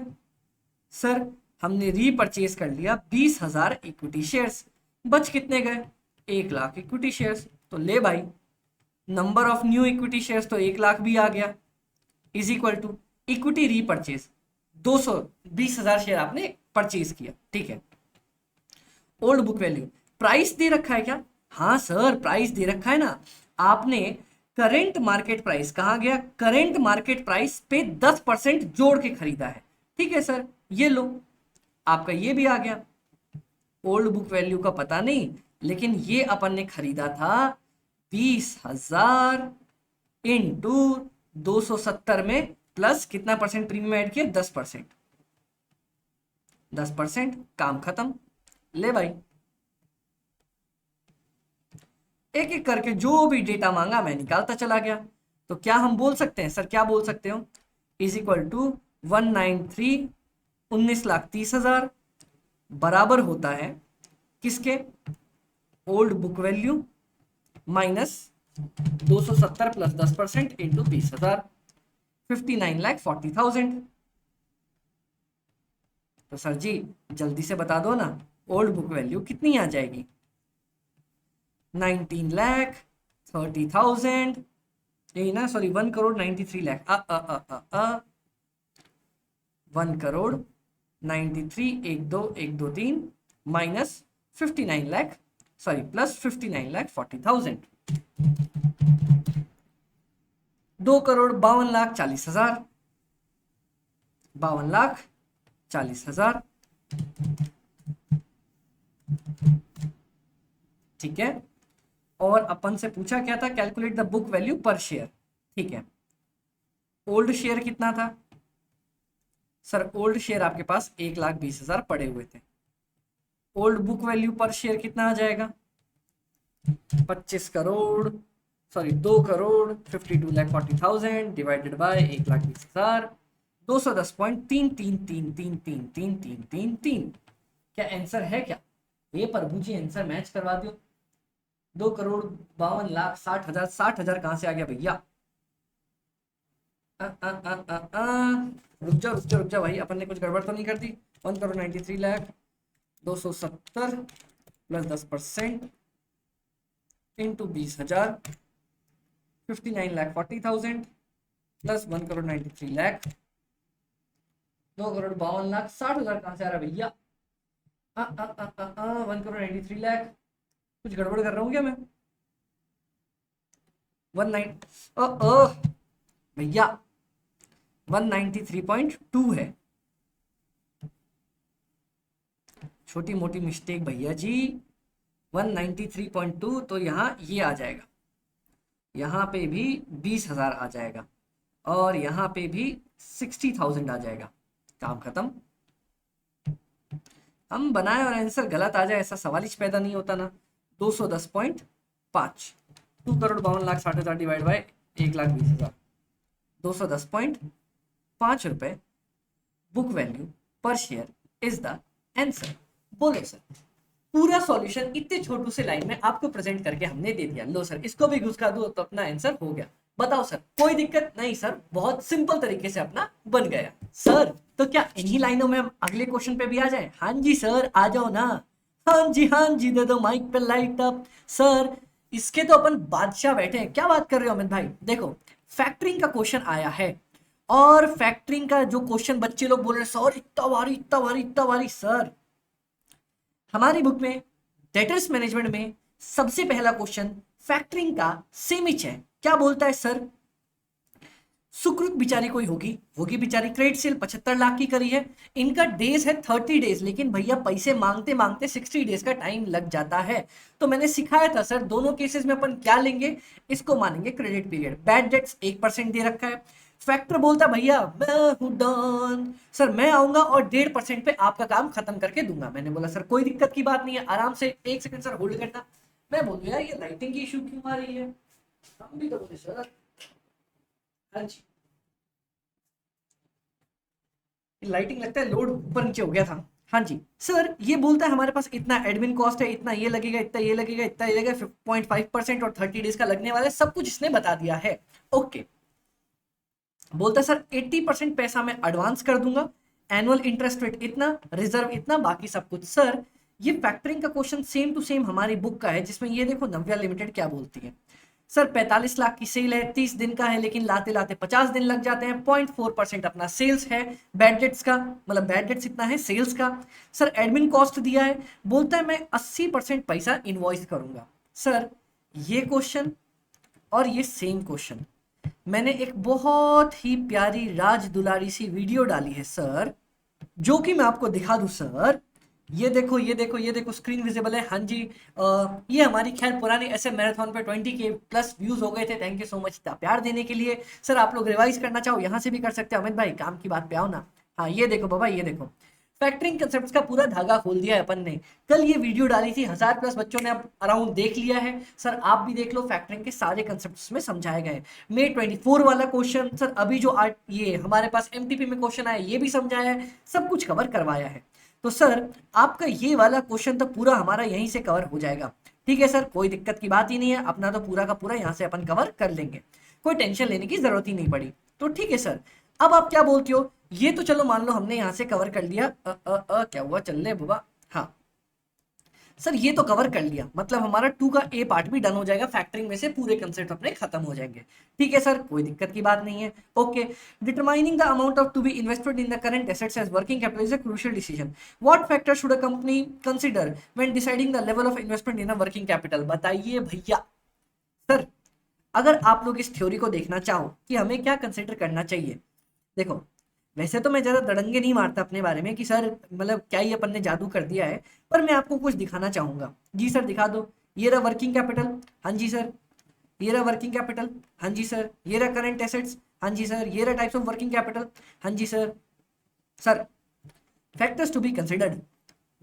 सर हमने रीपरचेज कर लिया 20,000 इक्विटी शेयर्स, बच कितने गए? 1 लाख इक्विटी शेयर्स। तो ले भाई, number of new equity shares तो 1 लाख भी आ गया, is equal to equity repurchase 20,000 share आपने परचेज किया, ठीक है। ओल्ड बुक वैल्यू, प्राइस दे रखा है क्या? हाँ सर प्राइस दे रखा है ना, आपने करेंट मार्केट प्राइस, कहाँ गया, करेंट मार्केट प्राइस पे 10% जोड़ के खरीदा है, ठीक है सर। ये लो, आपका ये भी आ गया। ओल्ड बुक वैल्यू का पता नहीं, लेकिन ये अपन ने खरीदा था 20,000 इंटू 270 में प्लस कितना परसेंट प्रीमियम ऐड किया? 10%। 10%, काम खत्म। ले भाई, एक एक करके जो भी डेटा मांगा मैं निकालता चला गया। तो क्या हम बोल सकते हैं सर, क्या बोल सकते हो, इज इक्वल टू 193, 19,30,000 बराबर होता है किसके? Old book value minus 270 plus 10% into 20,000, 59,40,000। तो सर जी जल्दी से बता दो ना, ओल्ड बुक वैल्यू कितनी आ जाएगी? 19,30,000, यही ना, सॉरी 1,93,00,000, 1,93,00,000, 1 2 1 2 3 माइनस 59,00,000, सॉरी प्लस 59,40,000, 2,52,40,000, 52,40,000। ठीक है, और अपन से पूछा क्या था? कैलकुलेट द बुक वैल्यू पर शेयर। ठीक है, ओल्ड शेयर कितना था सर? ओल्ड शेयर आपके पास 1,20,000 पड़े हुए थे। ओल्ड बुक वैल्यू पर शेयर कितना आ जाएगा? 25 करोड़, सॉरी 2,52,40,000 डिवाइडेड बाय 1,20,000, 210.33333333। क्या आंसर है क्या? ये प्रभु जी आंसर मैच करवा दो। 2,52,60,000, 60,000 कहां से आ गया भैया? रुक जा भाई, अपन ने कुछ गड़बड़ तो नहीं कर दी? 1,93,00,000, 270 प्लस 10% इंटू 20,000, 59,40,000 प्लस 1,93,00,000, 2,52,60,000 कहां से आ रहा भैया? 1,93,00,000, कुछ गड़बड़ कर रहा हूँ क्या मैं? 19 भैया 193.2 है, छोटी मोटी मिस्टेक भैया जी। 193.2, तो यहाँ ये आ जाएगा, यहाँ पे भी 20,000 आ जाएगा, और यहाँ पे भी 60,000 आ जाएगा। काम खत्म। हम बनाए और आंसर गलत आ जाए ऐसा सवाल ही पैदा नहीं होता ना। 210.5, 2,52,60,000 डिवाइड बाय 1,20,000, 210.5 रुपए बुक वैल्यू पर शेयर इज द आंसर। बोलो सर, पूरा सॉल्यूशन इतने छोटू से लाइन में आपको प्रेजेंट करके हमने दे दिया। लो सर, इसको भी घुसका दो तो अपना आंसर हो गया। बताओ सर, कोई दिक्कत नहीं सर, बहुत सिंपल तरीके से अपना बन गया। सर तो क्या इन्हीं लाइनों में हम अगले क्वेश्चन पे भी आ जाए? हाँ जी सर, आ जाओ ना। हाँ जी, दे दो माइक पे लाइट अप। सर इसके तो अपन बादशाह बैठे हैं। क्या बात कर रहे हो अमित भाई? देखो, फैक्टरिंग का क्वेश्चन आया है, और फैक्टरिंग का जो क्वेश्चन बच्चे लोग बोल रहे हैं सर इतना भारी इतना भारी इतना भारी। सर हमारी बुक में डेटर्स मैनेजमेंट में सबसे पहला क्वेश्चन फैक्टरिंग का सेमिच है। क्या बोलता है सर? सुकृत बिचारी कोई होगी बिचारी, क्रेडिट सेल 75 लाख की करी है, इनका डेज है 30 डेज, लेकिन भैया पैसे मांगते मांगते 60 डेज का टाइम लग जाता है। तो मैंने सिखाया था सर, दोनों केसेस में अपन क्या लेंगे? इसको मानेंगे क्रेडिट पीरियड। बैड डेट्स 1% दे रखा है। फैक्टर बोलता भैया मैं हूं डॉन, सर मैं आऊंगा और 1.5% पे आपका काम खत्म करके दूंगा। मैंने बोला सर कोई दिक्कत की बात नहीं है, आराम से 1 सेकंड सर होल्ड करना। मैं बोल यार ये लाइटिंग की इशू क्यों आ रही है? हम भी तो बोले सर। हाँ जी, लाइटिंग लगता है लोड ऊपर नीचे हो गया था। हाँ जी सर, ये बोलता है हमारे पास इतना एडमिन कॉस्ट है, इतना ये लगेगा, इतना ये लगेगा, इतना ये लगेगा, 5.5% और 30 डेज का लगने वाला है, सब कुछ इसने बता दिया है। ओके, बोलता है सर 80% पैसा मैं एडवांस कर दूंगा, एनुअल इंटरेस्ट रेट इतना, रिजर्व इतना, बाकी सब कुछ। सर ये फैक्टरिंग का क्वेश्चन सेम टू सेम हमारी बुक का है, जिसमें ये देखो नव्या लिमिटेड क्या बोलती है। सर 45 लाख की सेल है, 30 दिन का है, लेकिन लाते लाते 50 दिन लग जाते हैं, 0.4% अपना सेल्स है, बैड डेट्स का मतलब बैड डेट्स इतना है सेल्स का। सर एडमिन कॉस्ट दिया है, बोलता है मैं 80% पैसा इनवॉइस करूंगा। सर ये क्वेश्चन और ये सेम क्वेश्चन मैंने एक बहुत ही प्यारी राज दुलारी सी वीडियो डाली है सर, जो कि मैं आपको दिखा दूं सर। ये देखो ये देखो ये देखो, स्क्रीन विजिबल है। हाँ जी, ये हमारी खैर पुरानी ऐसे मैराथन पे 20K प्लस व्यूज हो गए थे। थैंक यू सो मच प्यार देने के लिए। सर आप लोग रिवाइज करना चाहो यहाँ से भी कर सकते हो। अमित भाई काम की बात पे आओ ना। हाँ ये देखो बाबा, ये देखो फैक्टरिंग कंसेप्ट का पूरा धागा खोल दिया है अपन ने। कल ये वीडियो डाली थी, 1000 प्लस बच्चों ने अब अराउंड देख लिया है। सर आप भी देख लो, फैक्टरिंग के सारे कंसेप्ट में समझाए गए। मे 24 वाला क्वेश्चन सर, अभी जो ये हमारे पास एमटीपी में क्वेश्चन आया ये भी समझाया है, सब कुछ कवर करवाया है। तो सर आपका ये वाला क्वेश्चन तो पूरा हमारा यहीं से कवर हो जाएगा। ठीक है सर, कोई दिक्कत की बात ही नहीं है, अपना तो पूरा का पूरा यहाँ से अपन कवर कर लेंगे, कोई टेंशन लेने की जरूरत ही नहीं पड़ी। तो ठीक है सर, अब आप क्या बोलती हो, ये तो चलो मान लो हमने यहाँ से कवर कर लिया, क्या हुआ, चल ले बुबा, हाँ सर ये तो कवर कर लिया, मतलब हमारा 2 का ए पार्ट भी डन हो जाएगा, फैक्टरिंग में से पूरे कंसेप्ट अपने खत्म हो जाएंगे। ठीक है सर, कोई दिक्कत की बात नहीं है। Okay, determining the amount of to be invested in the current assets as working capital is a crucial decision. What factor should a company consider when deciding the level of investment in a working capital? बताइए भैया। Sir अगर आप लोग इस theory को देखना चाहो कि हमें क्या कंसिडर करना चाहिए, देखो वैसे तो मैं ज्यादा दड़ंगे नहीं मारता अपने बारे में कि सर मतलब क्या ही अपन ने जादू कर दिया है, पर मैं आपको कुछ दिखाना चाहूंगा। जी सर दिखा दो, ये रहा वर्किंग कैपिटल, हाँ जी सर, ये रहा वर्किंग कैपिटल, हाँ जी सर, ये रहा करंट एसेट्स, हाँ जी सर, ये रहा टाइप्स ऑफ वर्किंग कैपिटल, हाँ जी sir. Sir factors to be considered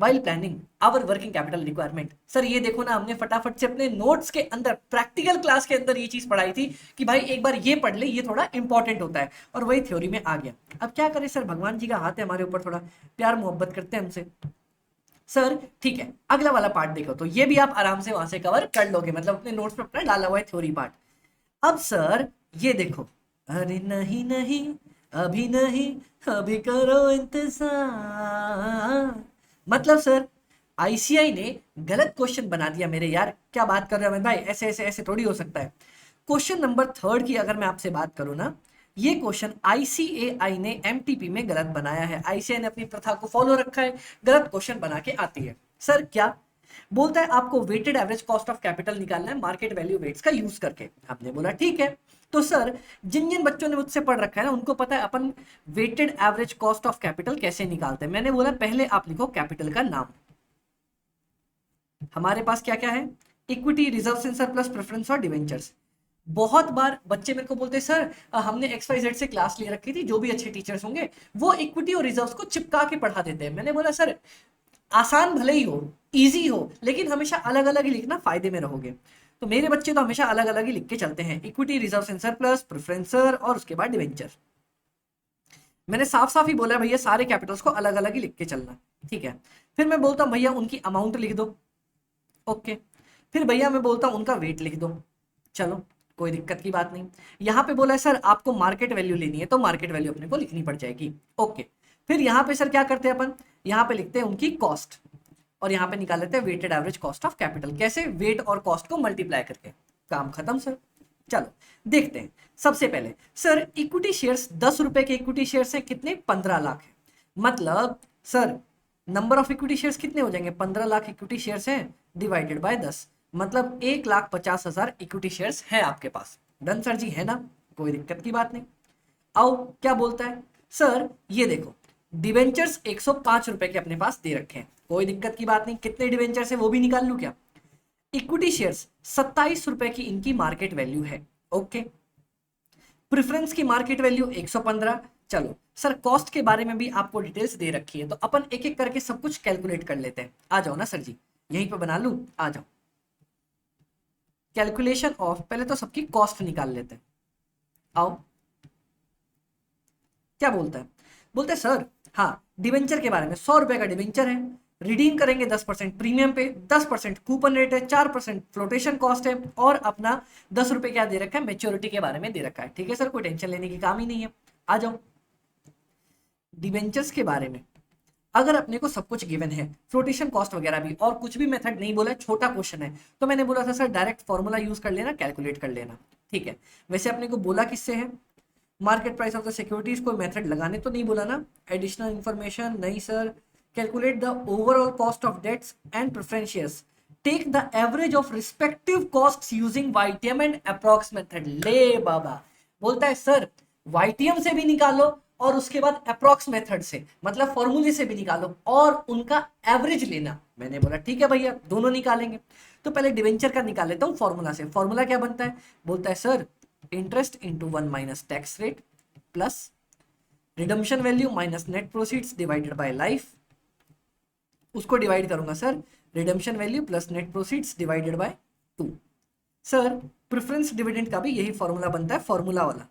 while planning our working capital requirement. Sir ये देखो ना, हमने फटाफट से अपने नोट्स के अंदर प्रैक्टिकल क्लास के अंदर ये चीज पढ़ाई थी कि भाई एक बार ये पढ़ ले, ये थोड़ा इंपॉर्टेंट होता है, और वही थ्योरी में आ गया। अब क्या करें सर, भगवान जी का हाथ है हमारे ऊपर, थोड़ा प्यार मोहब्बत करते हैं हमसे। सर ठीक है, अगला वाला पार्ट देखो, तो ये भी आप आराम से वहां से कवर कर लोगे, मतलब अपने नोट्स में अपना डाला हुआ है थ्योरी पार्ट। अब सर ये देखो, अरे नहीं नहीं अभी नहीं, अभी करो इंतजार, मतलब सर आईसीआई ने गलत क्वेश्चन बना दिया मेरे यार। क्या बात कर रहे हो अमित भाई, ऐसे ऐसे ऐसे थोड़ी हो सकता है। क्वेश्चन नंबर 3 की अगर मैं आपसे बात करूं ना, ये क्वेश्चन आईसीएआई ने एमटीपी में गलत बनाया है। आईसीआई ने अपनी प्रथा को फॉलो रखा है, गलत क्वेश्चन बना के आती है। सर क्या बोलता है, आपको weighted average cost of capital निकालना है मार्केट वैल्यू वेट्स का यूज करके। आपने बोला ठीक है। तो सर जिन जिन बच्चों ने मुझसे पढ़ रखा है ना, उनको पता है अपन weighted average cost of capital कैसे निकालते हैं। मैंने बोला पहले आप लिखो कैपिटल का नाम। हमारे पास क्या क्या है, equity, reserve in surplus, preference और डिवेंचर्स। बहुत बार बच्चे मेरे को बोलते हैं सर हमने XYZ से क्लास ले रखी थी, जो भी अच्छे टीचर्स होंगे वो इक्विटी और रिजर्व्स को चिपका के पढ़ा देते हैं। मैंने बोला सर आसान भले ही हो, इजी हो, लेकिन हमेशा अलग अलग ही लिखना, फायदे में रहोगे। तो मेरे बच्चे तो हमेशा अलग अलग ही लिख के चलते हैं, इक्विटी, रिजर्व इन सरप्लस, प्रेफरेंसर और उसके बाद डिवेंचर। मैंने साफ साफ ही बोला है भैया सारे कैपिटल्स को अलग अलग ही लिख के चलना, ठीक है। फिर मैं बोलता हूँ भैया उनकी अमाउंट लिख दो, ओके। फिर भैया मैं बोलता हूँ उनका वेट लिख दो, चलो कोई दिक्कत की बात नहीं। यहाँ पे बोला है सर आपको मार्केट वैल्यू लेनी है, तो मार्केट वैल्यू अपने को लिखनी पड़ जाएगी, ओके। फिर यहाँ पे सर क्या करते हैं अपन, यहाँ पे लिखते हैं उनकी कॉस्ट, और यहाँ पे निकाल लेते हैं weighted average cost of capital. कैसे, वेट और कॉस्ट को मल्टीप्लाई करके, काम खत्म सर। चलो देखते हैं। सबसे पहले सर इक्विटी शेयर्स 10 रुपए के इक्विटी शेयर्स है, कितने, 15 लाख है। मतलब sir number of equity shares कितने हो जाएंगे, 15 लाख इक्विटी शेयर्स हैं डिवाइडेड बाय 10, मतलब 1,50,000 इक्विटी शेयर्स है आपके पास। डन सर जी, है ना, कोई दिक्कत की बात नहीं। आओ क्या बोलता है सर, ये देखो डिवेंचर्स 105 रुपए के अपने पास दे रखे हैं, कोई दिक्कत की बात नहीं। कितने डिवेंचर्स है वो भी निकाल लू क्या। इक्विटी शेयर्स 27 रुपए की इनकी मार्केट वैल्यू है, ओके। प्रेफरेंस की मार्केट वैल्यू 115। चलो सर कॉस्ट के बारे में भी आपको डिटेल्स दे रखी है, तो अपन एक एक करके सब कुछ कैलकुलेट कर लेते हैं। आ जाओ ना सर जी, यहीं पे बना लू, आ जाओ। कैलकुलेशन ऑफ, पहले तो सबकी कॉस्ट निकाल लेते हैं, आओ। क्या बोलता है, बोलते हैं सर हाँ डिवेंचर के बारे में, 100 रुपए का डिवेंचर है, रिडीम करेंगे 10% प्रीमियम पे, 10% कूपन रेट है, 4% फ्लोटेशन कॉस्ट है, और अपना 10 रुपए क्या दे रखा है, मेच्योरिटी के बारे में दे रखा है। ठीक है सर, कोई टेंशन लेने की काम ही नहीं है। आ जाओ डिवेंचर्स के बारे में, अगर अपने को सब कुछ गिवन है, फ्लोटेशन कॉस्ट वगैरह भी, और कुछ भी मेथड नहीं बोला, छोटा क्वेश्चन है, तो मैंने बोला था सर डायरेक्ट फॉर्मूला यूज कर लेना, कैलकुलेट कर लेना, ठीक है। वैसे अपने को बोला किससे है, market price of the securities, कोई मेथड लगाने तो नहीं बोला ना, एडिशनल इंफॉर्मेशन नहीं sir. Calculate the overall cost of debts and preferentials, take the average of respective costs using YTM and approx method. ले बाबा, बोलता है सर वाईटीएम से भी निकालो और उसके बाद अप्रॉक्स मेथड से, मतलब फॉर्मूले से भी निकालो और उनका एवरेज लेना। मैंने बोला ठीक है भैया दोनों निकालेंगे। तो पहले डिवेंचर का निकाल लेता हूँ फॉर्मूला से। फॉर्मूला क्या बनता है, बोलता है sir interest into 1 minus tax rate plus redemption value minus net proceeds divided by life. उसको डिवाइड करूंगा sir, redemption value plus net proceeds divided by 2। Sir preference dividend का भी यही फॉर्मूला बनता है, फॉर्मूला वाला,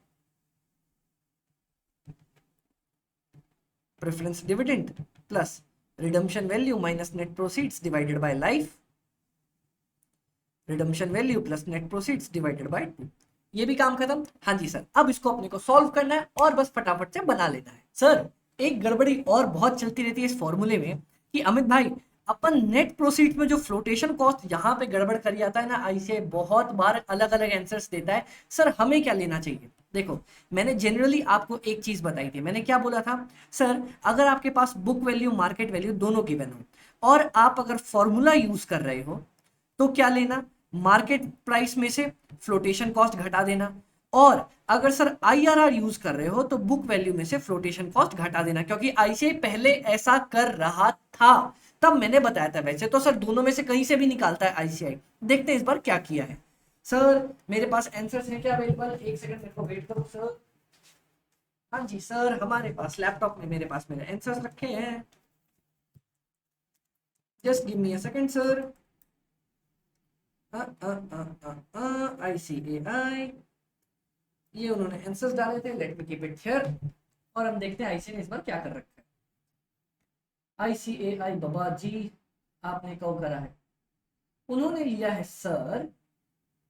preference dividend plus redemption value minus net proceeds divided by life. Redemption value plus net proceeds divided by 2। ये भी काम खत्म। हाँ जी सर, अब इसको अपने को सॉल्व करना है और बस फटाफट से बना लेना है। सर एक गड़बड़ी और बहुत चलती रहती है इस फॉर्मूले में कि अमित भाई अपन नेट प्रोसीड्स में जो फ्लोटेशन कॉस्ट यहाँ पे गड़बड़ कर जाता है ना, आईसीआई बहुत बार अलग अलग आंसर्स देता है। सर हमें क्या लेना चाहिए? देखो मैंने जनरली आपको एक चीज बताई थी, मैंने क्या बोला था सर, अगर आपके पास बुक वैल्यू मार्केट वैल्यू दोनों गिवन हो और आप अगर फॉर्मूला यूज कर रहे हो तो क्या लेना, मार्केट प्राइस में से फ्लोटेशन कॉस्ट घटा देना, और अगर सर आईआरआर यूज कर रहे हो तो बुक वैल्यू में से फ्लोटेशन कॉस्ट घटा देना, क्योंकि आईसीआई पहले ऐसा कर रहा था तब मैंने बताया था। वैसे तो सर दोनों में से कहीं से भी निकालता है आईसीआई, देखते हैं इस बार क्या किया है। सर मेरे पास आंसर्स हैं क्या अवेलेबल? एक सेकंड मेरे को वेट करो सर। हाँ जी सर, हमारे पास लैपटॉप में मेरे पास मेरे आंसर्स रखे हैं, just give me a second sir. ICAI, ये उन्होंने आंसर्स डाले थे, let me keep it here, और हम देखते हैं आईसीआई ने इस बार क्या कर रखा है। ICAI बाबा जी आपने कब करा है? उन्होंने लिया है sir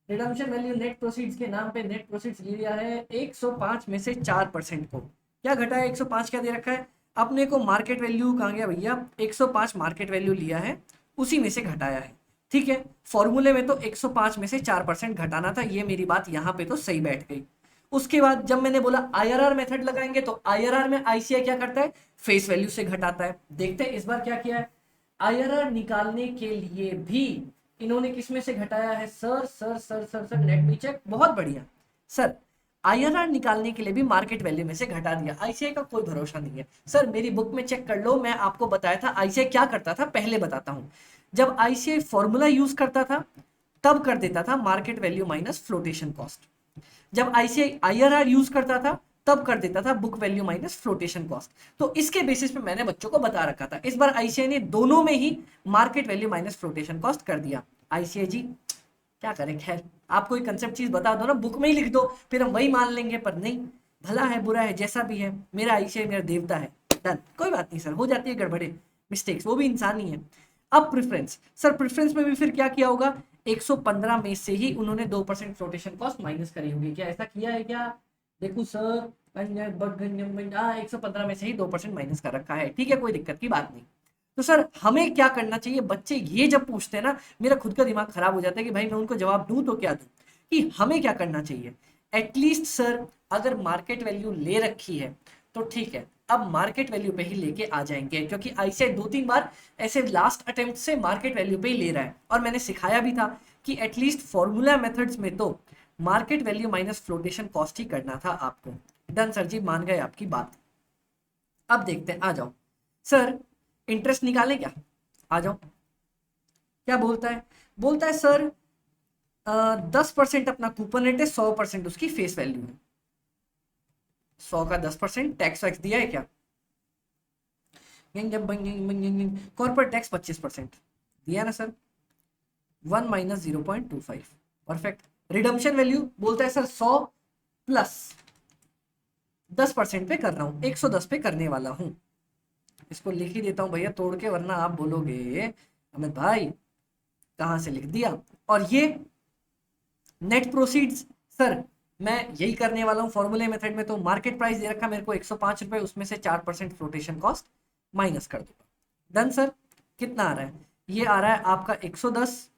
redemption value net proceeds के नाम पे, नेट प्रोसीड्स लिया है 105 में से 4% को। क्या घटा है? 105 क्या दे रखा है अपने को? मार्केट वैल्यू कहाँ गया भैया? 105 मार्केट वैल्यू लिया है, उसी में से घटाया है। ठीक है, फॉर्मूले में तो 105 में से 4% घटाना था, ये मेरी बात यहाँ पे तो सही बैठ गई। उसके बाद जब मैंने बोला आईआरआर मेथड लगाएंगे तो आईआरआर में आईसीआई क्या करता है? फेस वैल्यू से घटाता है। देखते हैं इस बार क्या किया है। आईआरआर निकालने के लिए भी इन्होंने किस में से घटाया है? Sir sir sir sir sir let me check. बहुत बढ़िया सर, आईआरआर निकालने के लिए भी मार्केट वैल्यू में से घटा दिया। आईसीआई का कोई भरोसा नहीं है सर, मेरी बुक में चेक कर लो, मैं आपको बताया था आईसीआई क्या करता था, पहले बताता हूं। जब आईसीआई फॉर्मूला यूज करता था तब कर देता था market value minus flotation cost. जब आईसीआई आईआरआर यूज करता था तब कर देता था book value minus flotation cost. तो इसके बेसिस पे मैंने बच्चों को बता रखा था। इस बार आईसीआई ने दोनों में ही market value minus flotation cost कर दिया। आईसीआई जी क्या करें, खैर आप कोई कंसेप्ट चीज बता दो ना, बुक में ही लिख दो, फिर हम वही मान लेंगे। पर नहीं, भला है बुरा है जैसा भी है, मेरा आईसीआई मेरा देवता है। डन, कोई बात नहीं सर, हो जाती है गड़बड़े मिस्टेक्स, वो भी इंसान ही है। अब प्रेफरेंस, सर प्रेफरेंस में भी फिर क्या किया होगा? 115 में से ही उन्होंने 2% फ्लोटेशन कॉस्ट माइनस करी होगी। क्या ऐसा किया है क्या? देखो सर 115 में से ही 2% माइनस कर रखा है। ठीक है, कोई दिक्कत की बात नहीं। तो सर हमें क्या करना चाहिए? बच्चे ये जब पूछते हैं ना, मेरा खुद का दिमाग खराब हो जाता है कि भाई मैं उनको जवाब दूं तो क्या दूं, कि हमें क्या करना चाहिए। एटलीस्ट सर अगर मार्केट वैल्यू ले रखी है तो ठीक है, अब मार्केट वैल्यू पे ही लेके आ जाएंगे, क्योंकि आईसीआई 2-3 बार ऐसे लास्ट अटेम्प्ट से मार्केट वैल्यू पे ही ले रहा है। और मैंने सिखाया भी था कि एटलीस्ट फॉर्मूला मेथड्स में तो market value minus flotation cost ही करना था आपको। डन सर जी, मान गए आपकी बात। अब देखते हैं, आ जाओ सर इंटरेस्ट निकालें क्या? आ जाओ। क्या बोलता है? बोलता है सर 10% अपना कूपन रेट है, 100% उसकी फेस वैल्यू है। 100 का 10% टैक्स वैक्स दिया है क्या? कॉर्पोरेट टैक्स 25% दिया ना sir, 1 minus 0.25, perfect. Redemption value बोलता है सर 100 प्लस 10% पे कर रहा हूं, 110 पे करने वाला हूं। इसको लिख ही देता हूं भैया तोड़ के, वरना आप बोलोगे अमित भाई कहां से लिख दिया। और ये नेट प्रोसीड्स सर मैं यही करने वाला हूँ फॉर्मूले मेथड में। तो मार्केट प्राइस दे रखा मेरे को 105 रुपए, उसमें से 4% फ्लोटेशन कॉस्ट माइनस कर दूंगा। डन सर, कितना आ रहा है? ये आ रहा है आपका 110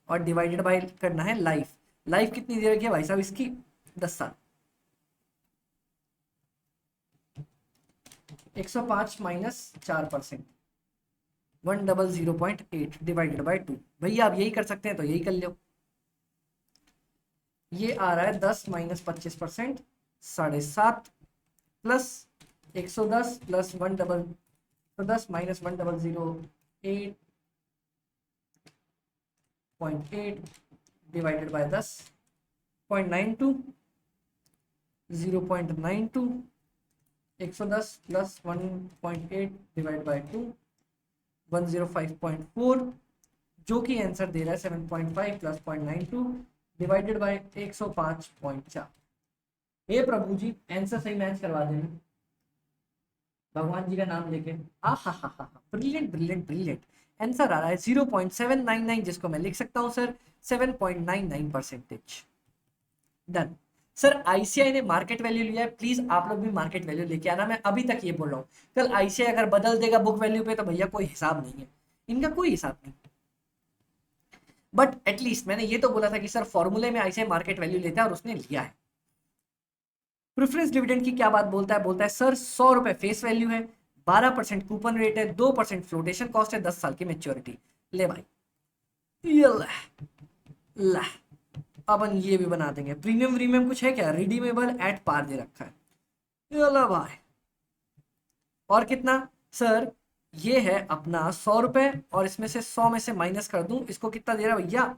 और डिवाइडेड बाय करना है लाइफ। लाइफ कितनी दे रखी है भाई साहब इसकी? 10 साल। 105 माइनस 4%, 100.8 डिवाइडेड बाय 2। भैया आप यही कर सकते हैं तो यही कर लो। ये आ रहा है 10 minus 25%, 7.5 plus 110 plus 10 minus 100.8 divided by 10.92, 0.92, 110 plus 1.8 divide by 2, 105.4, जो कि आंसर दे रहा है 7.5 प्लस 0.92 डिवाइडेड बाय 105.4। हे प्रभु जी आंसर सही मैच करवा देना भगवान जी का नाम लेके। आ हा हा हा, ब्रिलियंट ब्रिलियंट ब्रिलियंट। आंसर आ रहा है 0.799, जिसको मैं लिख सकता हूं सर 7.99%। डन। सर आईसीआई ने मार्केट वैल्यू लिया है, प्लीज आप लोग भी मार्केट वैल्यू लेके आना, मैं अभी तक ये बोल रहा हूँ। कल आईसीआई अगर बदल देगा बुक वैल्यू पे तो भैया कोई हिसाब नहीं है, इनका कोई हिसाब नहीं। बट एटलीस्ट मैंने ये तो बोला था कि सर फॉर्मूले में आईसीआई मार्केट वैल्यू लेता है और उसने लिया है। प्रेफरेंस डिविडेंड की क्या बात बोलता है, बोलता है सर 100 रुपए फेस वैल्यू है, 12% कूपन रेट है, 2% फ्लोटेशन कॉस्ट है, 10 साल की मेच्योरिटी। ले भाई, ये ला अपन ये भी बना देंगे। प्रीमियम प्रीमियम कुछ है क्या, रिडीमेबल एट पार दे रखा है, ये ला भाई। और कितना सर, ये है अपना 100 रुपए, और इसमें से 100 में से माइनस कर दूं, इसको कितना दे रहा है भैया,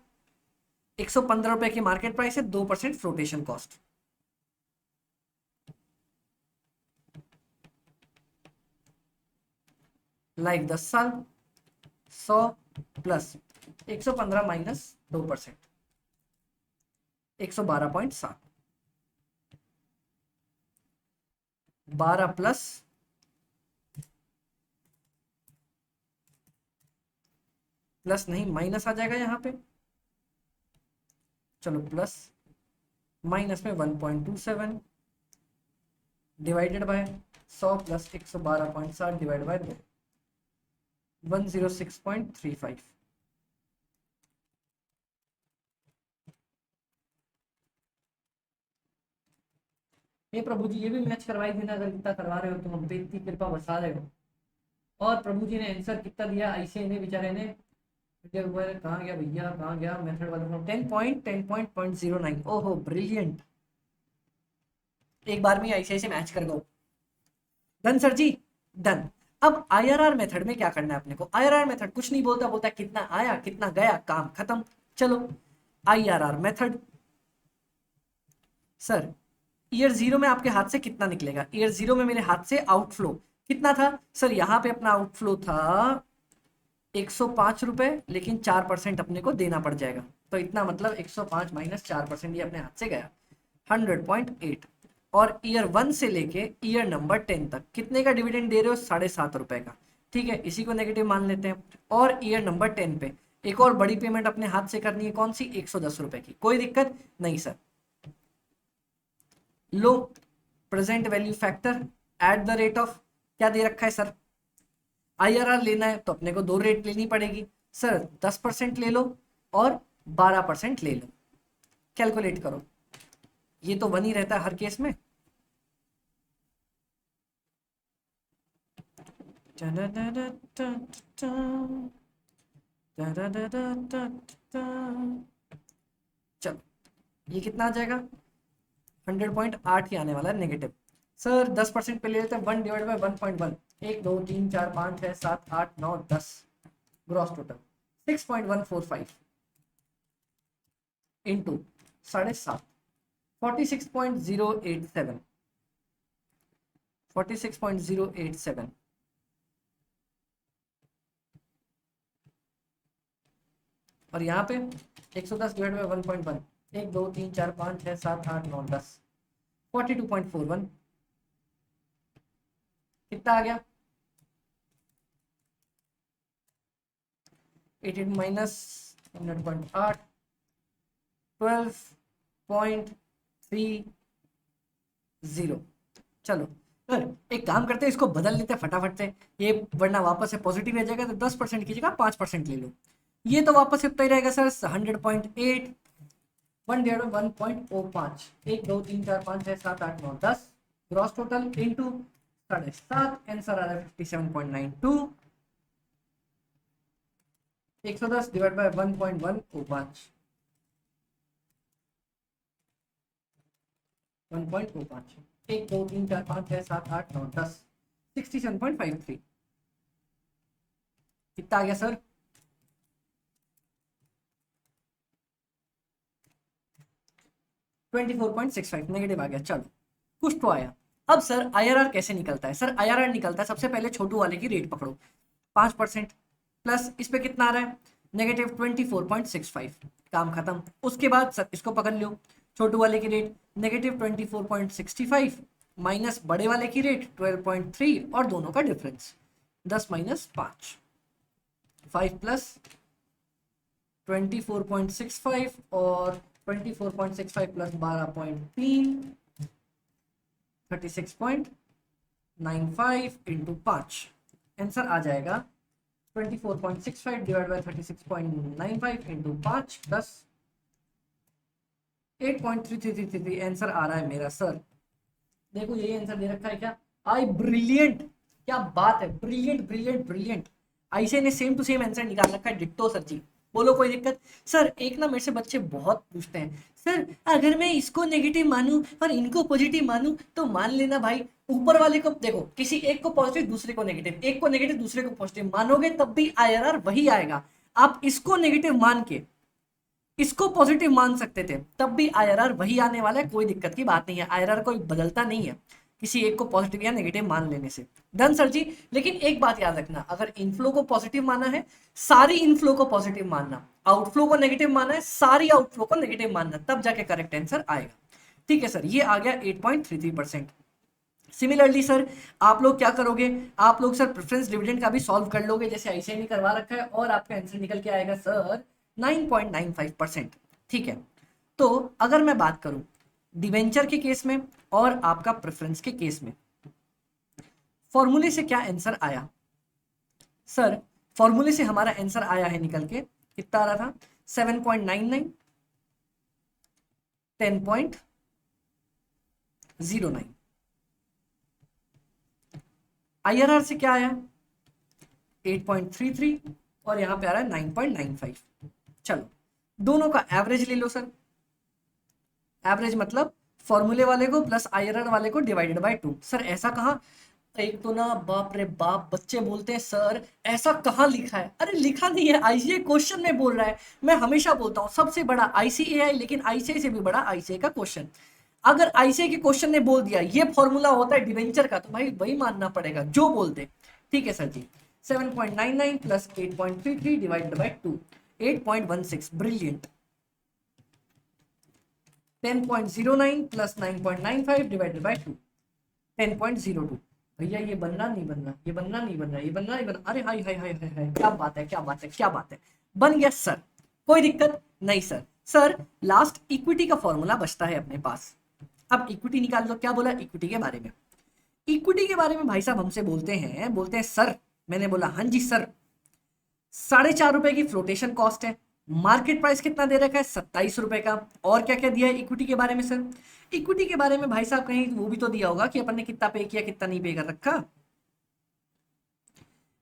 115 रुपए की मार्केट प्राइस है, 2% फ्लोटेशन कॉस्ट। लाइफ 10 साल, 100 प्लस 115 माइनस 2%, 112.7, 12 प्लस नहीं माइनस आ जाएगा यहाँ पे, चलो प्लस माइनस में 1.27 divided by 100 plus 112.7 divide by 106.35। ये प्रभु जी ये भी मैच करवाई देना, अगर कितना करवा रहे हो तुम, हम पे इतनी कृपा बरसा रहे हो। और प्रभु जी ने आंसर कितना दिया आईसीआई ने, बेचारे ने, कहाँ गया भैया, कहाँ गया मेथड वाला, 10.09। ओहो ब्रिलियंट, एक बार में आईसीआई से मैच कर दो। Done sir ji, done. अब आईआरआर मेथड में क्या करना है अपने को, आईआरआर मेथड कुछ नहीं बोलता, बोलता कितना आया कितना गया, काम खत्म। चलो IRR method, sir year zero में आपके हाथ से कितना निकलेगा, ईयर जीरो में मेरे हाथ से आउटफ्लो कितना था सर, यहाँ पे अपना आउटफ्लो था 105 रुपए, लेकिन 4% अपने को देना पड़ जाएगा, तो इतना मतलब 105 माइनस 4%, ये अपने हाथ से गया 100.8। और ईयर 1 से लेके ईयर नंबर 10 तक कितने का डिविडेंड दे रहे हो, 7.5 रुपए का, ठीक है, इसी को नेगेटिव मान लेते हैं। और ईयर नंबर 10 पे एक और बड़ी पेमेंट अपने हाथ से करनी है, कौन सी, 110 रुपए की, कोई दिक्कत नहीं sir. Low present value factor eight the rate of, क्या दे रखा है सर, आईआरआर लेना है तो अपने को दो रेट लेनी पड़ेगी सर, 10% ले लो और 12% ले लो, कैलकुलेट करो, ये तो 1 ही रहता है हर केस में। चलो ये कितना आ जाएगा, 100.8 ही आने वाला है नेगेटिव। सर 10% पे ले लेते हैं, 1 divide by 1.1, 1 2 3 4 5 6 7 8 9 10, gross total 6.145 into 7.5, 46.087, 46.087। और यहाँ पे 110 डिवाइड बाई 1.1, 1 2 3 4 5 6 7 8 9 10, 42.41 कितना आ गया, 18 माइनस 100.8, 12.30। चलो सर एक काम करते हैं, इसको बदल लेते हैं फटाफट से, ये वरना वापस से पॉजिटिव आ जाएगा, तो 10% की जगह 5% ले लो, ये तो वापस इतना ही रहेगा sir 100.8, 1 divide 1.05, 1 2 3 4 5 6 7 8 9 10, gross total into 7.5, answer आ रहा है 57.92, 110 डिवाइड बाय 1.105, 1.05, 1 2 3 4 5 6 7 8 9 10, 67.53 कितना आ गया सर, 24.65 नेगेटिव आ गया। चलो कुछ तो आया। अब सर आईआरआर कैसे निकलता है, सर आईआरआर निकलता है, सबसे पहले छोटू वाले की रेट पकड़ो 5% प्लस इस पे कितना आ रहा है, नेगेटिव 24.65, काम खत्म। उसके बाद सर इसको पकड़ लो, छोटू वाले की रेट नेगेटिव 24.65 माइनस बड़े वाले की रेट 12.3 और दोनों का डिफरेंस 10 माइनस 5, 5 प्लस 24.65 और 24.65 प्लस 12.3 36.95 इंटू 5, आंसर आ जाएगा 24.65 divide by 36.95 into 5 plus 8.3333, answer आ रहा है मेरा सर। देखो यही आंसर दे रखा है क्या? आई ब्रिलियंट, क्या बात है, ब्रिलियंट ब्रिलियंट ब्रिलियंट। आईसे ने सेम टू सेम आंसर निकाल रखा है, डिट्टो सर जी। बोलो कोई दिक्कत? सर एक ना मेरे से बच्चे बहुत पूछते हैं, सर अगर मैं इसको नेगेटिव मानूं और इनको पॉजिटिव मानूं तो मान लेना भाई ऊपर वाले को, देखो किसी एक को पॉजिटिव दूसरे को नेगेटिव, एक को नेगेटिव दूसरे को पॉजिटिव मानोगे तब भी आईआरआर वही आएगा। आप इसको नेगेटिव मान के इसको पॉजिटिव मान सकते थे तब भी आईआरआर वही आने वाला है, कोई दिक्कत की बात नहीं है। आईआरआर कोई बदलता नहीं है किसी एक को पॉजिटिव या नेगेटिव मान लेने से। डन सर जी। लेकिन एक बात याद रखना, अगर इनफ्लो को पॉजिटिव माना है सारी इनफ्लो को पॉजिटिव मानना, आउटफ्लो को नेगेटिव माना है सारी आउटफ्लो को नेगेटिव मानना, तब जाके करेक्ट आंसर आएगा। ठीक है सर, ये आ गया 8.33%। सिमिलरली सर आप लोग क्या करोगे, आप लोग सर प्रेफरेंस डिविडेंड का भी सॉल्व कर लोगे जैसे ऐसे नहीं करवा रखा है, और आपका आंसर निकल के आएगा सर 9.95%। ठीक है, तो अगर मैं बात करूं डिवेंचर के केस में और आपका प्रेफरेंस के केस में, फॉर्मूले से क्या आंसर आया सर? फॉर्मूले से हमारा आंसर आया है निकल के, कितना आ रहा था? 7.99, 10.09। आईआरआर से क्या आया? 8.33 और यहां पे आ रहा है 9.95। चलो दोनों का एवरेज ले लो सर। एवरेज मतलब फॉर्मूले वाले को प्लस आईआरआर वाले को डिवाइडेड बाय 2। सर ऐसा कहाँ? एक तो ना बाप रे बाप बच्चे बोलते हैं सर ऐसा कहाँ लिखा है। अरे लिखा नहीं है, आईसीए क्वेश्चन में बोल रहा है। मैं हमेशा बोलता हूँ सबसे बड़ा आईसीएआई, लेकिन आईसीए से भी बड़ा आईसीए का क्वेश्चन। अगर आईसीए के क्वेश्चन ने बोल दिया ये फॉर्मूला होता है डिवेंचर का, तो भाई वही मानना पड़ेगा जो बोल दे। ठीक है सर जी। 7.99 plus 8.33 divided by 2, 8.16। Brilliant. 10.09 plus 9.95 divided by 2, 10.02। भैया ये बनना नहीं बनना, ये बनना नहीं बनना, ये बनना नहीं बनना। अरे हाय हाय हाय हाय हाय, क्या बात है क्या बात है क्या बात है, बन गया सर, कोई दिक्कत नहीं सर। सर लास्ट इक्विटी का फॉर्मूला बचता है अपने पास। अब इक्विटी निकाल लो। क्या बोला इक्विटी के बारे में? इक्विटी के बारे में भाई साहब हमसे बोलते हैं सर, मैंने बोला हाँ जी सर, 4.5 रुपए की फ्लोटेशन कॉस्ट है, मार्केट प्राइस कितना दे रखा है? 27 रुपए का। और क्या क्या दिया है इक्विटी के बारे में सर? इक्विटी के बारे में भाई साहब कहीं वो भी तो दिया होगा कि अपन ने कितना पे किया कितना नहीं पे कर रखा।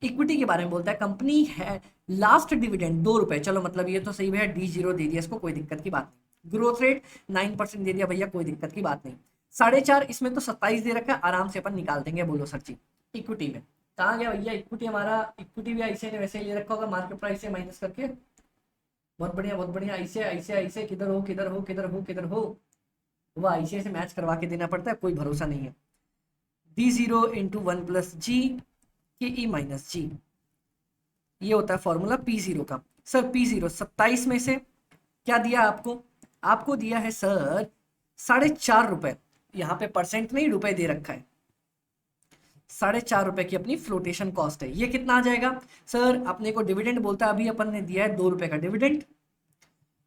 इक्विटी के बारे में बोलता है कंपनी है लास्ट डिविडेंड 2 रुपए। चलो मतलब ये तो सही है, D0 दे दिया इसको, कोई दिक्कत की बात नहीं। ग्रोथ रेट 9% दे दिया भैया, कोई दिक्कत की बात नहीं। 4.5 इसमें तो 27 दे रखा है, आराम से अपन निकाल देंगे। बोलो सर जी इक्विटी में कहाँ गया भैया इक्विटी हमारा? इक्विटी भी ऐसे ने वैसे ही ले रखा होगा मार्केट प्राइस से माइनस करके। बहुत बढ़िया बहुत बढ़िया। ऐसे ऐसे ऐसे किधर हो किधर हो किधर हो किधर हो, वह ऐसे से मैच करवा के देना पड़ता है, कोई भरोसा नहीं है। D0 इंटू 1 प्लस जी के ई माइनस जी, ये होता है फॉर्मूला P0 का। सर P0 27 में से क्या दिया आपको? आपको दिया है सर 4.5 रुपए। यहाँ पे परसेंट नहीं रुपए दे रखा है। 4.5 रुपए की अपनी फ्लोटेशन कॉस्ट है। ये कितना आ जाएगा सर? अपने को डिविडेंड बोलता है, अभी अपन ने दिया है 2 रुपए का डिविडेंड,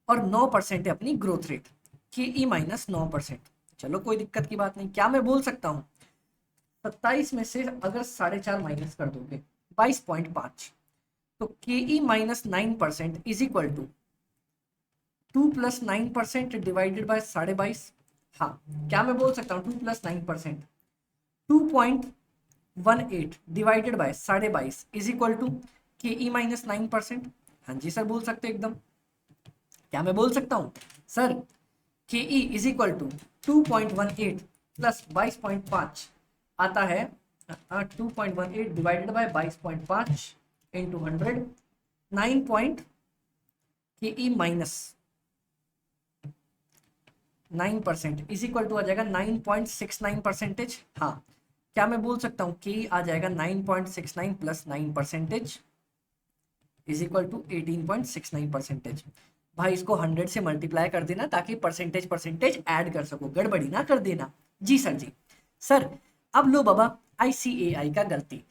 और 9% है अपनी ग्रोथ रेट के ई माइनस 9%। चलो कोई दिक्कत की बात नहीं। क्या मैं बोल सकता हूँ 27 में से अगर 4.5 माइनस कर दोगे 22.5, तो K E minus 9% is equal to 2 plus 9% divided by 22.5। हाँ क्या मैं बोल सकता हूँ 2 plus 9%, 2.18 divided by 22.5 is equal to K E minus 9%। हाँ जी सर बोल सकते एकदम। क्या मैं बोल सकता हूँ sir K e is equal to 2.18 plus 22.5 आता है 2.18 डिवाइडेड बाय 22.5 इंटू 100, 9 के E minus 9% is equal to आ जाएगा 9.69%। हाँ क्या मैं बोल सकता हूँ कि आ जाएगा 9.69 प्लस 9% इज इक्वल टू 18.69%। भाई इसको 100 से मल्टीप्लाई कर देना ताकि परसेंटेज ऐड कर सको, गड़बड़ी ना कर देना। जी सर जी। सर अब लो बाबा आईसीएआई का गलती।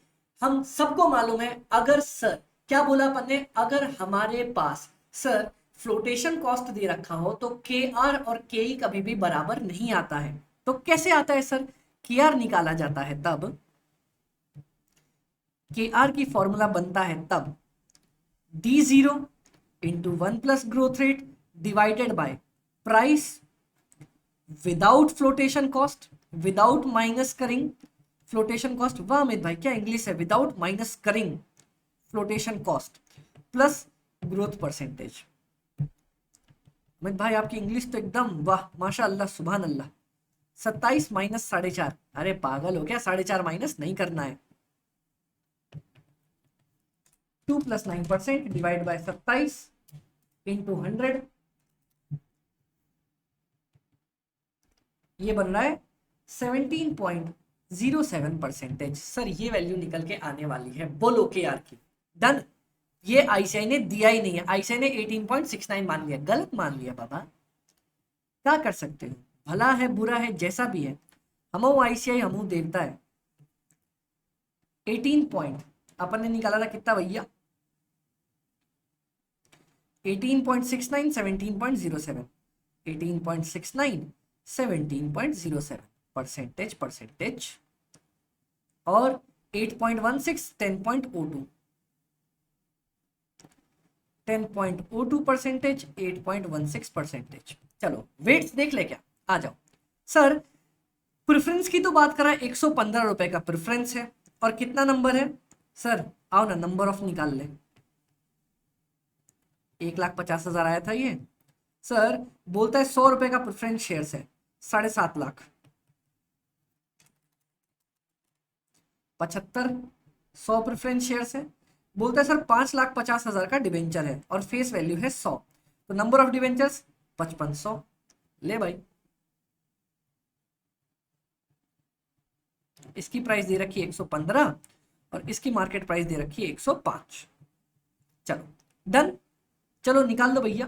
हम सबको मालूम है अगर सर क्या बोला अपन ने, अगर हमारे पास सर फ्लोटेशन कॉस्ट दे रखा हो तो के आर और के ई कभी भी बराबर नहीं आता है। तो कैसे आता है सर, के आर निकाला जाता है तब, के आर की फॉर्मूला बनता है तब D zero into one plus growth rate divided by price without flotation cost, without minus करिंग फ्लोटेशन कॉस्ट। वाह अमित भाई क्या इंग्लिश है, विदाउट माइनस करिंग flotation cost plus growth percentage. Amit भाई आपकी इंग्लिश तो एकदम वाह माशाअल्लाह सुभान अल्लाह। 27 माइनस 4.5, अरे पागल हो क्या, 4.5 माइनस नहीं करना है। 2 + 9% डिवाइड बाय 27 इंटू 100, ये बन रहा है 17.07%। सर ये वैल्यू निकल के आने वाली है, बोलो के आर की। डन। ये आईसीआई ने दिया ही नहीं है, आईसीआई ने 18.69 मान लिया, गलत मान लिया बाबा, क्या कर सकते हो, भला है बुरा है जैसा भी है, हमो आईसीआई हमू देवता है। 18 पॉइंट अपन ने निकाला था कितना भैया, 18.69 17.07, 18.69 17.07 परसेंटेज और 8.16 10.02 10.02%, 8.16%। चलो वेट्स देख ले क्या, आ जाओ सर। प्रेफरेंस की तो बात करा, 115 रुपए का प्रेफरेंस है और कितना नंबर है सर, आओ ना नंबर ऑफ निकाल ले। 1,50,000 आया था ये सर, बोलता है 100 रुपए का प्रेफरेंस शेयर्स है, 7.5 लाख, 75 100 प्रेफरेंस शेयर्स है, बोलता है सर 5,50,000 का डिवेंचर है और फेस वैल्यू है 100, तो नंबर ऑफ डिवेंचर्स 5500। ले भाई, इसकी प्राइस दे रखी है 115 और इसकी मार्केट प्राइस दे रखी है 105। चलो डन, चलो निकाल दो भैया।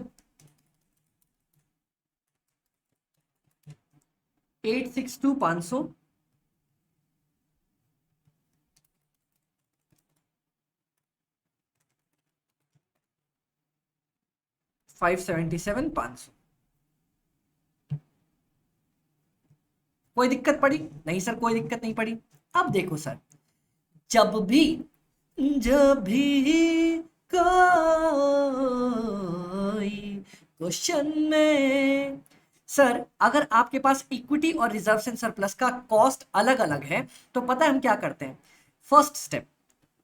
862,500 577,500। कोई दिक्कत पड़ी नहीं सर, कोई दिक्कत नहीं पड़ी। अब देखो सर, जब भी कोई क्वेश्चन में सर, अगर आपके पास इक्विटी और रिजर्व एंड सरप्लस का कॉस्ट अलग अलग है तो पता है हम क्या करते हैं, first step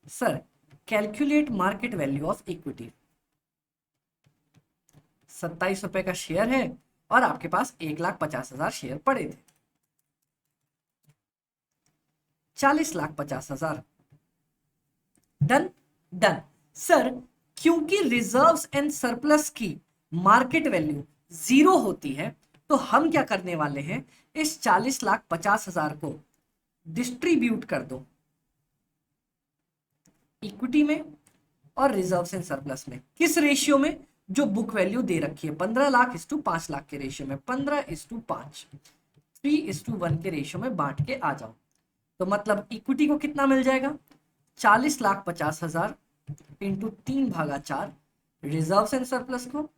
sir, calculate market value of equity. 27 रुपए का शेयर है और आपके पास 1,50,000 शेयर पड़े थे, 40,50,000। डन डन सर, क्योंकि रिजर्व्स एंड सरप्लस की मार्केट वैल्यू 0 होती है तो हम क्या करने वाले हैं, इस 40,50,000 को डिस्ट्रीब्यूट कर दो इक्विटी में और रिजर्व्स एंड सरप्लस में। किस रेशियो में, जो बुक वैल्यू दे रखी है, 15 लाख इस टू 5 लाख के रेशियो में, 15:5, 3:1 के रेशियो में बांट के आ जाओ। तो मतलब इक्विटी को कितना मिल जाएगा, 40,50,000 इंटू 3/4, रिजर्व एंड सरप्लस को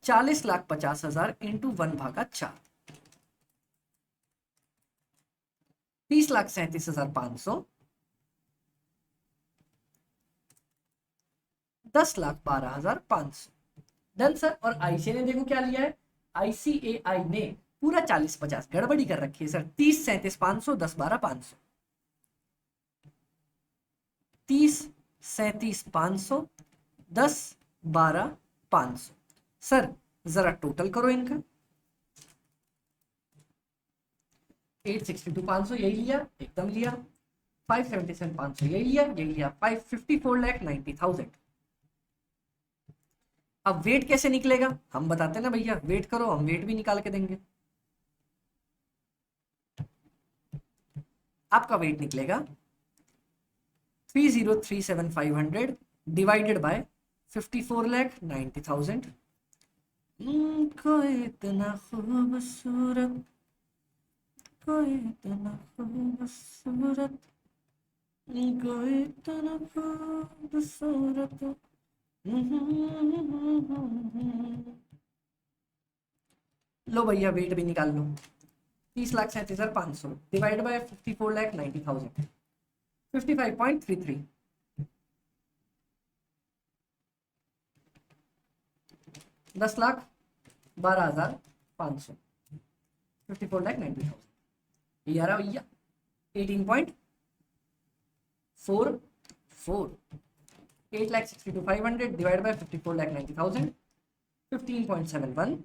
40,50,000 इंटू 1/4, 30,37,500, 10,12,500। Done sir. और आईसीआई ने देखो क्या लिया है, आईसीएआई ने पूरा 40-50 गड़बड़ी कर रखी है सर, 30,37,500, 10,12,500, 30,37,500, 10,12,500। सर जरा टोटल करो इनका, 862,500 यही लिया, एकदम लिया, 577,500 यही लिया, यही लिया, 554,90,000। अब वेट कैसे निकलेगा हम बताते ना भैया, वेट करो हम वेट भी निकाल के देंगे। आपका वेट निकलेगा 3,03,7,500 डिवाइडेड बाय 54,90,000। कोई इतना खूबसूरत, कोई इतना खूबसूरत, कोई तरफ बसरत। लो भैया वेट भी निकाल लो। 30,37,500 डिवाइड बाय 54,90,000, 55.33। 10,12,500, 54,90,000 ये आ रहा भैया 18.44। 8,62,500 डिवाइड बाय 54,90,000, 15.71।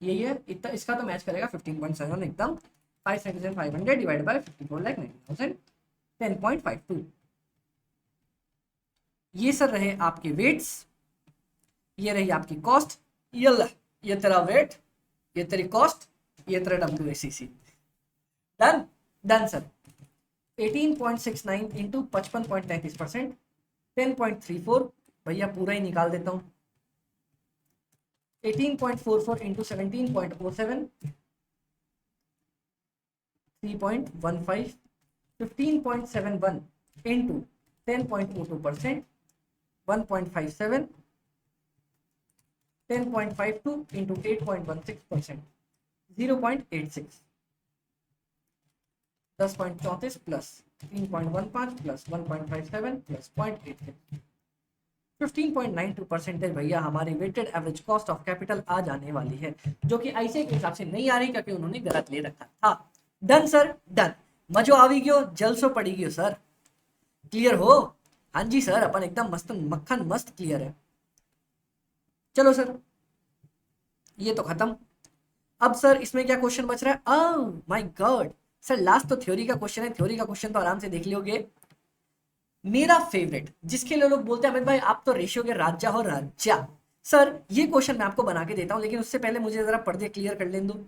यही है इतना, इसका तो मैच करेगा 15.7 एकदम। 5,500 डिवाइड बाय 54,90,000, 10.52। ये सर रहे आपके वेट्स, ये रही आपकी कॉस्ट। ये तेरा वेट, ये तेरी कॉस्ट, ये तेरा WACC। Done done sir. 18.69 into 55.33%, 10.34। भैया पूरा ही निकाल देता हूँ। 18.44 into 17.07, 3.15। 15.71 into 10.02%, 1.57। 10.52 into 8.16%, 0.86। 10.34 plus 3.15 plus 1.57 plus 0.86, 15.92% भैया हमारी weighted average cost of capital आ जाने वाली है, जो कि आईसीआई के हिसाब से नहीं आ रही क्योंकि उन्होंने गलत ले रखा था। Done sir done. मजो आवी गयो, जलसो पड़ी गयो सर। क्लियर हो? हाँ जी सर, अपन एकदम मस्त मक्खन मस्त क्लियर है। चलो सर ये तो खत्म। अब सर इसमें क्या क्वेश्चन बच रहा है? Oh my God sir, last तो थ्योरी का क्वेश्चन है। थ्योरी का क्वेश्चन तो आराम से देख लोगे। मेरा फेवरेट, जिसके लिए लोग बोलते हैं अमित भाई आप तो रेशियो के राजा हो राजा। सर ये क्वेश्चन मैं आपको बना के देता हूं, लेकिन उससे पहले मुझे जरा पर्दे क्लियर कर लेने दो।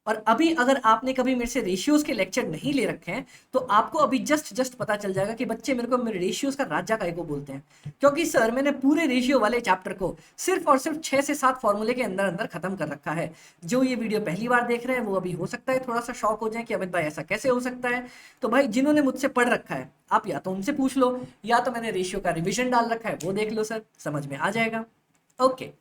और अभी अगर आपने कभी मेरे से रेशियोज के लेक्चर नहीं ले रखे हैं तो आपको अभी जस्ट पता चल जाएगा कि बच्चे मेरे को मेरे रेशियोज का राजा काहे को बोलते हैं। क्योंकि सर मैंने पूरे रेशियो वाले चैप्टर को सिर्फ और सिर्फ 6 से 7 फॉर्मूले के अंदर अंदर खत्म कर रखा है। जो ये वीडियो पहली बार देख रहे हैं वो अभी हो सकता है थोड़ा सा शॉक हो जाए कि अमित भाई ऐसा कैसे हो सकता है। तो भाई जिन्होंने मुझसे पढ़ रखा है आप या तो उनसे पूछ लो, या तो मैंने रेशियो का रिविजन डाल रखा है वो देख लो, सर समझ में आ जाएगा। ओके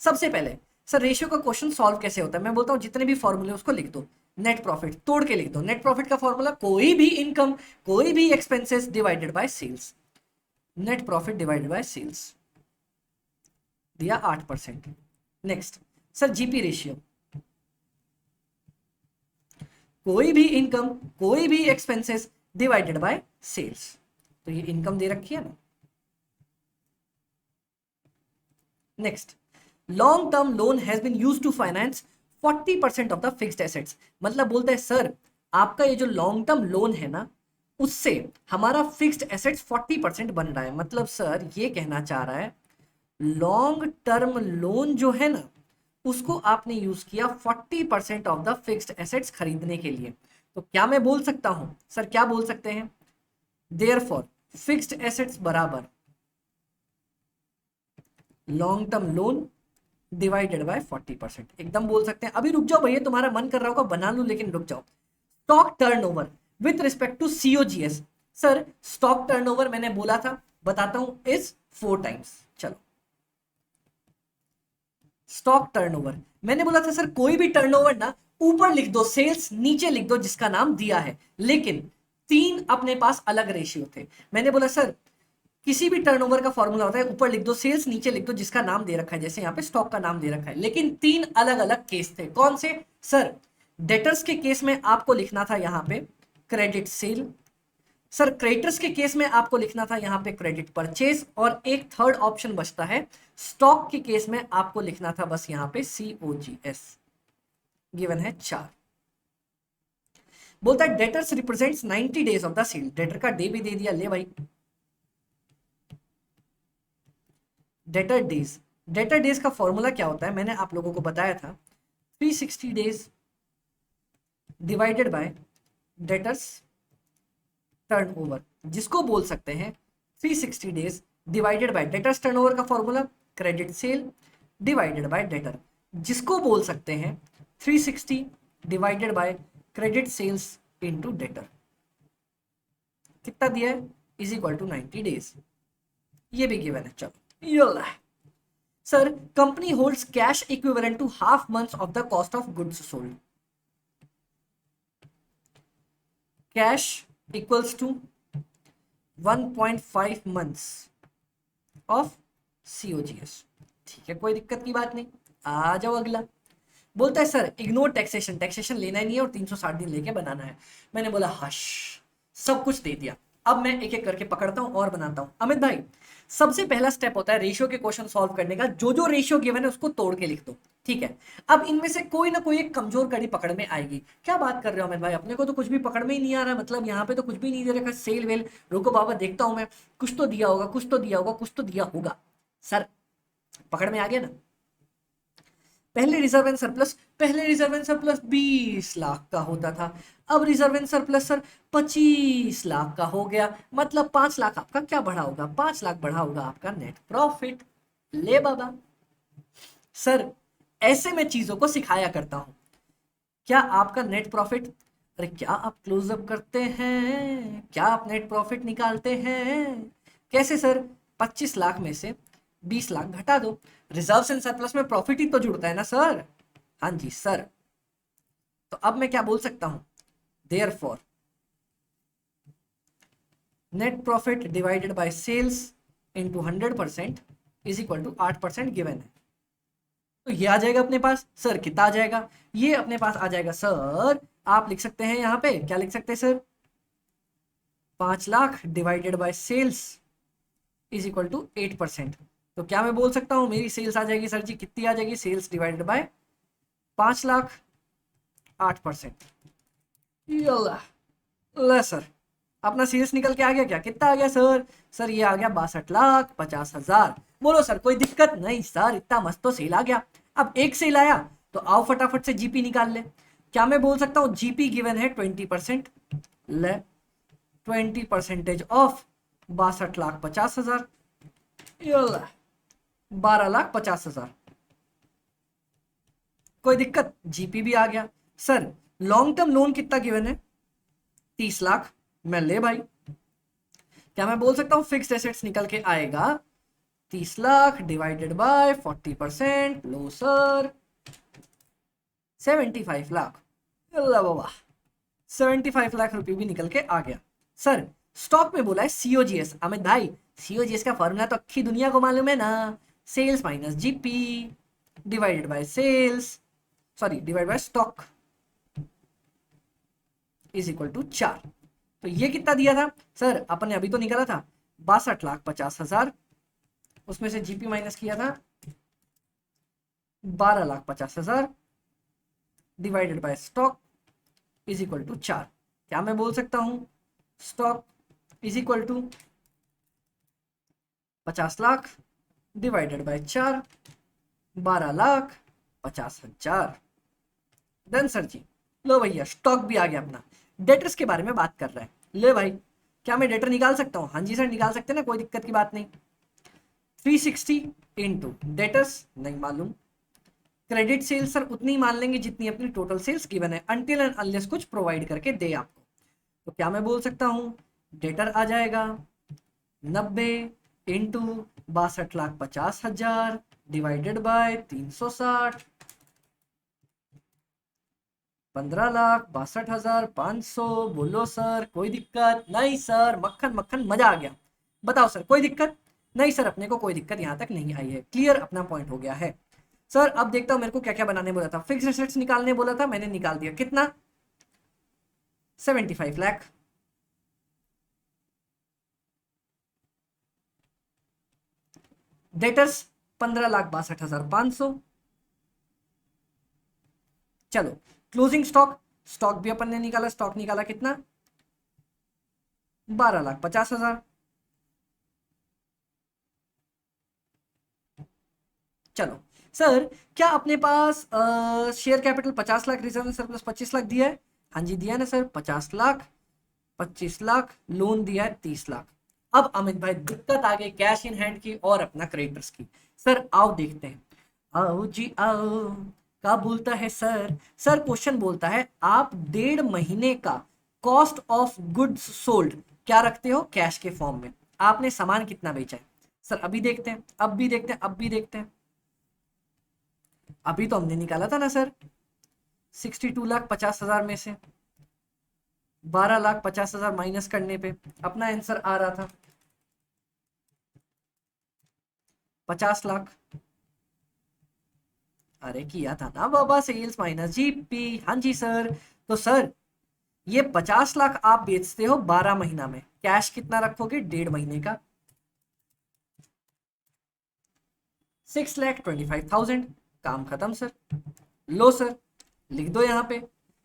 सबसे पहले सर रेशियो का क्वेश्चन सॉल्व कैसे होता है, मैं बोलता हूँ जितने भी फॉर्मूले उसको लिख दो। नेट प्रॉफिट तोड़ के लिख दो। नेट प्रॉफिट का फॉर्मूला कोई भी इनकम कोई भी expenses divided by sales. Net profit divided by sales दिया 8%। नेक्स्ट सर जीपी रेशियो, कोई भी इनकम कोई भी एक्सपेंसेस डिवाइडेड बाय सेल्स। तो ये इनकम दे रखी है ना। Next long term loan has been used to finance 40% of the fixed assets. मतलब बोलते हैं सर आपका ये जो लॉन्ग टर्म लोन है ना उससे हमारा फिक्स्ड एसेट्स 40% बन रहा है। मतलब सर ये कहना चाह रहा है लॉन्ग टर्म लोन जो है ना उसको आपने यूज किया 40% ऑफ द फिक्स्ड एसेट्स खरीदने के लिए। तो क्या मैं बोल सकता हूं सर, क्या बोल सकते हैं? देयरफॉर फिक्स्ड एसेट्स बराबर long term loan divided by 40%। एकदम बोल सकते हैं। अभी रुक जाओ भैया, तुम्हारा मन कर रहा होगा बना लूं, लेकिन रुक जाओ। Stock turnover with respect to COGS. Sir stock turnover मैंने बोला था, बताता हूं, इज 4 टाइम्स। चलो स्टॉक टर्नओवर मैंने बोला था सर कोई भी टर्नओवर ना ऊपर लिख दो सेल्स, नीचे लिख दो जिसका नाम दिया है, लेकिन 3 अपने पास अलग रेशियो थे। मैंने बोला सर किसी भी टर्नओवर का फॉर्मूला होता है ऊपर लिख दो सेल्स नीचे लिख दो जिसका नाम दे रखा है, जैसे यहाँ पे स्टॉक का नाम दे रखा है, लेकिन 3 अलग अलग केस थे। कौन से? सर डेटर्स के केस में आपको लिखना था यहाँ पे क्रेडिट सेल। सर क्रेडिटर्स के केस में आपको लिखना था यहाँ पे क्रेडिट परचेज, और एक थर्ड ऑप्शन बचता है स्टॉक के केस में आपको लिखना था बस यहाँ पे COGS। गिवन है 4। बोलता है डेटर्स रिप्रेजेंट्स 90 डेज ऑफ द सेल। डेटर का डे भी दे दिया, ले भाई डेटर डेज। डेटर डेज का फॉर्मूला क्या होता है मैंने आप लोगों को बताया था, 360 days divided by debtors turnover, जिसको बोल सकते हैं 360 days divided by debtors turnover का formula credit sale divided by debtor, जिसको बोल सकते हैं 360 divided by credit sales into debtor. कितना दिया है, इज इक्वल टू 90 डेज, ये भी गिवन है। चलो ये sir, company holds cash equivalent to half months of the cost of goods sold. Cash equals to 1.5 months of COGS. ठीक है, कोई दिक्कत की बात नहीं। आ जाओ अगला। बोलता है सर इग्नोर टैक्सेशन, टैक्सेशन लेना ही नहीं है और 360 दिन लेके बनाना है। मैंने बोला हश, सब कुछ दे दिया। अब मैं एक एक करके पकड़ता हूं और बनाता हूं। अमित भाई, सबसे पहला स्टेप होता है रेशियो के क्वेश्चन सॉल्व करने का। जो जो रेशियो गिवन है उसको तोड़ के लिख दो, ठीक है। अब इनमें से कोई ना कोई एक कमजोर कड़ी पकड़ में आएगी। क्या बात कर रहे हो अमित भाई, अपने को तो कुछ भी पकड़ में ही नहीं आ रहा, मतलब यहाँ पे तो कुछ भी नहीं दे रखा, सेल वेल। रुको बाबा देखता हूं मैं, कुछ तो दिया होगा, कुछ तो दिया होगा, कुछ तो दिया होगा। सर पकड़ में आ गया ना। पहले रिजर्व एंड सरप्लस, पहले रिजर्व एंड सरप्लस 20 लाख का होता था, अब reserve and surplus sir 25 lakh का हो गया। मतलब 5 लाख आपका क्या बढ़ा होगा, 5 लाख बढ़ा होगा आपका नेट प्रॉफिट। ले बाबा। सर ऐसे मैं चीजों को सिखाया करता हूं। क्या आपका नेट प्रॉफिट, अरे क्या आप क्लोजअप करते हैं, क्या आप नेट प्रॉफिट निकालते हैं? कैसे सर, 25 लाख में से 20 लाख घटा दो, रिजर्व एंड सरप्लस में प्रॉफिट ही तो जुड़ता है ना सर। हाँ जी सर। तो अब मैं क्या बोल सकता हूं, therefore net profit divided by sales into 100% is equal to 8% given है। तो ये आ जाएगा अपने पास। सर कितना आ जाएगा, ये अपने पास आ जाएगा सर, आप लिख सकते हैं यहां पे, क्या लिख सकते हैं sir, 5 lakh divided by sales is equal to 8%। तो क्या मैं बोल सकता हूं मेरी सेल्स आ जाएगी सर जी, कितनी आ जाएगी, सेल्स डिवाइडेड बाय 5 लाख 8%। ला सर, अपना सेल्स निकल के आ गया, क्या कितना आ गया सर, सर ये आ गया 62,50,000। बोलो सर कोई दिक्कत नहीं सर, इतना मस्त तो सेल आ गया। अब एक सेल आया तो आओ फटाफट से जीपी निकाल ले। क्या मैं बोल सकता हूं, जीपी गिवन है 20%, ले 20% ऑफ 62,50,000, 12,50,000। कोई दिक्कत, जीपी भी आ गया। सर लॉन्ग टर्म लोन कितना गिवन है, 30 लाख। मैं ले भाई, क्या मैं बोल सकता हूं फिक्स्ड एसेट्स निकल के आएगा 30 लाख डिवाइडेड बाय 40%, लो सर 75 लाख। अल्लाह बाबा, 75 लाख रुपए भी निकल के आ गया। सर स्टॉक में बोला है सीओजीएस। अमित भाई सीओजीएस का फॉर्मूला तो अक्खी दुनिया को मालूम है ना, sales minus GP divided by sales, sorry divide by stock is equal to 4। तो ये कितना दिया था सर, अपन ने अभी तो निकाला था 62,50,000, उसमें से जीपी माइनस किया था 12,50,000 divided by stock is equal to 4। क्या मैं बोल सकता हूं, stock is equal to 50 lakh divided by 4, 12,50,000। Done sir ji. लो भैया स्टॉक भी आ गया अपना। डेटर्स के बारे में बात कर रहा है, ले भाई क्या मैं डेटर निकाल सकता हूँ, हाँ जी सर निकाल सकते हैं ना, कोई दिक्कत की बात नहीं। 360 इंटू डेटर्स नहीं मालूम, क्रेडिट सेल्स सर उतनी मान लेंगे जितनी अपनी टोटल सेल्स गिवन है, अनटिल एंड अनलेस कुछ प्रोवाइड करके दे आपको। तो क्या मैं बोल सकता हूँ, डेटर आ जाएगा 90 इंटू 62,50,000 डिवाइडेड बाय 360, 15,62,500। बोलो सर कोई दिक्कत नहीं सर, मक्खन मक्खन मजा आ गया। बताओ सर कोई दिक्कत नहीं सर, अपने को कोई दिक्कत यहाँ तक नहीं आई है, क्लियर अपना पॉइंट हो गया है। सर अब देखता हूँ मेरे को क्या क्या बनाने बोला था, फिक्स्ड एसेट्स निकालने बोला था, मैंने निकाल दिया, कितना 75 लाख। डेटर्स 15,62,500। चलो क्लोजिंग स्टॉक, स्टॉक भी अपन ने निकाला, स्टॉक निकाला कितना 12,50,000। चलो सर क्या अपने पास share capital 50 lakh, reserve surplus 25 lakh दिया है, हाँ जी दिया है ना सर, 50 लाख 25 लाख, लोन दिया है 30 लाख। अब अमित भाई दिक्कत आ गई कैश इन हैंड की और अपना क्रेडिटर्स की। सर आओ देखते हैं, आओ जी आओ। क्या बोलता है सर, सर क्वेश्चन बोलता है आप 1.5 महीने का कॉस्ट ऑफ गुड्स सोल्ड क्या रखते हो, कैश के फॉर्म में। आपने सामान कितना बेचा है सर, अभी देखते हैं, अब भी देखते हैं, अब भी देखते हैं। अभी तो हमने निकाला था ना सर, 62,50,000 में से 12,50,000 माइनस करने पे अपना आंसर आ रहा था 50 लाख। अरे किया था ना बाबा, सेल्स माइनस जीपी। हाँ जी सर। तो सर ये 50 लाख आप बेचते हो 12 महीना में, कैश कितना रखोगे, 1.5 महीने का, 6,25,000। काम खत्म सर। लो सर, लिख दो यहाँ पे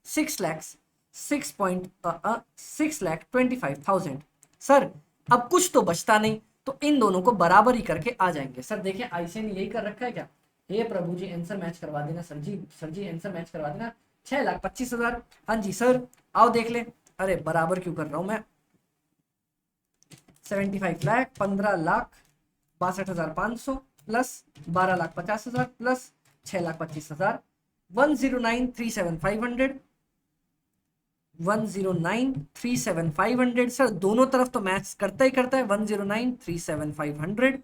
6,25,000। सर अब कुछ तो बचता नहीं, तो इन दोनों को बराबर ही करके आ जाएंगे। सर देखिए आईसी ने यही कर रखा है क्या, हे प्रभु जी आंसर मैच करवा देना सर जी, सर जी आंसर मैच करवा देना। 6,25,000। हाँ जी सर, आओ देख ले। अरे बराबर क्यों कर रहा हूं मैं, 75 लाख, 15,62,500 प्लस 12,50,000 प्लस 6,25,000, 109,37,500, 109,37,500। सर दोनों तरफ तो मैच करता ही करता है, 109,37,500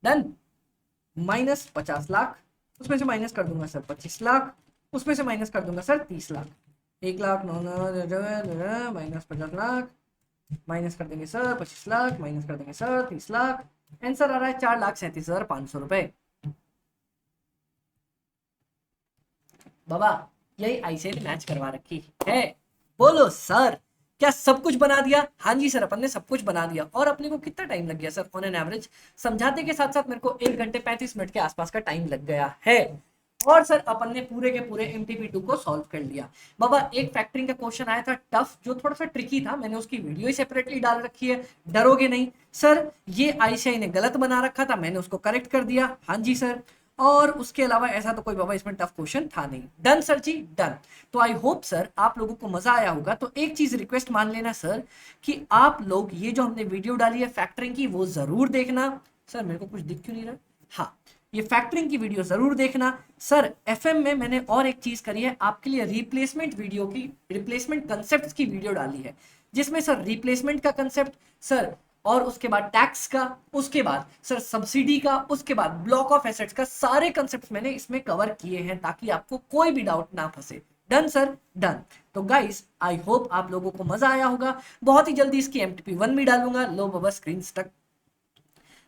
डन। माइनस 50 लाख, उसमें से माइनस कर दूंगा सर 25 लाख, उसमें से माइनस कर दूंगा sir 30 lakh, 1 lakh 9 minus 50 lakh, minus कर देंगे सर 25 लाख, माइनस कर देंगे सर 30 लाख। आंसर आ रहा है 4,37,500 रुपए। बाबा यही आईसीआई ने मैच करवा रखी है। बोलो सर, क्या सब कुछ बना दिया? हाँ जी सर, अपन ने सब कुछ बना दिया। और अपने को कितना टाइम लग गया सर ऑन एन एवरेज? समझाते के साथ साथ मेरे को 1 घंटे 35 मिनट के आसपास का टाइम लग गया है। और सर अपन ने पूरे के पूरे MTP2 को सॉल्व कर लिया। बाबा एक फैक्टरिंग का क्वेश्चन आया था टफ, जो थोड़ा सा ट्रिकी था, मैंने उसकी वीडियो ही सेपरेटली डाल रखी है, डरोगे नहीं सर। ये आईसीआई ने गलत बना रखा था, मैंने उसको करेक्ट कर दिया। हाँ जी सर। और उसके अलावा ऐसा तो कोई बाबा इसमें टफ क्वेश्चन था नहीं। Done sir ji, done. तो आई होप सर आप लोगों को मजा आया होगा। तो एक चीज रिक्वेस्ट मान लेना सर, कि आप लोग ये जो हमने वीडियो डाली है फैक्टरिंग की, वो जरूर देखना। सर मेरे को कुछ दिख क्यों नहीं रहा? हाँ, ये फैक्टरिंग की वीडियो जरूर देखना सर। एफएम में मैंने और एक चीज करी है आपके लिए, रिप्लेसमेंट वीडियो की, रिप्लेसमेंट कंसेप्ट की वीडियो डाली है, जिसमें सर रिप्लेसमेंट का कंसेप्ट सर, और उसके बाद टैक्स का, उसके बाद सर सब्सिडी का, उसके बाद ब्लॉक ऑफ एसेट्स का, सारे कंसेप्ट मैंने इसमें कवर किए हैं, ताकि आपको कोई भी डाउट ना फंसे। Done sir, done. तो गाइस आई होप आप लोगों को मजा आया होगा। बहुत ही जल्दी इसकी MTP1 भी डालूंगा, लो बाबा स्क्रीन तक,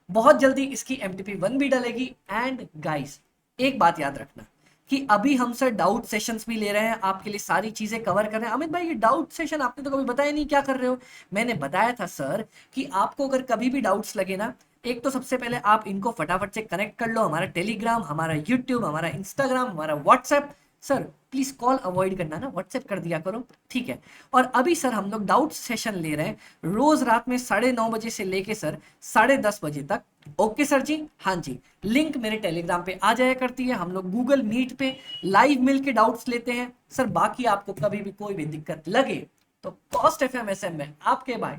बहुत जल्दी इसकी MTP1 भी डलेगी। एंड गाइस एक बात याद रखना, कि अभी हम सर डाउट सेशंस भी ले रहे हैं, आपके लिए सारी चीजें कवर कर रहे हैं। अमित भाई ये डाउट सेशन आपने तो कभी बताया नहीं, क्या कर रहे हो? मैंने बताया था सर कि आपको अगर कभी भी डाउट्स लगे ना, एक तो सबसे पहले आप इनको फटाफट से कनेक्ट कर लो, हमारा टेलीग्राम, हमारा यूट्यूब, हमारा इंस्टाग्राम, हमारा WhatsApp. Sir please call avoid करना ना, व्हाट्सएप कर दिया करो, ठीक है। और अभी सर हम लोग डाउट सेशन ले रहे हैं रोज रात में 9:30 बजे से लेके सर 10:30 बजे तक। ओके सर जी, हाँ जी। लिंक मेरे टेलीग्राम पे आ जाया करती है, हम लोग गूगल मीट पे लाइव मिल के डाउट्स लेते हैं सर। बाकी आपको कभी भी कोई भी दिक्कत लगे तो कॉस्ट FM SM में आपके भाई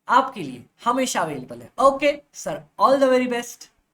आपके लिए हमेशा अवेलेबल है। Okay sir, all the very best.